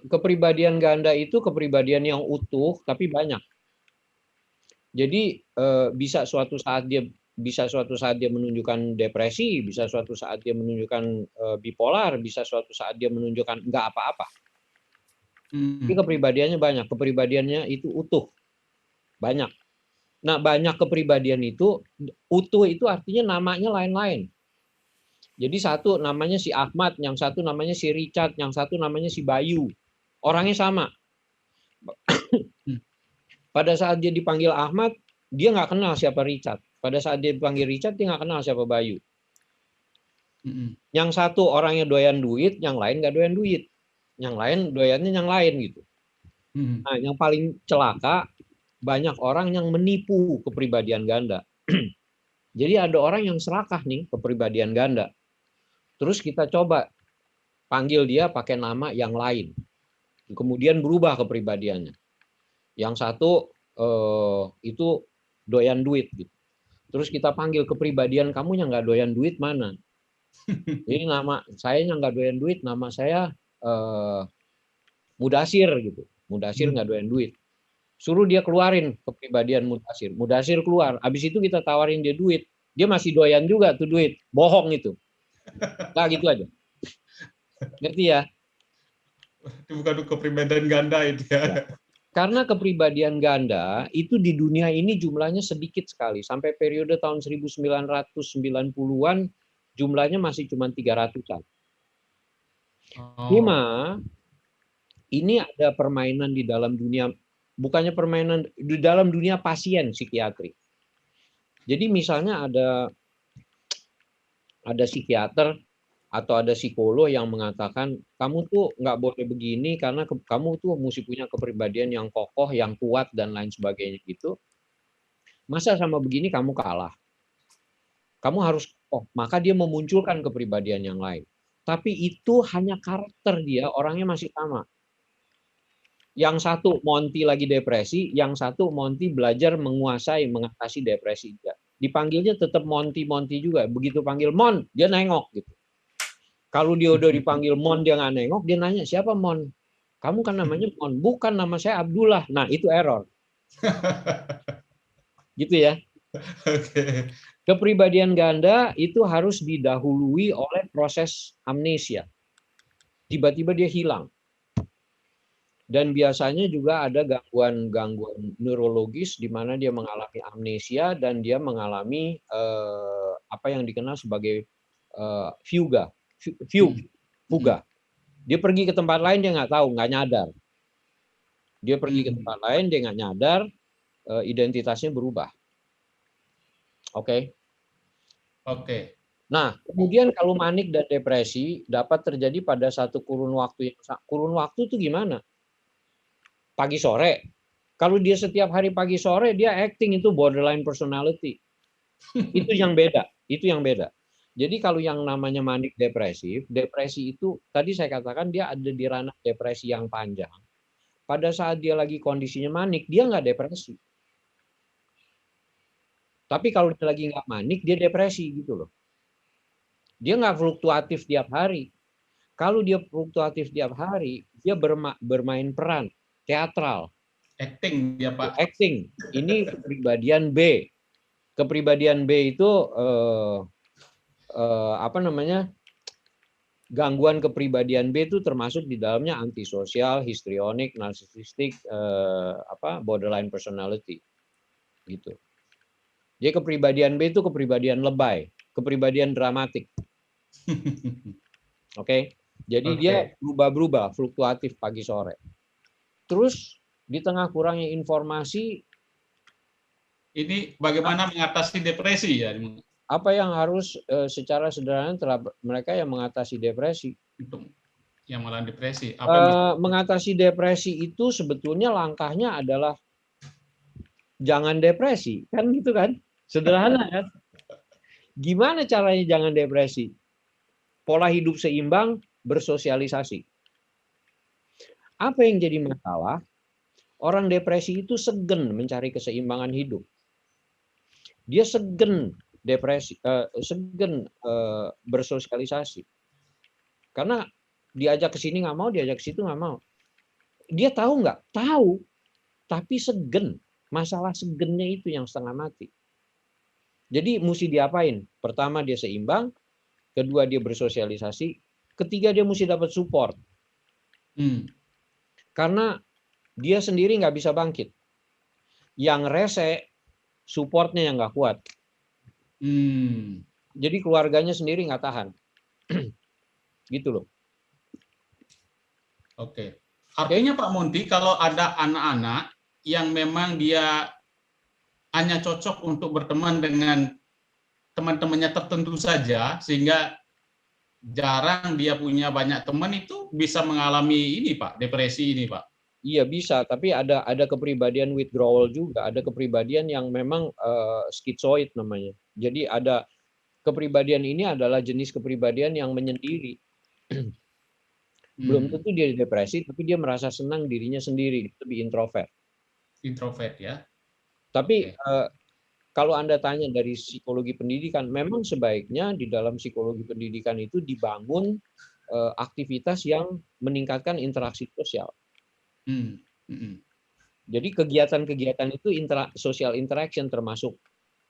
kepribadian ganda itu kepribadian yang utuh tapi banyak. Jadi bisa suatu saat dia menunjukkan depresi, bisa suatu saat dia menunjukkan bipolar, bisa suatu saat dia menunjukkan enggak apa-apa. Jadi kepribadiannya banyak, kepribadiannya itu utuh. Banyak. Nah, banyak kepribadian itu utuh itu artinya namanya lain-lain. Jadi satu namanya si Ahmad, yang satu namanya si Richard, yang satu namanya si Bayu. Orangnya sama. Pada saat dia dipanggil Ahmad, dia nggak kenal siapa Richard. Pada saat dia dipanggil Richard, dia nggak kenal siapa Bayu. Yang satu orangnya doyan duit, yang lain nggak doyan duit. Yang lain doyannya yang lain gitu. Nah, yang paling celaka, banyak orang yang menipu kepribadian ganda. Jadi ada orang yang serakah nih kepribadian ganda. Terus kita coba panggil dia pakai nama yang lain. Kemudian berubah kepribadiannya. Yang satu itu doyan duit gitu. Terus kita panggil kepribadian kamu yang nggak doyan duit mana? Jadi nama saya yang nggak doyan duit, nama saya Mudasir gitu. Mudasir nggak doyan duit. Suruh dia keluarin kepribadian Mudasir. Mudasir keluar. Habis itu kita tawarin dia duit. Dia masih doyan juga tuh duit. Bohong itu. Nah gitu aja. Ngerti ya? Itu bukan kepribadian ganda itu ya. Karena kepribadian ganda itu di dunia ini jumlahnya sedikit sekali. Sampai periode tahun 1990-an jumlahnya masih cuma 300-an. Cuma ini ada permainan di dalam dunia, bukannya permainan, di dalam dunia pasien psikiatri. Jadi misalnya ada psikiater atau ada psikolog yang mengatakan kamu tuh nggak boleh begini karena kamu tuh mesti punya kepribadian yang kokoh, yang kuat dan lain sebagainya gitu. Masa sama begini kamu kalah? Kamu harus kokoh. Maka dia memunculkan kepribadian yang lain. Tapi itu hanya karakter dia, orangnya masih sama. Yang satu Monty lagi depresi, yang satu Monty belajar menguasai, mengatasi depresi dia. Dipanggilnya tetap Monty juga. Begitu panggil Mon, dia nengok gitu. Kalau dia udah dipanggil Mon, dia nggak nengok, dia nanya, siapa Mon? Kamu kan namanya Mon. Bukan, nama saya Abdullah. Nah, itu error. Gitu ya. Oke. Kepribadian ganda itu harus didahului oleh proses amnesia. Tiba-tiba dia hilang. Dan biasanya juga ada gangguan neurologis di mana dia mengalami amnesia dan dia mengalami apa yang dikenal sebagai fuga. Dia pergi ke tempat lain, dia nggak tahu, nggak nyadar. Dia pergi ke tempat lain, dia nggak nyadar, identitasnya berubah. Oke. Nah, kemudian kalau manik dan depresi dapat terjadi pada satu kurun waktu. Kurun waktu itu gimana? Pagi sore. Kalau dia setiap hari pagi sore, dia acting, itu borderline personality. Itu yang beda. Itu yang beda. Jadi kalau yang namanya manik depresif, depresi itu tadi saya katakan dia ada di ranah depresi yang panjang. Pada saat dia lagi kondisinya manik, dia nggak depresi. Tapi kalau dia lagi nggak manik, dia depresi gitu loh. Dia nggak fluktuatif tiap hari. Kalau dia fluktuatif tiap hari, dia bermain peran teatral. Acting dia Pak. Acting. Ini kepribadian B. Kepribadian B itu apa namanya, gangguan kepribadian B itu termasuk di dalamnya antisosial, histrionik, narsisistik, borderline personality, gitu. Jadi kepribadian B itu kepribadian lebay, kepribadian dramatik. Oke, jadi dia berubah-berubah, fluktuatif pagi sore. Terus di tengah kurangnya informasi, ini bagaimana mengatasi depresi ya? Apa yang harus secara sederhana mereka yang mengatasi depresi? Yang malah depresi. Mengatasi depresi itu sebetulnya langkahnya adalah jangan depresi, kan gitu kan? Sederhana kan? Gimana caranya jangan depresi? Pola hidup seimbang, bersosialisasi. Apa yang jadi masalah? Orang depresi itu segen mencari keseimbangan hidup. Dia segen depresi, bersosialisasi. Karena diajak ke sini nggak mau, diajak ke situ nggak mau. Dia tahu nggak? Tahu, tapi segen. Masalah segennya itu yang setengah mati. Jadi mesti diapain? Pertama dia seimbang, kedua dia bersosialisasi, ketiga dia mesti dapat support. Karena dia sendiri nggak bisa bangkit. Yang rese, supportnya yang nggak kuat. Jadi keluarganya sendiri nggak tahan. Gitu loh. Oke. Artinya Pak Monty, kalau ada anak-anak yang memang dia hanya cocok untuk berteman dengan teman-temannya tertentu saja, sehingga jarang dia punya banyak teman, itu bisa mengalami ini Pak, depresi ini Pak. Iya bisa, tapi ada kepribadian withdrawal juga, ada kepribadian yang memang schizoid namanya. Jadi ada kepribadian ini adalah jenis kepribadian yang menyendiri. Belum tentu dia depresi, tapi dia merasa senang dirinya sendiri, lebih introvert. Introvert ya. Tapi kalau Anda tanya dari psikologi pendidikan, memang sebaiknya di dalam psikologi pendidikan itu dibangun aktivitas yang meningkatkan interaksi sosial. Jadi kegiatan-kegiatan itu social interaction, termasuk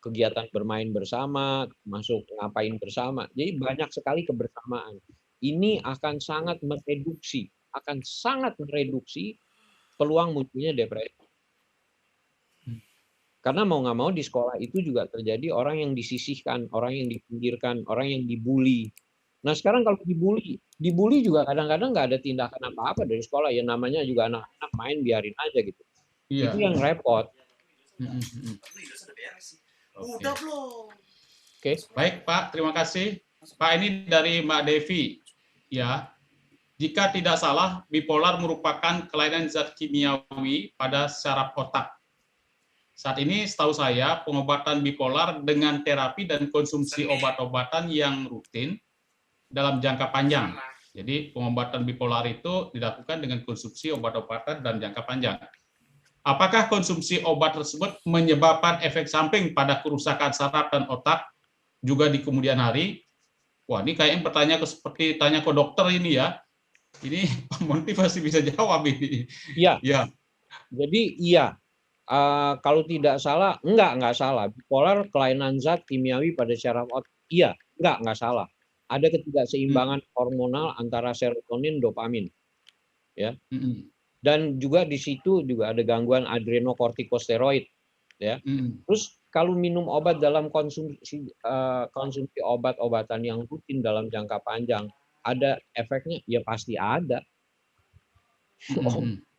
kegiatan bermain bersama, masuk ngapain bersama. Jadi banyak sekali kebersamaan. Ini akan sangat mereduksi peluang munculnya depresi. Karena mau nggak mau di sekolah itu juga terjadi orang yang disisihkan, orang yang dipinggirkan, orang yang dibully. Nah sekarang kalau dibully juga kadang-kadang nggak ada tindakan apa-apa dari sekolah. Ya namanya juga anak-anak main, biarin aja gitu. Iya. Itu yang repot. Udah belum? Oke, baik Pak, terima kasih. Pak, ini dari Mbak Devi. Ya, jika tidak salah, bipolar merupakan kelainan zat kimiawi pada saraf otak. Saat ini setahu saya pengobatan bipolar dengan terapi dan konsumsi obat-obatan yang rutin dalam jangka panjang. Jadi pengobatan bipolar itu dilakukan dengan konsumsi obat-obatan dalam jangka panjang. Apakah konsumsi obat tersebut menyebabkan efek samping pada kerusakan saraf dan otak juga di kemudian hari? Wah, ini kayaknya pertanyaan seperti tanya ke dokter ini ya. Ini Pak Monty pasti bisa jawab ini. Iya. Ya. Jadi iya. Kalau tidak salah, enggak salah. Bipolar kelainan zat kimiawi pada saraf otak. Iya, enggak salah. Ada ketidakseimbangan hormonal antara serotonin, dopamin. Ya. Dan juga di situ juga ada gangguan adrenokortikosteroid, ya. Terus kalau minum obat dalam konsumsi obat-obatan yang rutin dalam jangka panjang, ada efeknya? Ya pasti ada.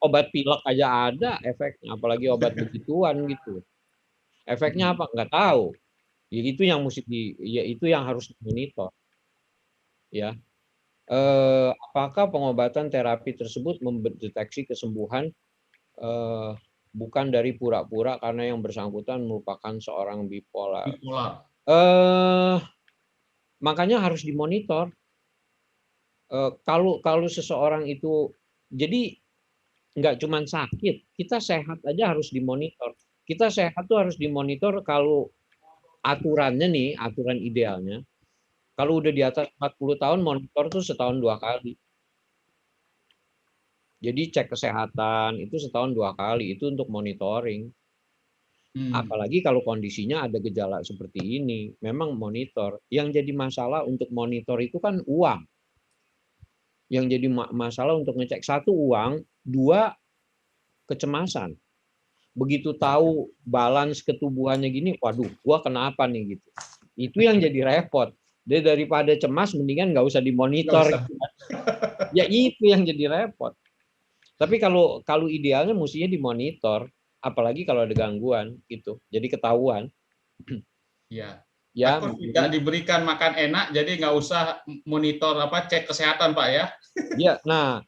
Obat pilek aja ada efeknya, apalagi obat begituan gitu. Efeknya apa? Nggak tahu. Ya itu yang itu yang harus dimonitor. Ya. Apakah pengobatan terapi tersebut mendeteksi kesembuhan bukan dari pura-pura karena yang bersangkutan merupakan seorang bipolar. Makanya harus dimonitor. Kalau seseorang itu, jadi nggak cuma sakit, kita sehat aja harus dimonitor. Kita sehat tuh harus dimonitor kalau aturannya nih, aturan idealnya. Kalau udah di atas 40 tahun, monitor tuh setahun 2 kali. Jadi cek kesehatan itu setahun 2 kali, itu untuk monitoring. Apalagi kalau kondisinya ada gejala seperti ini, memang monitor. Yang jadi masalah untuk monitor itu kan uang. Yang jadi masalah untuk ngecek, 1 uang, 2 kecemasan. Begitu tahu balance ketubuhannya gini, waduh, gua kenapa nih gitu. Itu yang jadi repot. Dia daripada cemas, mendingan nggak usah dimonitor. Ya itu yang jadi repot. Tapi kalau idealnya mestinya dimonitor, apalagi kalau ada gangguan gitu. Jadi ketahuan. Iya. Ya. Takut tidak diberikan makan enak, jadi nggak usah monitor cek kesehatan Pak ya. Ya. Nah,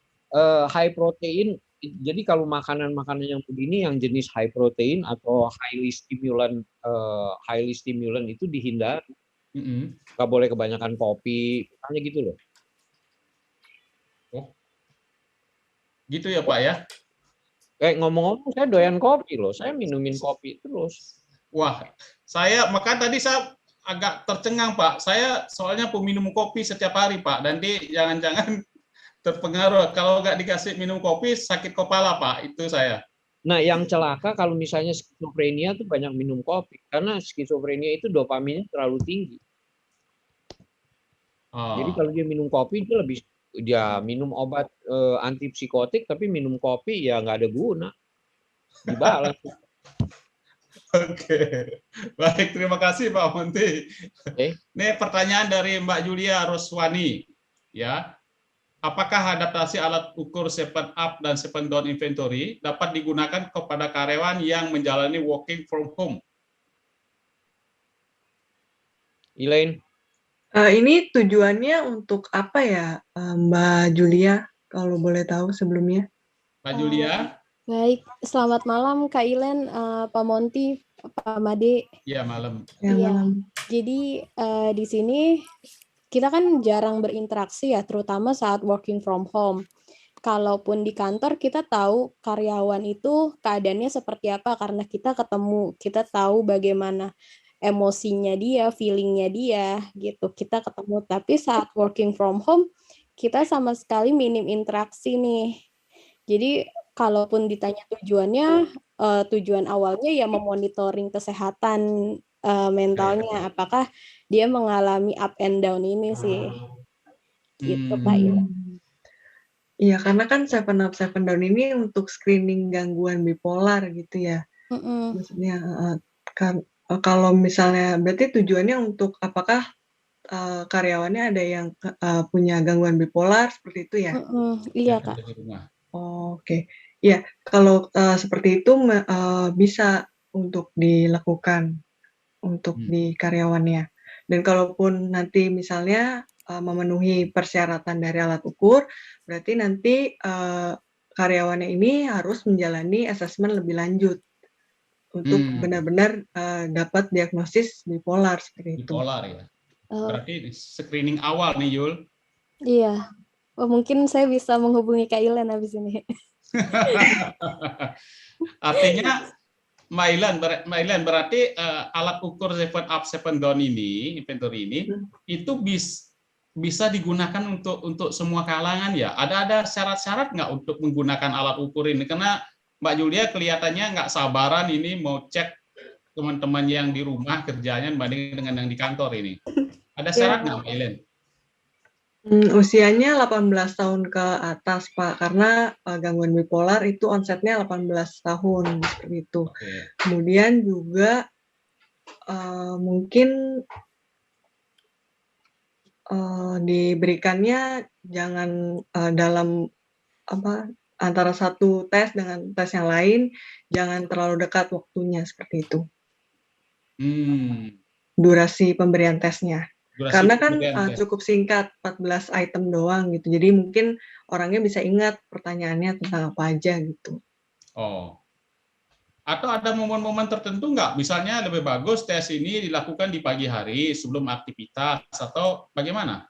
high protein. Jadi kalau makanan-makanan yang begini, yang jenis high protein atau highly stimulant itu dihindari. Nggak boleh kebanyakan kopi, hanya gitu loh. Oh, gitu ya Pak ya? Ngomong-ngomong, saya doyan kopi loh, saya minumin kopi terus. Wah, maka tadi saya agak tercengang Pak. Saya soalnya peminum kopi setiap hari Pak, dan jangan-jangan terpengaruh. Kalau nggak dikasih minum kopi, sakit kepala Pak, itu saya. Nah, yang celaka kalau misalnya skizofrenia tuh banyak minum kopi, karena skizofrenia itu dopaminnya terlalu tinggi. Jadi kalau dia minum kopi, dia minum obat antipsikotik, tapi minum kopi ya nggak ada guna. Dibalas. Oke, baik, terima kasih Pak Monty. Ini pertanyaan dari Mbak Julia Roswani, ya. Apakah adaptasi alat ukur 7up dan 7 down inventory dapat digunakan kepada karyawan yang menjalani working from home? Elaine? Ini tujuannya untuk apa ya, Mbak Julia, kalau boleh tahu sebelumnya? Mbak Julia? Baik, selamat malam Kak Elaine, Pak Monty, Pak Made. Iya, malam. Ya. Jadi di sini kita kan jarang berinteraksi ya, terutama saat working from home. kalaupun di kantor kita tahu karyawan itu keadaannya seperti apa karena kita ketemu, kita tahu bagaimana emosinya dia, feelingnya dia gitu. Kita ketemu, tapi saat working from home kita sama sekali minim interaksi nih. Jadi kalaupun ditanya tujuannya, tujuan awalnya ya memonitoring kesehatan mentalnya, apakah dia mengalami up and down ini sih. Gitu Pak Ila. Iya, karena kan 7 Up 7 Down ini untuk screening gangguan bipolar gitu ya. Maksudnya kalau misalnya berarti tujuannya untuk apakah karyawannya ada yang punya gangguan bipolar seperti itu ya? Iya Kak. Oke. Ya, kalau seperti itu bisa untuk dilakukan untuk di karyawannya. Dan kalaupun nanti misalnya memenuhi persyaratan dari alat ukur, berarti nanti karyawannya ini harus menjalani asesmen lebih lanjut untuk benar-benar dapat diagnosis bipolar seperti itu. Bipolar ya. Berarti screening awal nih Yul. Iya. Mungkin saya bisa menghubungi Kak Ilen habis ini. Artinya Mbak Ilen berarti alat ukur 7 Up 7 Down ini, inventory ini, itu bisa digunakan untuk semua kalangan ya. Ada syarat-syarat nggak untuk menggunakan alat ukur ini? Karena Mbak Julia kelihatannya nggak sabaran ini mau cek teman-teman yang di rumah kerjanya dibanding dengan yang di kantor ini. Ada syarat nggak Mbak Ilen? Usianya 18 tahun ke atas, Pak, karena gangguan bipolar itu onsetnya 18 tahun, seperti itu. Kemudian juga mungkin diberikannya jangan dalam antara satu tes dengan tes yang lain, jangan terlalu dekat waktunya, seperti itu. Durasi pemberian tesnya. Karena kan cukup singkat, 14 item doang gitu. Jadi mungkin orangnya bisa ingat pertanyaannya tentang apa aja gitu. Oh. Atau ada momen-momen tertentu nggak? Misalnya lebih bagus tes ini dilakukan di pagi hari sebelum aktivitas atau bagaimana?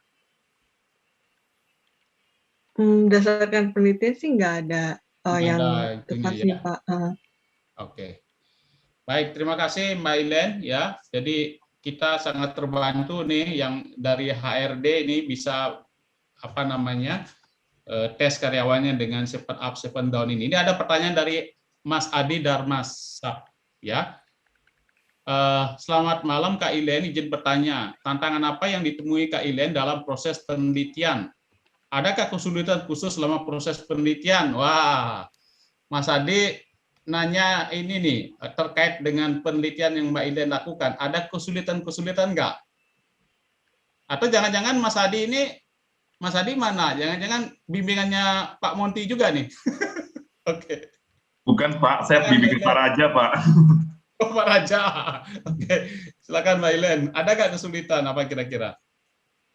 Berdasarkan penelitian sih nggak ada yang tepat sih, Pak. Oke. Baik, terima kasih Mbak Ilen ya. Jadi kita sangat terbantu nih yang dari HRD ini bisa tes karyawannya dengan 7 Up 7 Down ini. Ini ada pertanyaan dari Mas Adi Darmasap ya. Selamat malam Kak Ilen, izin bertanya, tantangan apa yang ditemui Kak Ilen dalam proses penelitian? Adakah kesulitan khusus selama proses penelitian? Wah, Mas Adi nanya ini nih terkait dengan penelitian yang Mbak Ilen lakukan, ada kesulitan-kesulitan nggak? Atau jangan-jangan Mas Adi mana? Jangan-jangan bimbingannya Pak Monty juga nih? Oke. Bukan Pak, saya bimbing Pak Raja Pak. Oh Pak Raja. Oke, silakan Mbak Ilen. Ada nggak kesulitan apa kira-kira?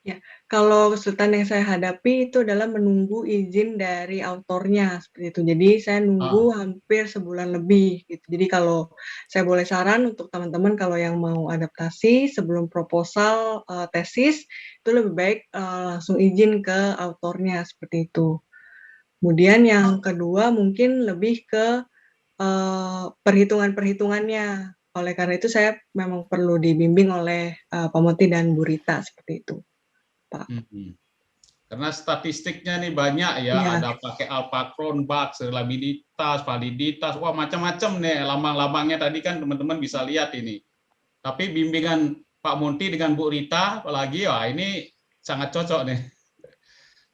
Ya, kalau kesulitan yang saya hadapi itu adalah menunggu izin dari autornya seperti itu. Jadi saya nunggu hampir sebulan lebih gitu. Jadi kalau saya boleh saran untuk teman-teman kalau yang mau adaptasi sebelum proposal tesis itu lebih baik langsung izin ke autornya seperti itu. Kemudian yang kedua mungkin lebih ke perhitungan-perhitungannya. Oleh karena itu saya memang perlu dibimbing oleh Pak Monty dan Bu Rita seperti itu. Pak. Karena statistiknya nih banyak ya, ada pakai alpha Cronbach, reliabilitas, validitas, wah macam-macam nih lambang-lambangnya tadi kan teman-teman bisa lihat ini. Tapi bimbingan Pak Monty dengan Bu Rita apalagi wah ini sangat cocok nih.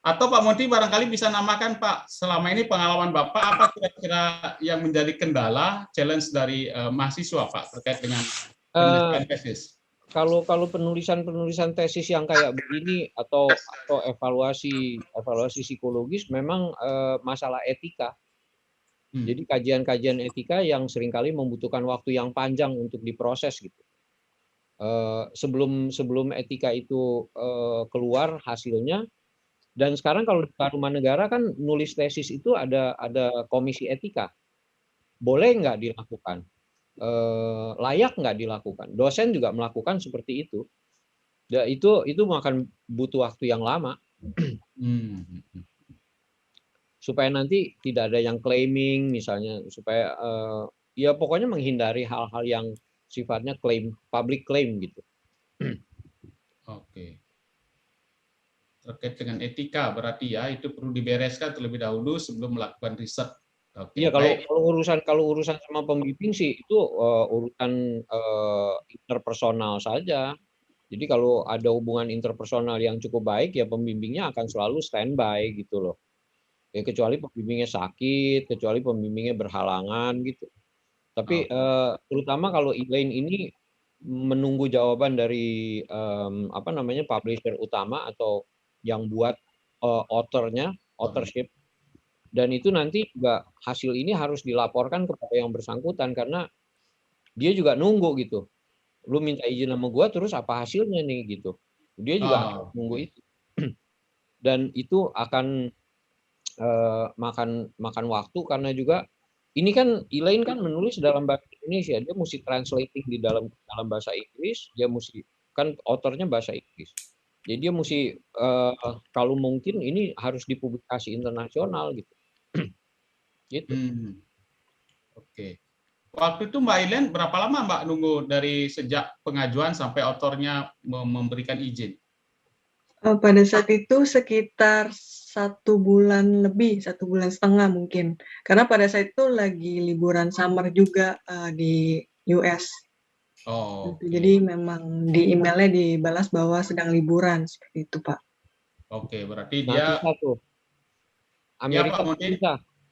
Atau Pak Monty barangkali bisa namakan Pak, selama ini pengalaman Bapak apa kira-kira yang menjadi kendala, challenge dari mahasiswa Pak terkait dengan penelitian tesis? Kalau penulisan tesis yang kayak begini atau evaluasi psikologis memang masalah etika. Jadi kajian-kajian etika yang seringkali membutuhkan waktu yang panjang untuk diproses gitu. Sebelum etika itu keluar hasilnya, dan sekarang kalau di Tarumanegara kan nulis tesis itu ada komisi etika. Boleh nggak dilakukan? Layak nggak dilakukan? Dosen juga melakukan seperti itu. Ya, itu akan butuh waktu yang lama. supaya nanti tidak ada yang claiming misalnya, supaya ya pokoknya menghindari hal-hal yang sifatnya public claim gitu. Oke. Terkait dengan etika berarti ya itu perlu dibereskan terlebih dahulu sebelum melakukan riset. Oke, Iya, baik. kalau urusan sama pembimbing sih itu urusan interpersonal saja. Jadi kalau ada hubungan interpersonal yang cukup baik ya pembimbingnya akan selalu standby gitu loh. Ya kecuali pembimbingnya sakit, kecuali pembimbingnya berhalangan gitu. Tapi terutama kalau Elaine ini menunggu jawaban dari publisher utama atau yang buat authorship, dan itu nanti juga hasil ini harus dilaporkan kepada yang bersangkutan karena dia juga nunggu gitu. Lu minta izin sama gua terus apa hasilnya nih gitu. Dia juga nunggu itu. Dan itu akan makan waktu karena juga ini kan Elaine kan menulis dalam bahasa Indonesia, dia mesti translating di dalam bahasa Inggris, dia mesti kan autornya bahasa Inggris. Jadi dia mesti kalau mungkin ini harus dipublikasi internasional gitu. Gitu. Oke. Waktu itu Mbak Elaine berapa lama Mbak nunggu dari sejak pengajuan sampai autornya memberikan izin? Pada saat itu sekitar 1 bulan lebih, 1 bulan setengah mungkin. Karena pada saat itu lagi liburan summer juga di US. Jadi memang di emailnya dibalas bahwa sedang liburan seperti itu, Pak. Oke, berarti dia.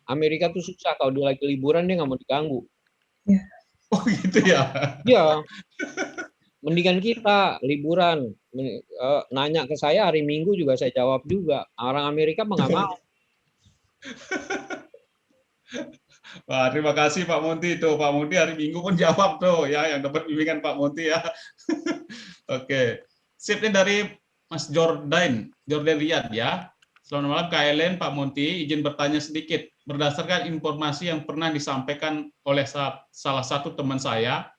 Amerika tuh susah kalau dia lagi liburan dia nggak mau diganggu. Ya. Oh gitu ya? Iya. Mendingan kita liburan, nanya ke saya hari Minggu juga saya jawab juga. Orang Amerika mah nggak mau. Wah, terima kasih Pak Monty itu. Pak Monty hari Minggu pun jawab tuh ya yang dapat bimbingan Pak Monty ya. Oke. Sip nih dari Mas Jordan Riyad ya. Selamat malam Kak Elaine, Pak Monty, izin bertanya sedikit. Berdasarkan informasi yang pernah disampaikan oleh salah satu teman saya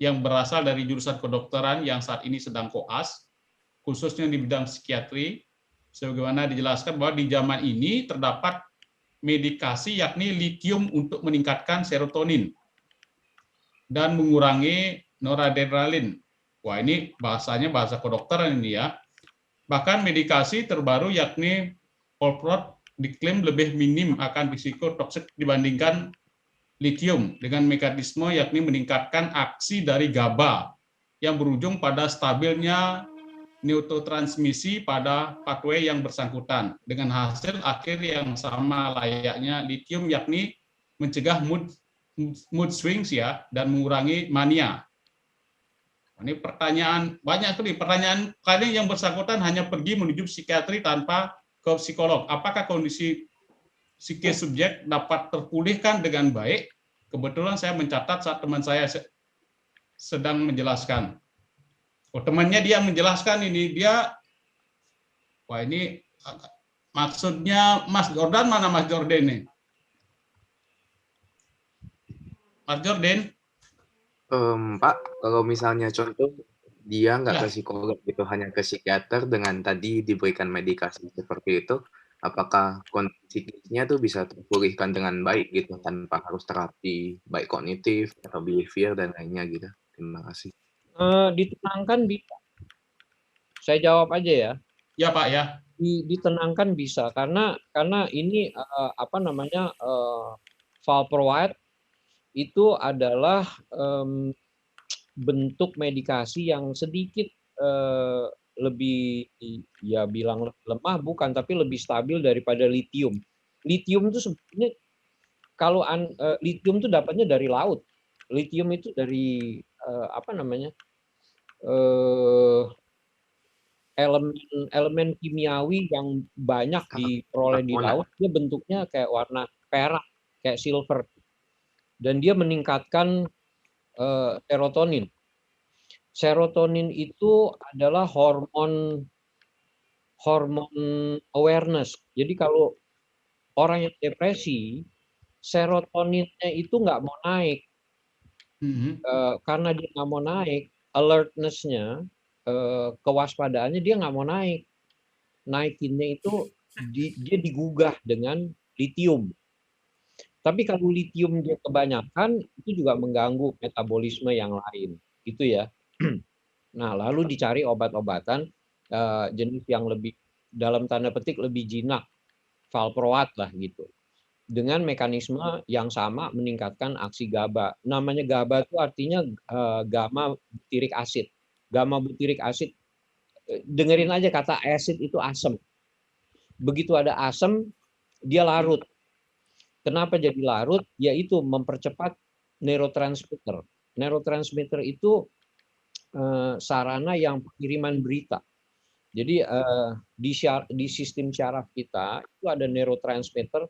yang berasal dari jurusan kedokteran yang saat ini sedang koas, khususnya di bidang psikiatri, sebagaimana dijelaskan bahwa di zaman ini terdapat medikasi yakni litium untuk meningkatkan serotonin dan mengurangi noradrenalin. Wah, ini bahasanya bahasa kedokteran ini ya. Bahkan medikasi terbaru yakni Olprod diklaim lebih minim akan risiko toksik dibandingkan litium dengan mekanisme yakni meningkatkan aksi dari GABA yang berujung pada stabilnya neurotransmisi pada pathway yang bersangkutan dengan hasil akhir yang sama layaknya litium yakni mencegah mood swings ya dan mengurangi mania. Ini pertanyaan banyak sekali pertanyaan kali yang bersangkutan hanya pergi menuju psikiatri tanpa ke psikolog. Apakah kondisi psikis subjek dapat terpulihkan dengan baik? Kebetulan saya mencatat saat teman saya sedang menjelaskan. Oh, temannya dia menjelaskan ini dia, wah ini maksudnya Mas Jordan, mana Mas Jordan nih? Mas Jordan? Pak, kalau misalnya contoh dia nggak ke psikolog gitu, hanya ke psikiater dengan tadi diberikan medikasi seperti itu, apakah kondisi psikisnya tuh bisa terpulihkan dengan baik gitu tanpa harus terapi baik kognitif atau behavior dan lainnya gitu? Terima kasih. Ditenangkan bisa. Saya jawab aja ya. Ya Pak ya. Ditenangkan bisa karena ini valproate itu adalah bentuk medikasi yang sedikit lebih ya bilang lemah bukan tapi lebih stabil daripada litium. Litium itu sebenarnya kalau litium itu dapatnya dari laut. Litium itu dari elemen kimiawi yang banyak diperoleh di laut. Dia bentuknya kayak warna perak, kayak silver. Dan dia meningkatkan serotonin. Serotonin itu adalah hormon awareness. Jadi kalau orang yang depresi, serotoninnya itu nggak mau naik. Karena dia nggak mau naik, alertness-nya, kewaspadaannya dia nggak mau naik. Naikinnya itu dia digugah dengan litium. Tapi kalau litium dia kebanyakan, itu juga mengganggu metabolisme yang lain, gitu ya. Nah, lalu dicari obat-obatan jenis yang lebih, dalam tanda petik, lebih jinak, valproat lah gitu. Dengan mekanisme yang sama meningkatkan aksi GABA. Namanya GABA itu artinya gamma butyric acid. Gamma butyric acid, dengerin aja kata acid itu asam. Begitu ada asam, dia larut. Kenapa jadi larut? Yaitu mempercepat neurotransmitter. Neurotransmitter itu sarana yang pengiriman berita. Jadi di sistem syaraf kita itu ada neurotransmitter.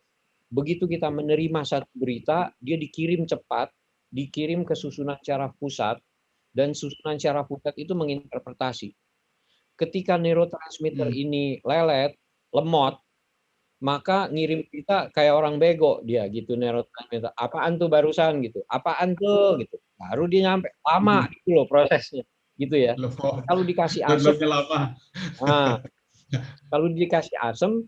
Begitu kita menerima satu berita, dia dikirim cepat, dikirim ke susunan syaraf pusat, dan susunan syaraf pusat itu menginterpretasi. Ketika neurotransmitter ini lelet, lemot, maka ngirim berita kayak orang bego dia gitu, neurotransmitter. Apaan tuh barusan gitu? Apaan tuh gitu. Baru dia nyampe, lama gitu loh prosesnya. Gitu ya. Kalau dikasih asam, kalau dikasih asam,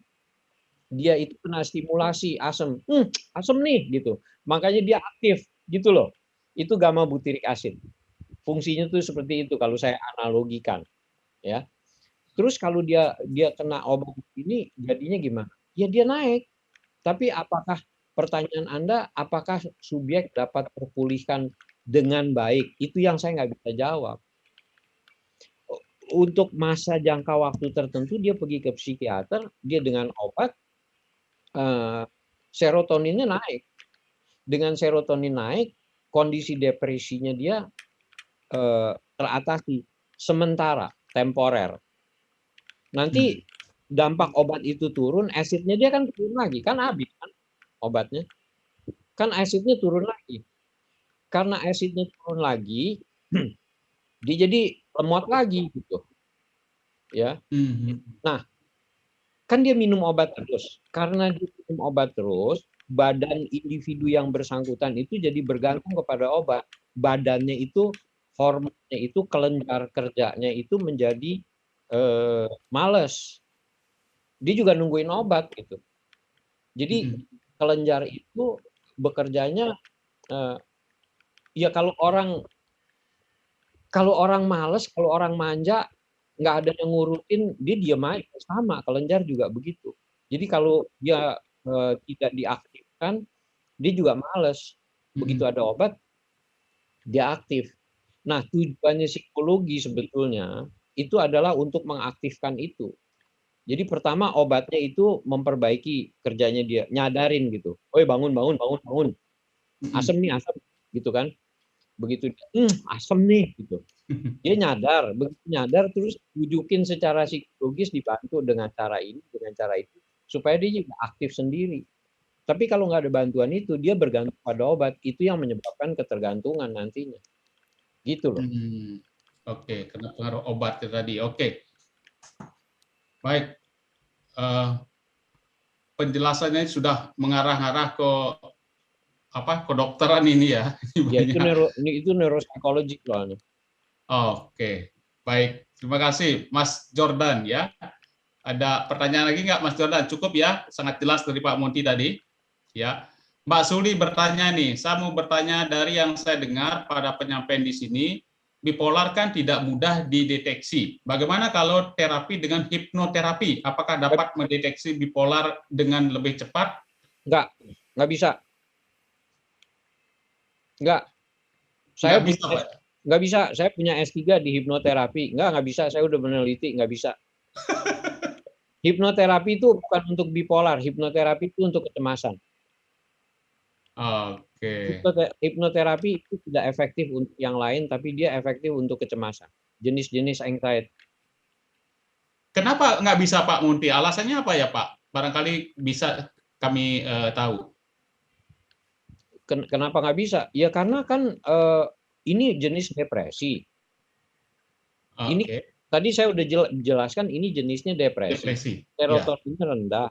dia itu kena stimulasi asam. Asam nih gitu. Makanya dia aktif gitu loh. Itu gamma butyric acid. Fungsinya tuh seperti itu kalau saya analogikan, ya. Terus kalau dia kena obat ini jadinya gimana? Ya dia naik. Tapi apakah, pertanyaan Anda, apakah subjek dapat terpulihkan dengan baik? Itu yang saya nggak bisa jawab. Untuk masa jangka waktu tertentu dia pergi ke psikiater, dia dengan obat, serotoninnya naik. Dengan serotonin naik, kondisi depresinya dia teratasi sementara, temporer. Nanti dampak obat itu turun, asidnya dia kan turun lagi, kan habis kan obatnya, kan asidnya turun lagi. Karena asidnya turun lagi, dia jadi lemot lagi gitu, ya. Nah, kan dia minum obat terus. Karena dia minum obat terus, badan individu yang bersangkutan itu jadi bergantung kepada obat. Badannya itu, hormonnya itu, kelenjar kerjanya itu menjadi males. Dia juga nungguin obat gitu. Jadi kelenjar itu bekerjanya, ya kalau orang males, kalau orang manja, nggak ada yang ngurutin, dia diam aja. Sama, kelenjar juga begitu. Jadi kalau dia tidak diaktifkan, dia juga males. Begitu ada obat, dia aktif. Nah, tujuannya psikologi sebetulnya itu adalah untuk mengaktifkan itu. Jadi pertama obatnya itu memperbaiki kerjanya dia, nyadarin gitu. Oi bangun. Asam nih, asam gitu kan. Begitu asam nih gitu. Dia nyadar, begitu nyadar terus bujukin secara psikologis, dibantu dengan cara ini, dengan cara itu, supaya dia juga aktif sendiri. Tapi kalau nggak ada bantuan itu, dia bergantung pada obat, itu yang menyebabkan ketergantungan nantinya. Gitu loh. Oke, kena pengaruh obat tadi. Oke. Baik, penjelasannya sudah mengarah-arah ke kedokteran ini ya. Ya itu neuropsikologi soalnya. Oke, baik. Terima kasih, Mas Jordan ya. Ada pertanyaan lagi nggak, Mas Jordan? Cukup ya, sangat jelas dari Pak Monty tadi. Ya, Mbak Suli bertanya nih. Saya mau bertanya dari yang saya dengar pada penyampaian di sini. Bipolar kan tidak mudah dideteksi. Bagaimana kalau terapi dengan hipnoterapi? Apakah dapat mendeteksi bipolar dengan lebih cepat? Nggak bisa. Nggak. Nggak bisa. Saya punya S3 di hipnoterapi. Nggak bisa. Saya udah meneliti, nggak bisa. Hipnoterapi itu bukan untuk bipolar. Hipnoterapi itu untuk kecemasan. Oke. Hipnoterapi itu tidak efektif untuk yang lain, tapi dia efektif untuk kecemasan. Jenis-jenis anxiety. Kenapa nggak bisa, Pak Monty? Alasannya apa ya, Pak? Barangkali bisa kami tahu. Kenapa nggak bisa? Ya karena kan ini jenis depresi. Ini tadi saya udah jelaskan, ini jenisnya depresi. Serotoninnya rendah.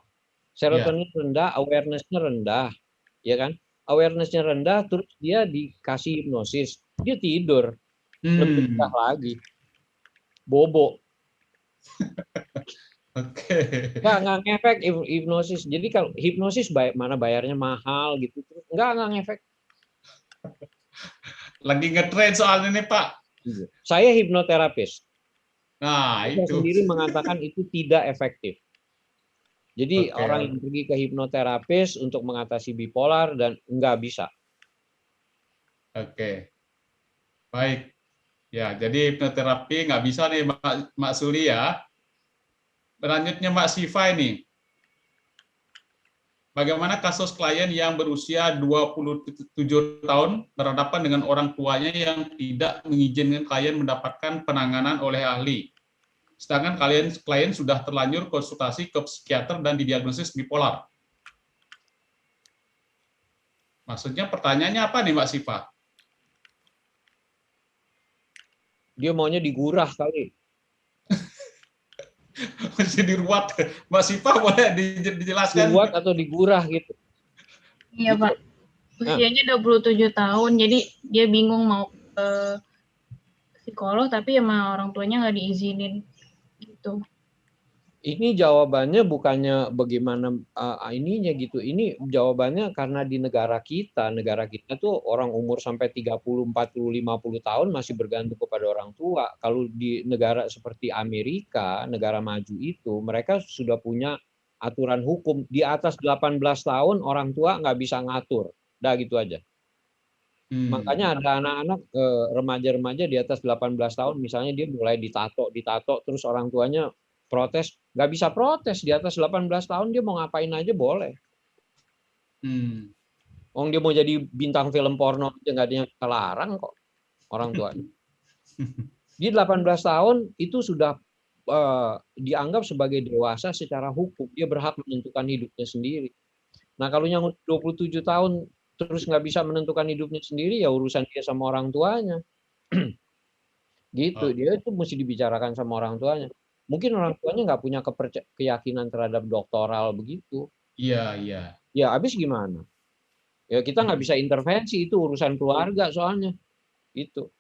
Serotonin rendah, awareness-nya rendah, ya kan? Awareness-nya rendah, terus dia dikasih hipnosis, dia tidur, lebih rendah lagi, bobo. Oke. Nggak ngefek hipnosis. Jadi kalau hipnosis mana bayarnya mahal gitu, nggak ngefek. Lagi ngetrend soal ini, Pak. Saya hipnoterapis. Nah, Saya itu. sendiri mengatakan itu tidak efektif. Jadi Oke, orang yang pergi ke hipnoterapis untuk mengatasi bipolar dan nggak bisa. Oke. Baik. Ya, jadi hipnoterapi nggak bisa nih, Mbak Suli ya. Selanjutnya Mbak Siva ini. Bagaimana kasus klien yang berusia 27 tahun berhadapan dengan orang tuanya yang tidak mengizinkan klien mendapatkan penanganan oleh ahli. Sedangkan klien sudah terlanjur konsultasi ke psikiater dan didiagnosis bipolar. Maksudnya pertanyaannya apa nih Mbak Siva? Dia maunya digurah kali. Masih diruat. Mbak Siva boleh dijelaskan? Diruat atau digurah gitu. Iya Pak. Usianya 27 tahun, jadi dia bingung mau ke psikolog tapi sama orang tuanya nggak diizinin gitu. Ini jawabannya bukannya bagaimana ininya gitu. Ini jawabannya karena di negara kita tuh orang umur sampai 30, 40, 50 tahun masih bergantung kepada orang tua. Kalau di negara seperti Amerika, negara maju itu, mereka sudah punya aturan hukum. Di atas 18 tahun orang tua nggak bisa ngatur. Udah gitu aja. Makanya ada anak-anak remaja-remaja di atas 18 tahun, misalnya dia mulai ditato, terus orang tuanya protes, nggak bisa protes. Di atas 18 tahun dia mau ngapain aja boleh. Dia mau jadi bintang film porno aja nggak ada yang kelarang kok orang tuanya. Di 18 tahun itu sudah dianggap sebagai dewasa secara hukum. Dia berhak menentukan hidupnya sendiri. Nah kalau yang 27 tahun terus nggak bisa menentukan hidupnya sendiri, ya urusan dia sama orang tuanya. Gitu, dia itu mesti dibicarakan sama orang tuanya. Mungkin orang tuanya nggak punya keyakinan terhadap doktoral begitu. Iya, iya. Ya, habis gimana? Ya kita nggak bisa intervensi, itu urusan keluarga soalnya. Itu.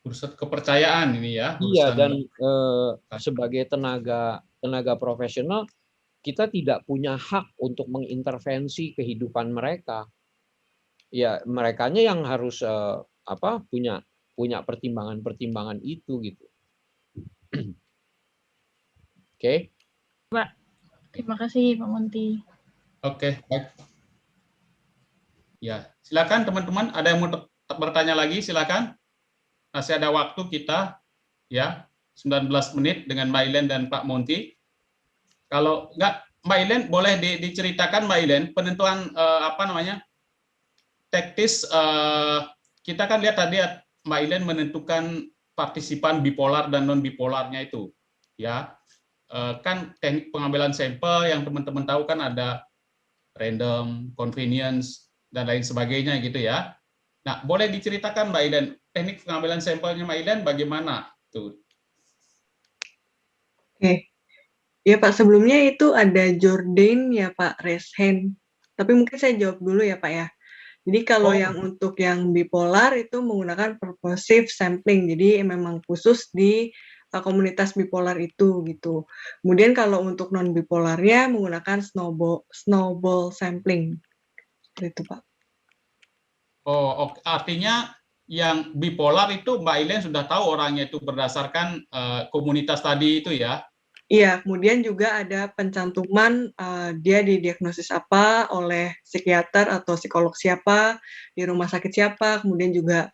Urusan kepercayaan ini ya. Iya, dan sebagai tenaga profesional, kita tidak punya hak untuk mengintervensi kehidupan mereka. Ya, merekanya yang harus punya pertimbangan-pertimbangan itu gitu. Oke. Pak, terima kasih Pak Monty. Oke, baik. Ya, silakan teman-teman, ada yang mau bertanya lagi, silakan. Masih ada waktu kita, ya, 19 menit dengan Mbak Ilen dan Pak Monty. Kalau enggak, Mbak Ilen boleh diceritakan Mbak Ilen penentuan teknis. Kita kan lihat tadi Mbak Ilen menentukan partisipan bipolar dan non bipolarnya itu, ya. Kan teknik pengambilan sampel yang teman-teman tahu kan ada random, convenience, dan lain sebagainya gitu ya. Nah, boleh diceritakan Mbak Ilen, teknik pengambilan sampelnya Mbak Ilen bagaimana? Tuh. Oke. Ya Pak, sebelumnya itu ada Jordan ya Pak, raise hand. Tapi mungkin saya jawab dulu ya Pak ya. Jadi kalau yang untuk yang bipolar itu menggunakan purposive sampling. Jadi memang khusus di komunitas bipolar itu gitu. Kemudian kalau untuk non bipolarnya menggunakan snowball sampling. Itu Pak. Oh, artinya yang bipolar itu Mbak Ilen sudah tahu orangnya itu berdasarkan komunitas tadi itu ya? Iya, kemudian juga ada pencantuman dia didiagnosis apa oleh psikiater atau psikolog siapa, di rumah sakit siapa, kemudian juga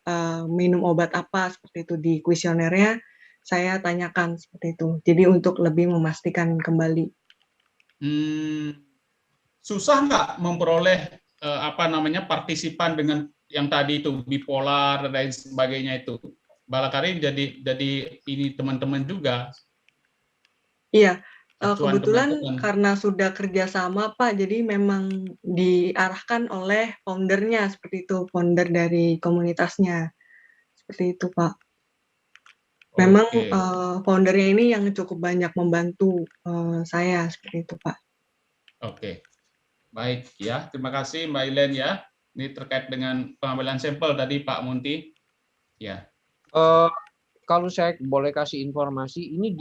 minum obat apa, seperti itu di kuesionernya saya tanyakan seperti itu. Jadi untuk lebih memastikan kembali. Susah nggak memperoleh partisipan dengan yang tadi itu bipolar dan lain sebagainya itu? Barangkali jadi ini teman-teman juga. Iya, kebetulan karena sudah kerjasama Pak, jadi memang diarahkan oleh foundernya seperti itu, founder dari komunitasnya seperti itu Pak. Memang foundernya ini yang cukup banyak membantu saya seperti itu Pak. Oke, baik ya, terima kasih Mbak Ilen ya. Ini terkait dengan pengambilan sampel tadi Pak Monty. Ya. Kalau saya boleh kasih informasi, ini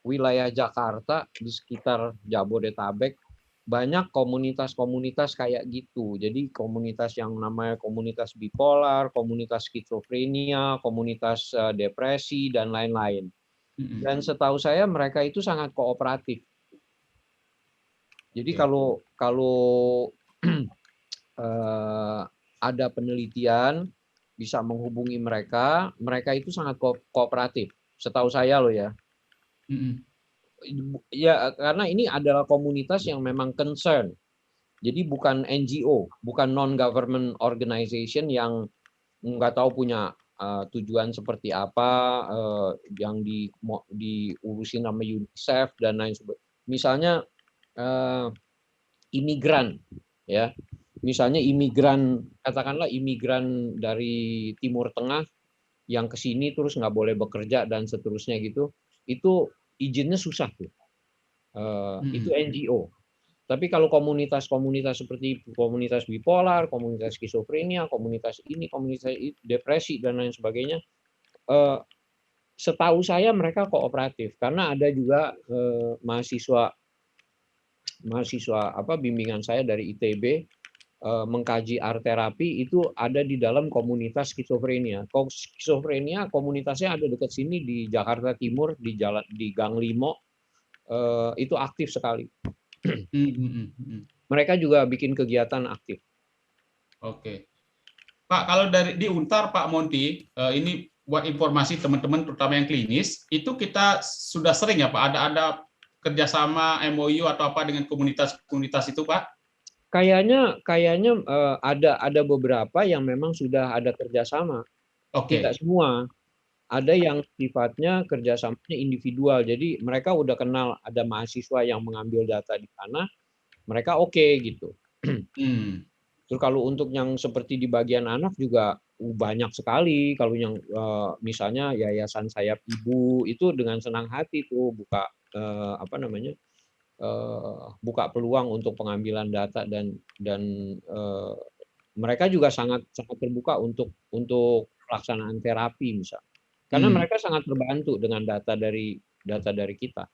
wilayah Jakarta, di sekitar Jabodetabek, banyak komunitas-komunitas kayak gitu. Jadi komunitas yang namanya komunitas bipolar, komunitas skizofrenia, komunitas depresi, dan lain-lain. Dan setahu saya mereka itu sangat kooperatif. Jadi kalau ada penelitian bisa menghubungi mereka, mereka itu sangat kooperatif. Setahu saya loh ya. Ya, karena ini adalah komunitas yang memang concern. Jadi bukan NGO, bukan non-government organization yang nggak tahu punya tujuan seperti apa, yang diurusin sama UNICEF dan lain sebagainya. Misalnya imigran, ya. Misalnya imigran, katakanlah imigran dari Timur Tengah yang ke sini terus nggak boleh bekerja dan seterusnya gitu, itu izinnya susah tuh. Itu NGO. Tapi kalau komunitas-komunitas seperti komunitas bipolar, komunitas skizofrenia, komunitas ini, komunitas depresi dan lain sebagainya, setahu saya mereka kooperatif karena ada juga mahasiswa bimbingan saya dari ITB mengkaji art terapi itu ada di dalam komunitas skizofrenia. Skizofrenia komunitasnya ada dekat sini di Jakarta Timur di Gang Limo, itu aktif sekali. Mereka juga bikin kegiatan aktif. Oke, Pak, kalau di Untar Pak Monty, ini buat informasi teman-teman terutama yang klinis, itu kita sudah sering ya Pak ada kerjasama MOU atau apa dengan komunitas-komunitas itu Pak? Kayaknya ada beberapa yang memang sudah ada kerjasama. Tidak semua. Ada yang sifatnya kerjasamanya individual. Jadi mereka udah kenal ada mahasiswa yang mengambil data di sana, mereka oke gitu. Terus kalau untuk yang seperti di bagian anak juga banyak sekali. Kalau yang misalnya Yayasan Sayap Ibu itu dengan senang hati tuh buka buka peluang untuk pengambilan data dan mereka juga sangat terbuka untuk pelaksanaan terapi misalnya. Karena mereka sangat terbantu dengan data dari kita.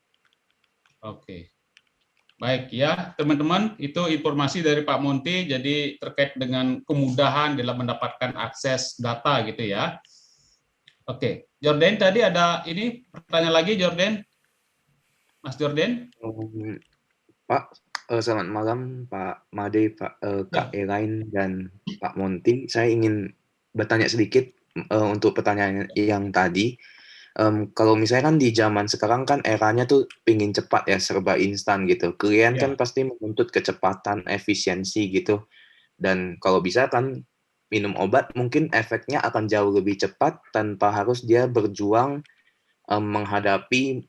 Oke. Baik ya, teman-teman, itu informasi dari Pak Monty jadi terkait dengan kemudahan dalam mendapatkan akses data gitu ya. Oke, Jordan tadi ada ini pertanyaan lagi Jordan. Mas Jordan? Pak, selamat malam Pak Made, Kak Elaine dan Pak Monty. Saya ingin bertanya sedikit untuk pertanyaan yang tadi. Kalau misalnya kan di zaman sekarang kan eranya tuh pingin cepat ya, serba instan gitu. Klien kan pasti menuntut kecepatan, efisiensi gitu. Dan kalau bisa kan minum obat mungkin efeknya akan jauh lebih cepat tanpa harus dia berjuang menghadapi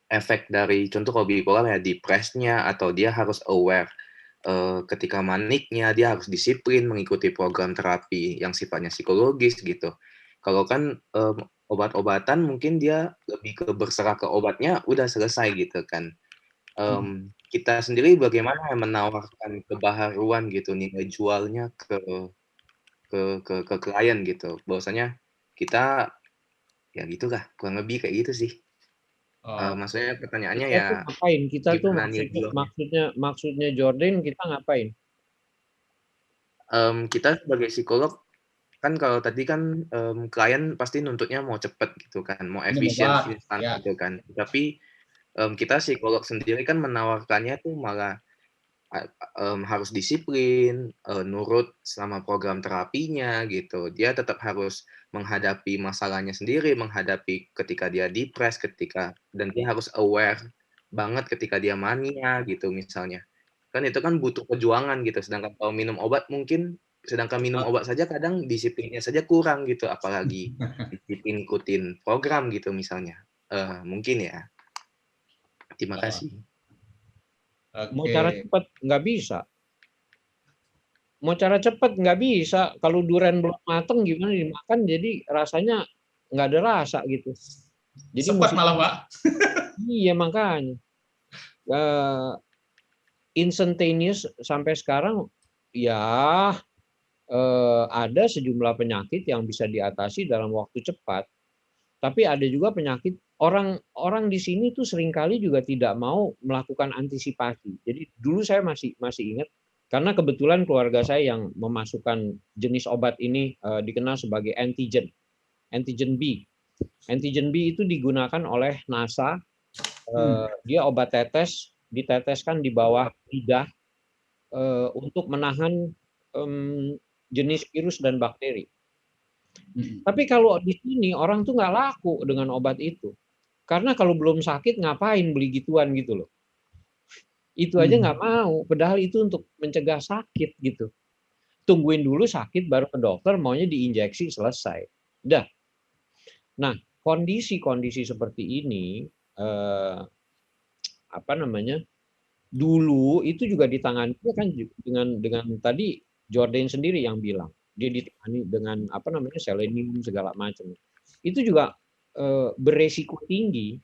efek dari contoh kalau bipolar ya depresnya, atau dia harus aware ketika maniknya, dia harus disiplin mengikuti program terapi yang sifatnya psikologis gitu. Kalau kan obat-obatan mungkin dia lebih ke berserah ke obatnya udah selesai gitu kan. Kita sendiri bagaimana menawarkan kebaharuan gitu, nilai jualnya ke klien gitu. Bahwasanya kita ya gitulah, kurang lebih kayak gitu sih. Maksudnya pertanyaannya kita ya tuh ngapain? Kita tuh maksudnya Jordan kita ngapain? Kita sebagai psikolog kan kalau tadi kan klien pasti nuntutnya mau cepet gitu kan, mau efisien instan gitu kan. Tapi kita psikolog sendiri kan menawarkannya tuh malah harus disiplin, nurut selama program terapinya gitu. Dia tetap harus menghadapi masalahnya sendiri, menghadapi ketika dia depres, dan dia harus aware banget ketika dia mania gitu misalnya. Kan itu kan butuh perjuangan gitu. Sedangkan kalau minum obat minum obat saja kadang disiplinnya saja kurang gitu, apalagi disiplin ikutin program gitu misalnya. Mungkin ya. Terima kasih. Mau cara cepat nggak bisa. Mau cara cepat nggak bisa. Kalau durian belum mateng gimana dimakan, jadi rasanya nggak ada rasa gitu. Jadi cepat malah Pak. Iya makanya. Instantaneous sampai sekarang ya ada sejumlah penyakit yang bisa diatasi dalam waktu cepat. Tapi ada juga penyakit orang di sini tuh seringkali juga tidak mau melakukan antisipasi. Jadi dulu saya masih ingat, karena kebetulan keluarga saya yang memasukkan jenis obat ini dikenal sebagai antigen B. Antigen B itu digunakan oleh NASA. Dia obat tetes, diteteskan di bawah lidah untuk menahan jenis virus dan bakteri. Tapi kalau di sini orang tuh nggak laku dengan obat itu. Karena kalau belum sakit ngapain beli gituan gitu loh. Itu aja nggak mau, padahal itu untuk mencegah sakit gitu. Tungguin dulu sakit baru ke dokter, maunya diinjeksi selesai. Udah. Nah, kondisi-kondisi seperti ini dulu itu juga ditangani kan dengan tadi Jordan sendiri yang bilang. Dia ditangani dengan selenium segala macam. Itu juga beresiko tinggi,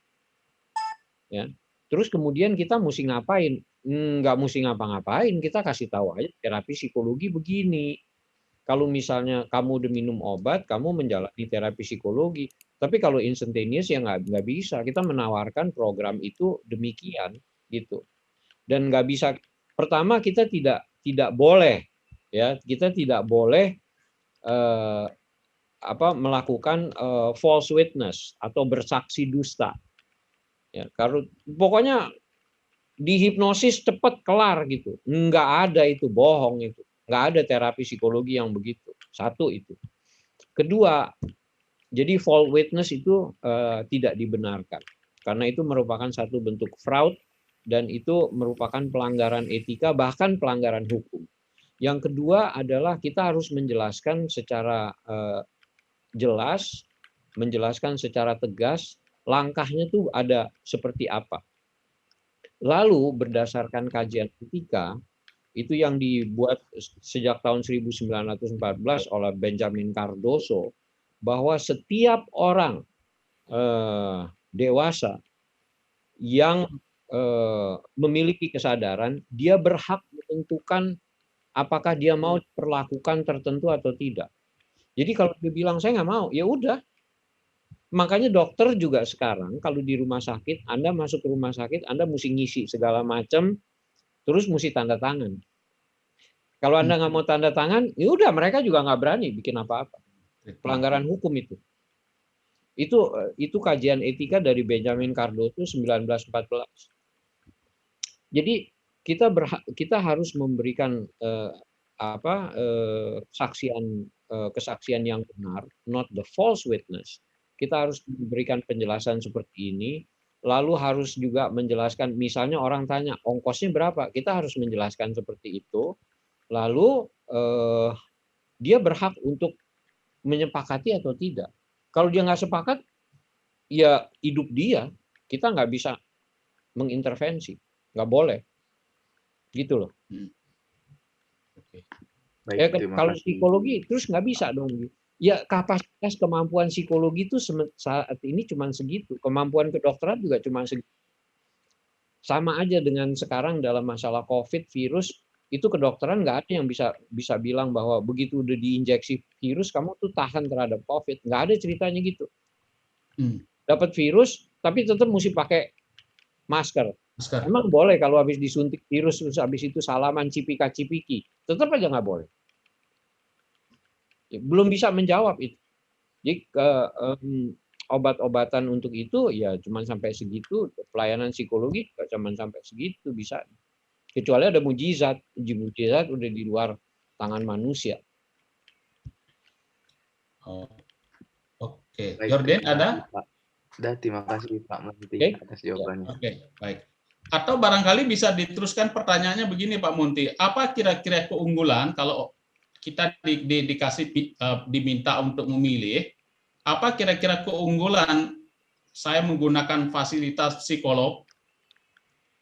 ya. Terus kemudian kita mesti ngapain? Nggak mesti ngapa-ngapain, kita kasih tahu aja terapi psikologi begini. Kalau misalnya kamu udah minum obat, kamu menjalani terapi psikologi. Tapi kalau instantaneous ya nggak bisa. Kita menawarkan program itu demikian gitu. Dan nggak bisa. Pertama kita tidak boleh, ya, kita tidak boleh melakukan false witness atau bersaksi dusta. Ya, pokoknya dihipnosis cepat kelar gitu. Nggak ada itu, bohong itu. Nggak ada terapi psikologi yang begitu. Satu itu. Kedua, jadi false witness itu tidak dibenarkan. Karena itu merupakan satu bentuk fraud dan itu merupakan pelanggaran etika, bahkan pelanggaran hukum. Yang kedua adalah kita harus menjelaskan secara jelas, menjelaskan secara tegas, langkahnya tuh ada seperti apa. Lalu berdasarkan kajian etika, itu yang dibuat sejak tahun 1914 oleh Benjamin Cardoso, bahwa setiap orang dewasa yang memiliki kesadaran, dia berhak menentukan apakah dia mau perlakukan tertentu atau tidak. Jadi kalau dia bilang saya nggak mau, ya udah. Makanya dokter juga sekarang kalau di rumah sakit, Anda masuk ke rumah sakit, Anda mesti ngisi segala macam, terus mesti tanda tangan. Kalau Anda nggak mau tanda tangan, ya udah mereka juga nggak berani bikin apa-apa. Pelanggaran hukum itu. Itu kajian etika dari Benjamin Cardoso 1914. Jadi kita harus memberikan kesaksian yang benar, not the false witness. Kita harus memberikan penjelasan seperti ini, lalu harus juga menjelaskan, misalnya orang tanya ongkosnya berapa, kita harus menjelaskan seperti itu, lalu dia berhak untuk menyepakati atau tidak. Kalau dia nggak sepakat, ya hidup dia, kita nggak bisa mengintervensi, nggak boleh. Gitu loh. Baik, kalau psikologi terus nggak bisa dong. Ya kapasitas kemampuan psikologi itu saat ini cuma segitu. Kemampuan kedokteran juga cuma segitu. Sama aja dengan sekarang dalam masalah COVID virus, itu kedokteran nggak ada yang bisa bilang bahwa begitu udah diinjeksi virus kamu tuh tahan terhadap COVID. Nggak ada ceritanya gitu. Dapat virus tapi tetap mesti pakai masker. Emang boleh kalau habis disuntik virus terus habis itu salaman cipika-cipiki? Tetap aja nggak boleh. Ya, belum bisa menjawab itu. Jadi obat-obatan untuk itu ya cuma sampai segitu, pelayanan psikologi juga cuma sampai segitu bisa. Kecuali ada mujizat, mujizat udah di luar tangan manusia. Oke, Jordan ada? Terima kasih Pak Munti atas jawabannya. Oke, baik. Atau barangkali bisa diteruskan pertanyaannya begini Pak Munti, apa kira-kira keunggulan kalau kita diminta untuk memilih, apa kira-kira keunggulan saya menggunakan fasilitas psikolog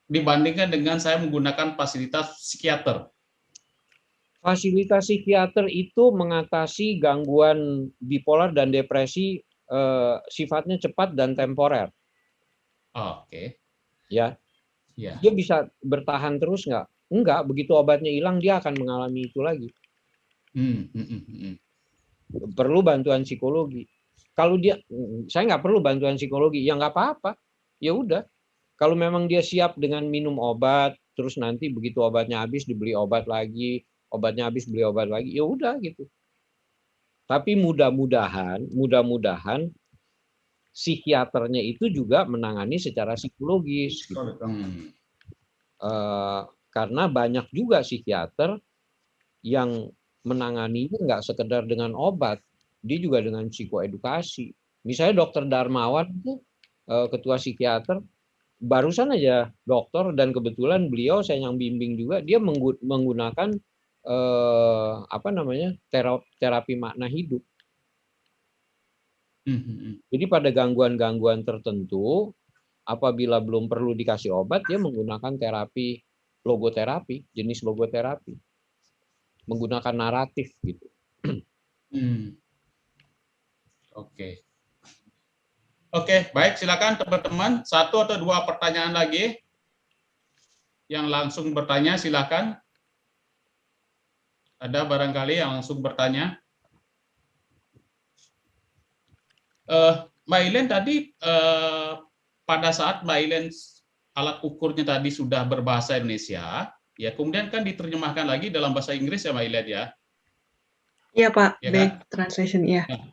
dibandingkan dengan saya menggunakan fasilitas psikiater? Fasilitas psikiater itu mengatasi gangguan bipolar dan depresi sifatnya cepat dan temporer. Oke. Ya. Ya. Dia bisa bertahan terus nggak? Enggak, begitu obatnya hilang dia akan mengalami itu lagi. Perlu bantuan psikologi. Kalau dia, saya nggak perlu bantuan psikologi, ya nggak apa-apa. Ya udah. Kalau memang dia siap dengan minum obat, terus nanti begitu obatnya habis dibeli obat lagi, obatnya habis beli obat lagi, ya udah gitu. Tapi mudah-mudahan psikiaternya itu juga menangani secara psikologis. Gitu. Karena banyak juga psikiater yang menangani itu nggak sekedar dengan obat, dia juga dengan psikoedukasi. Misalnya Dokter Darmawan itu ketua psikiater, barusan aja dokter, dan kebetulan beliau saya yang bimbing juga, dia menggunakan terapi makna hidup. Jadi pada gangguan-gangguan tertentu, apabila belum perlu dikasih obat, dia menggunakan terapi logoterapi, jenis logoterapi, menggunakan naratif gitu. Oke, baik, silakan teman-teman. 1 atau 2 pertanyaan lagi yang langsung bertanya, silakan. Ada barangkali yang langsung bertanya. Mbak Ilen tadi pada saat Mbak Ilen alat ukurnya tadi sudah berbahasa Indonesia, ya kemudian kan diterjemahkan lagi dalam bahasa Inggris ya Mbak Ilen ya? Iya Pak, ya back kan? translation ya. Nah,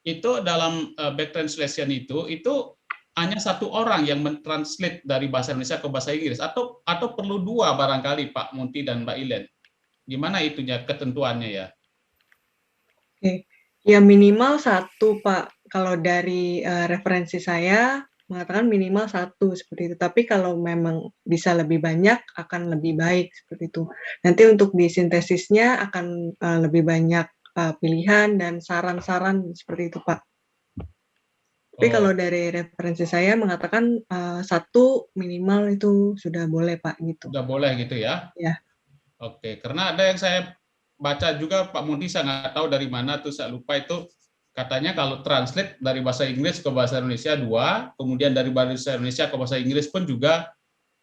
itu dalam back translation itu hanya 1 orang yang mentranslate dari bahasa Indonesia ke bahasa Inggris, atau perlu 2 barangkali Pak Munti dan Mbak Ilen? Gimana itunya ketentuannya ya? Oke. Ya minimal 1 Pak. Kalau dari referensi saya mengatakan minimal 1 seperti itu. Tapi kalau memang bisa lebih banyak akan lebih baik seperti itu. Nanti untuk disintesisnya akan lebih banyak pilihan dan saran-saran seperti itu Pak. Tapi kalau dari referensi saya mengatakan 1 minimal itu sudah boleh Pak gitu. Sudah boleh gitu ya? Ya. Oke, karena ada yang saya baca juga Pak Munti, saya nggak tahu dari mana tuh, saya lupa itu, katanya kalau translate dari bahasa Inggris ke bahasa Indonesia 2, kemudian dari bahasa Indonesia ke bahasa Inggris pun juga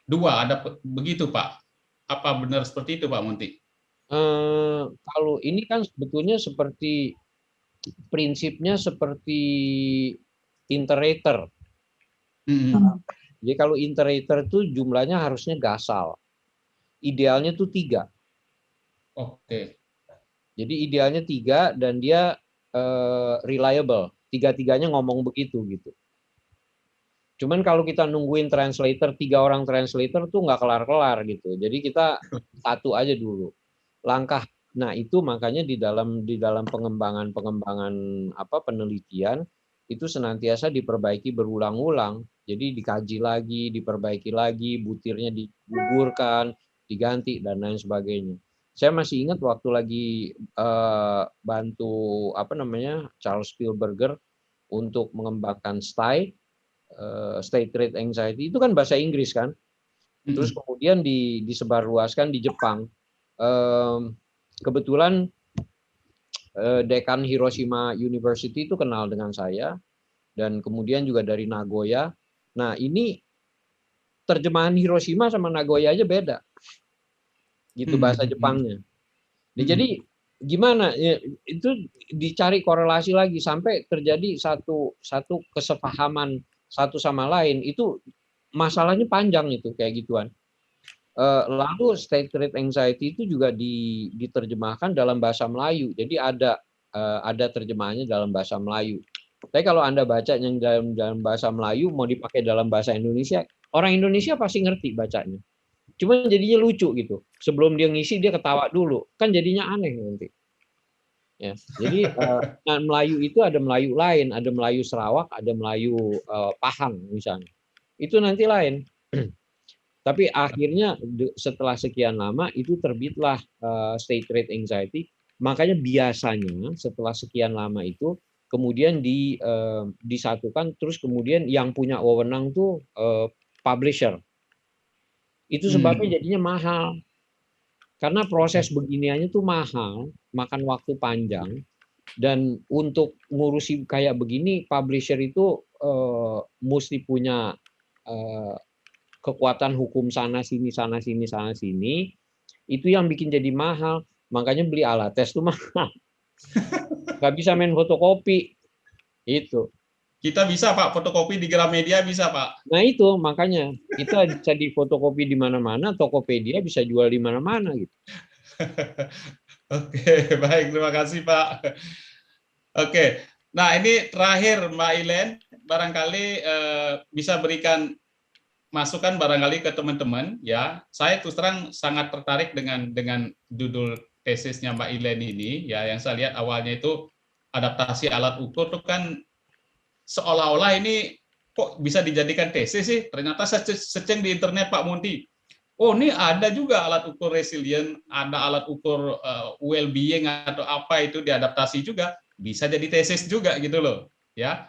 2, ada begitu Pak? Apa benar seperti itu Pak Munti? Kalau ini kan sebetulnya seperti prinsipnya seperti iterator. Jadi kalau iterator itu jumlahnya harusnya gasal. Idealnya tuh 3. Oke. Jadi idealnya 3 dan dia reliable. 3-3-nya ngomong begitu gitu. Cuman kalau kita nungguin translator, 3 orang translator tuh nggak kelar-kelar gitu. Jadi kita 1 aja dulu. Langkah. Nah itu makanya di dalam pengembangan penelitian itu senantiasa diperbaiki berulang-ulang. Jadi dikaji lagi, diperbaiki lagi, butirnya digugurkan, diganti dan lain sebagainya. Saya masih ingat waktu lagi bantu Charles Spielberger untuk mengembangkan state trait anxiety, itu kan bahasa Inggris kan. Terus kemudian disebarluaskan di Jepang. Kebetulan dekan Hiroshima University itu kenal dengan saya, dan kemudian juga dari Nagoya. Nah ini terjemahan Hiroshima sama Nagoya aja beda, gitu bahasa Jepangnya. Nah, jadi gimana? Ya, itu dicari korelasi lagi sampai terjadi satu kesepahaman satu sama lain. Itu masalahnya panjang itu kayak gituan. Lalu state trait anxiety itu juga diterjemahkan dalam bahasa Melayu. Jadi ada terjemahannya dalam bahasa Melayu. Tapi kalau Anda baca yang dalam bahasa Melayu mau dipakai dalam bahasa Indonesia, orang Indonesia pasti ngerti bacanya. Cuma jadinya lucu gitu. Sebelum dia ngisi dia ketawa dulu. Kan jadinya aneh nanti. Ya. Jadi Melayu itu ada Melayu lain, ada Melayu Sarawak, ada Melayu Pahang misalnya. Itu nanti lain. Tapi akhirnya setelah sekian lama itu terbitlah state trait anxiety. Makanya biasanya setelah sekian lama itu kemudian disatukan, terus kemudian yang punya wewenang tuh publisher. Itu sebabnya jadinya mahal. Karena proses beginiannya tuh mahal, makan waktu panjang, dan untuk ngurusi kayak begini publisher itu mesti punya kekuatan hukum sana sini. Itu yang bikin jadi mahal. Makanya beli alat tes tuh mahal. Nggak bisa main fotokopi. Itu. Kita bisa Pak fotokopi di Gramedia bisa Pak. Nah itu makanya kita bisa difotokopi di mana-mana, Tokopedia bisa jual di mana-mana gitu. Oke, baik, terima kasih Pak. Oke, nah ini terakhir Mbak Ilen, barangkali bisa berikan masukan barangkali ke teman-teman ya. Saya terus terang sangat tertarik dengan judul tesisnya Mbak Ilen ini ya, yang saya lihat awalnya itu adaptasi alat ukur itu kan seolah-olah ini kok bisa dijadikan tesis sih. Ternyata saya seceng di internet Pak Monty. Oh, ini ada juga alat ukur resilient, ada alat ukur well-being atau apa itu diadaptasi juga, bisa jadi tesis juga gitu loh, ya.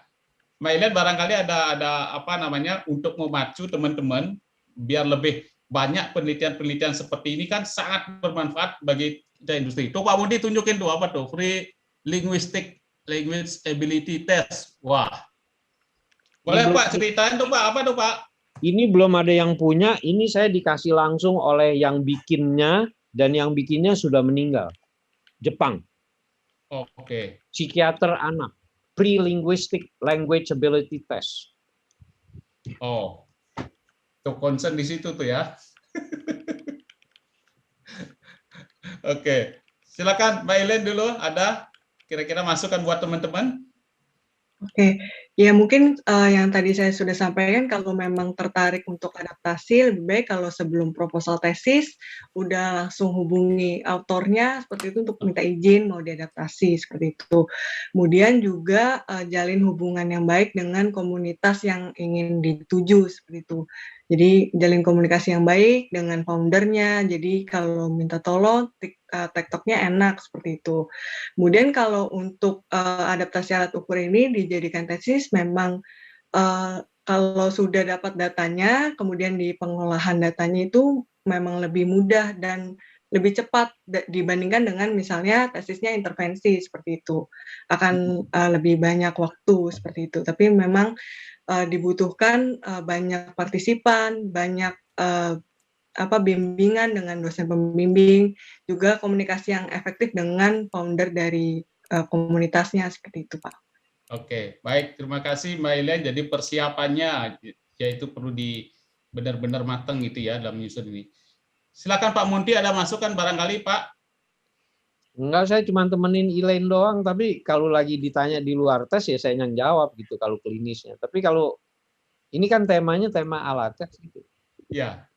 Mbak Ilen barangkali ada apa namanya untuk memacu teman-teman biar lebih banyak penelitian-penelitian seperti ini kan sangat bermanfaat bagi kita industri. Tuh Pak Monty tunjukin tuh apa tuh free linguistic language ability test. Wah. Boleh Pak ceritain tuh Pak, apa tuh Pak? Ini belum ada yang punya, ini saya dikasih langsung oleh yang bikinnya, dan yang bikinnya sudah meninggal. Jepang. Oke. Psikiater anak. Pre-linguistic language ability test. Oh. Tuh concern di situ tuh ya. Oke. Silakan Mbak Ilen dulu, ada kira-kira masukan buat teman-teman? Oke, ya mungkin yang tadi saya sudah sampaikan, kalau memang tertarik untuk adaptasi, lebih baik kalau sebelum proposal tesis, udah langsung hubungi autornya, seperti itu untuk minta izin mau diadaptasi, seperti itu. Kemudian juga jalin hubungan yang baik dengan komunitas yang ingin dituju, seperti itu. Jadi jalin komunikasi yang baik dengan foundernya, jadi kalau minta tolong, TikTok-nya enak, seperti itu. Kemudian kalau untuk adaptasi alat ukur ini dijadikan tesis, memang kalau sudah dapat datanya, kemudian di pengolahan datanya itu memang lebih mudah dan lebih cepat dibandingkan dengan misalnya tesisnya intervensi, seperti itu. Akan lebih banyak waktu, seperti itu. Tapi memang dibutuhkan banyak partisipan, banyak bimbingan dengan dosen pembimbing, juga komunikasi yang efektif dengan founder dari komunitasnya, seperti itu Pak. Oke, baik, terima kasih Mbak Ilen. Jadi persiapannya yaitu perlu benar-benar matang gitu ya dalam menyusun ini. Silakan Pak Monty, ada masukan barangkali Pak? Enggak, saya cuma temenin Ilen doang, tapi kalau lagi ditanya di luar tes ya saya yang jawab gitu kalau klinisnya. Tapi kalau ini kan temanya tema alat tes gitu. Ya.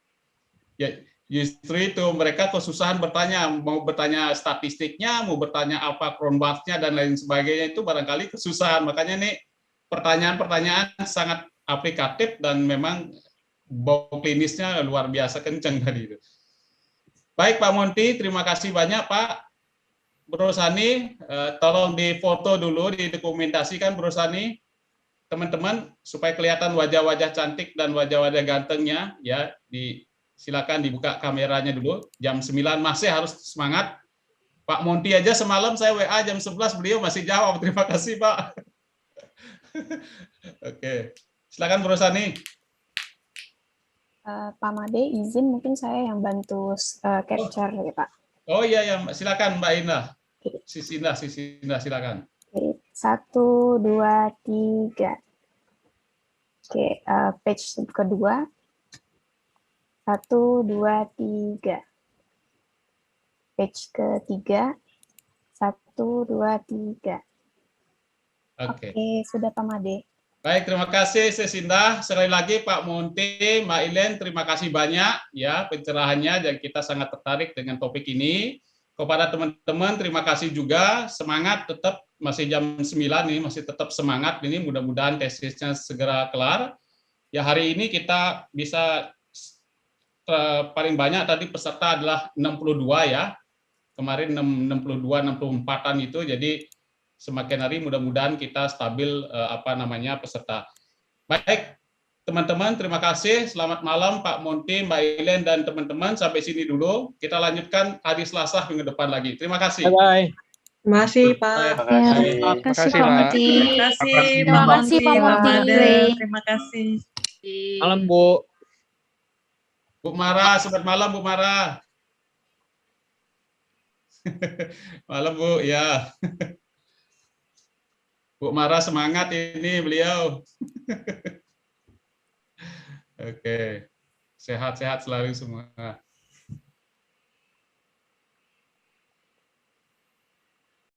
Ya, justru itu mereka kesusahan bertanya, mau bertanya statistiknya, mau bertanya apa Cronbach's-nya dan lain sebagainya, itu barangkali kesusahan. Makanya nih pertanyaan-pertanyaan sangat aplikatif dan memang bau klinisnya luar biasa kencang tadi itu. Baik Pak Monty, terima kasih banyak Pak. Bro Sani, tolong difoto dulu, didokumentasikan Bro Sani, teman-teman, supaya kelihatan wajah-wajah cantik dan wajah-wajah gantengnya, ya. Silakan dibuka kameranya dulu. Jam 9 masih harus semangat. Pak Monty aja semalam saya WA jam 11 beliau masih jawab. Terima kasih Pak. Oke, silakan Bro Sani. Pak Made, izin mungkin saya yang bantu capture ya Pak. Oh iya ya, silakan Mbak Indah. Sisi Indah, silakan. Oke, 1, 2, 3. Oke, page kedua. 1, 2, 3. Page ketiga. 1, 2, 3. Oke, sudah Pak Made. Baik, terima kasih Sesinda. Sekali lagi Pak Monty, Mbak Ilen, terima kasih banyak ya pencerahannya dan kita sangat tertarik dengan topik ini. Kepada teman-teman terima kasih juga, semangat tetap, masih jam 9 nih, masih tetap semangat ini, mudah-mudahan tesisnya segera kelar. Ya hari ini kita bisa paling banyak tadi peserta adalah 62 ya. Kemarin 62, 64-an itu, jadi semakin hari mudah-mudahan kita stabil peserta. Baik, teman-teman, terima kasih. Selamat malam Pak Monty, Mbak Ilen, dan teman-teman. Sampai sini dulu. Kita lanjutkan hari Selasa minggu depan lagi. Terima kasih. Bye-bye. Terima kasih Pak. Terima kasih Pak Monty. Terima kasih Pak Monty. Terima kasih. Malam Bu. Bu Mara, selamat malam Bu Mara. Malam Bu, ya. Bu Mara semangat ini beliau. Oke, sehat-sehat selalu semua.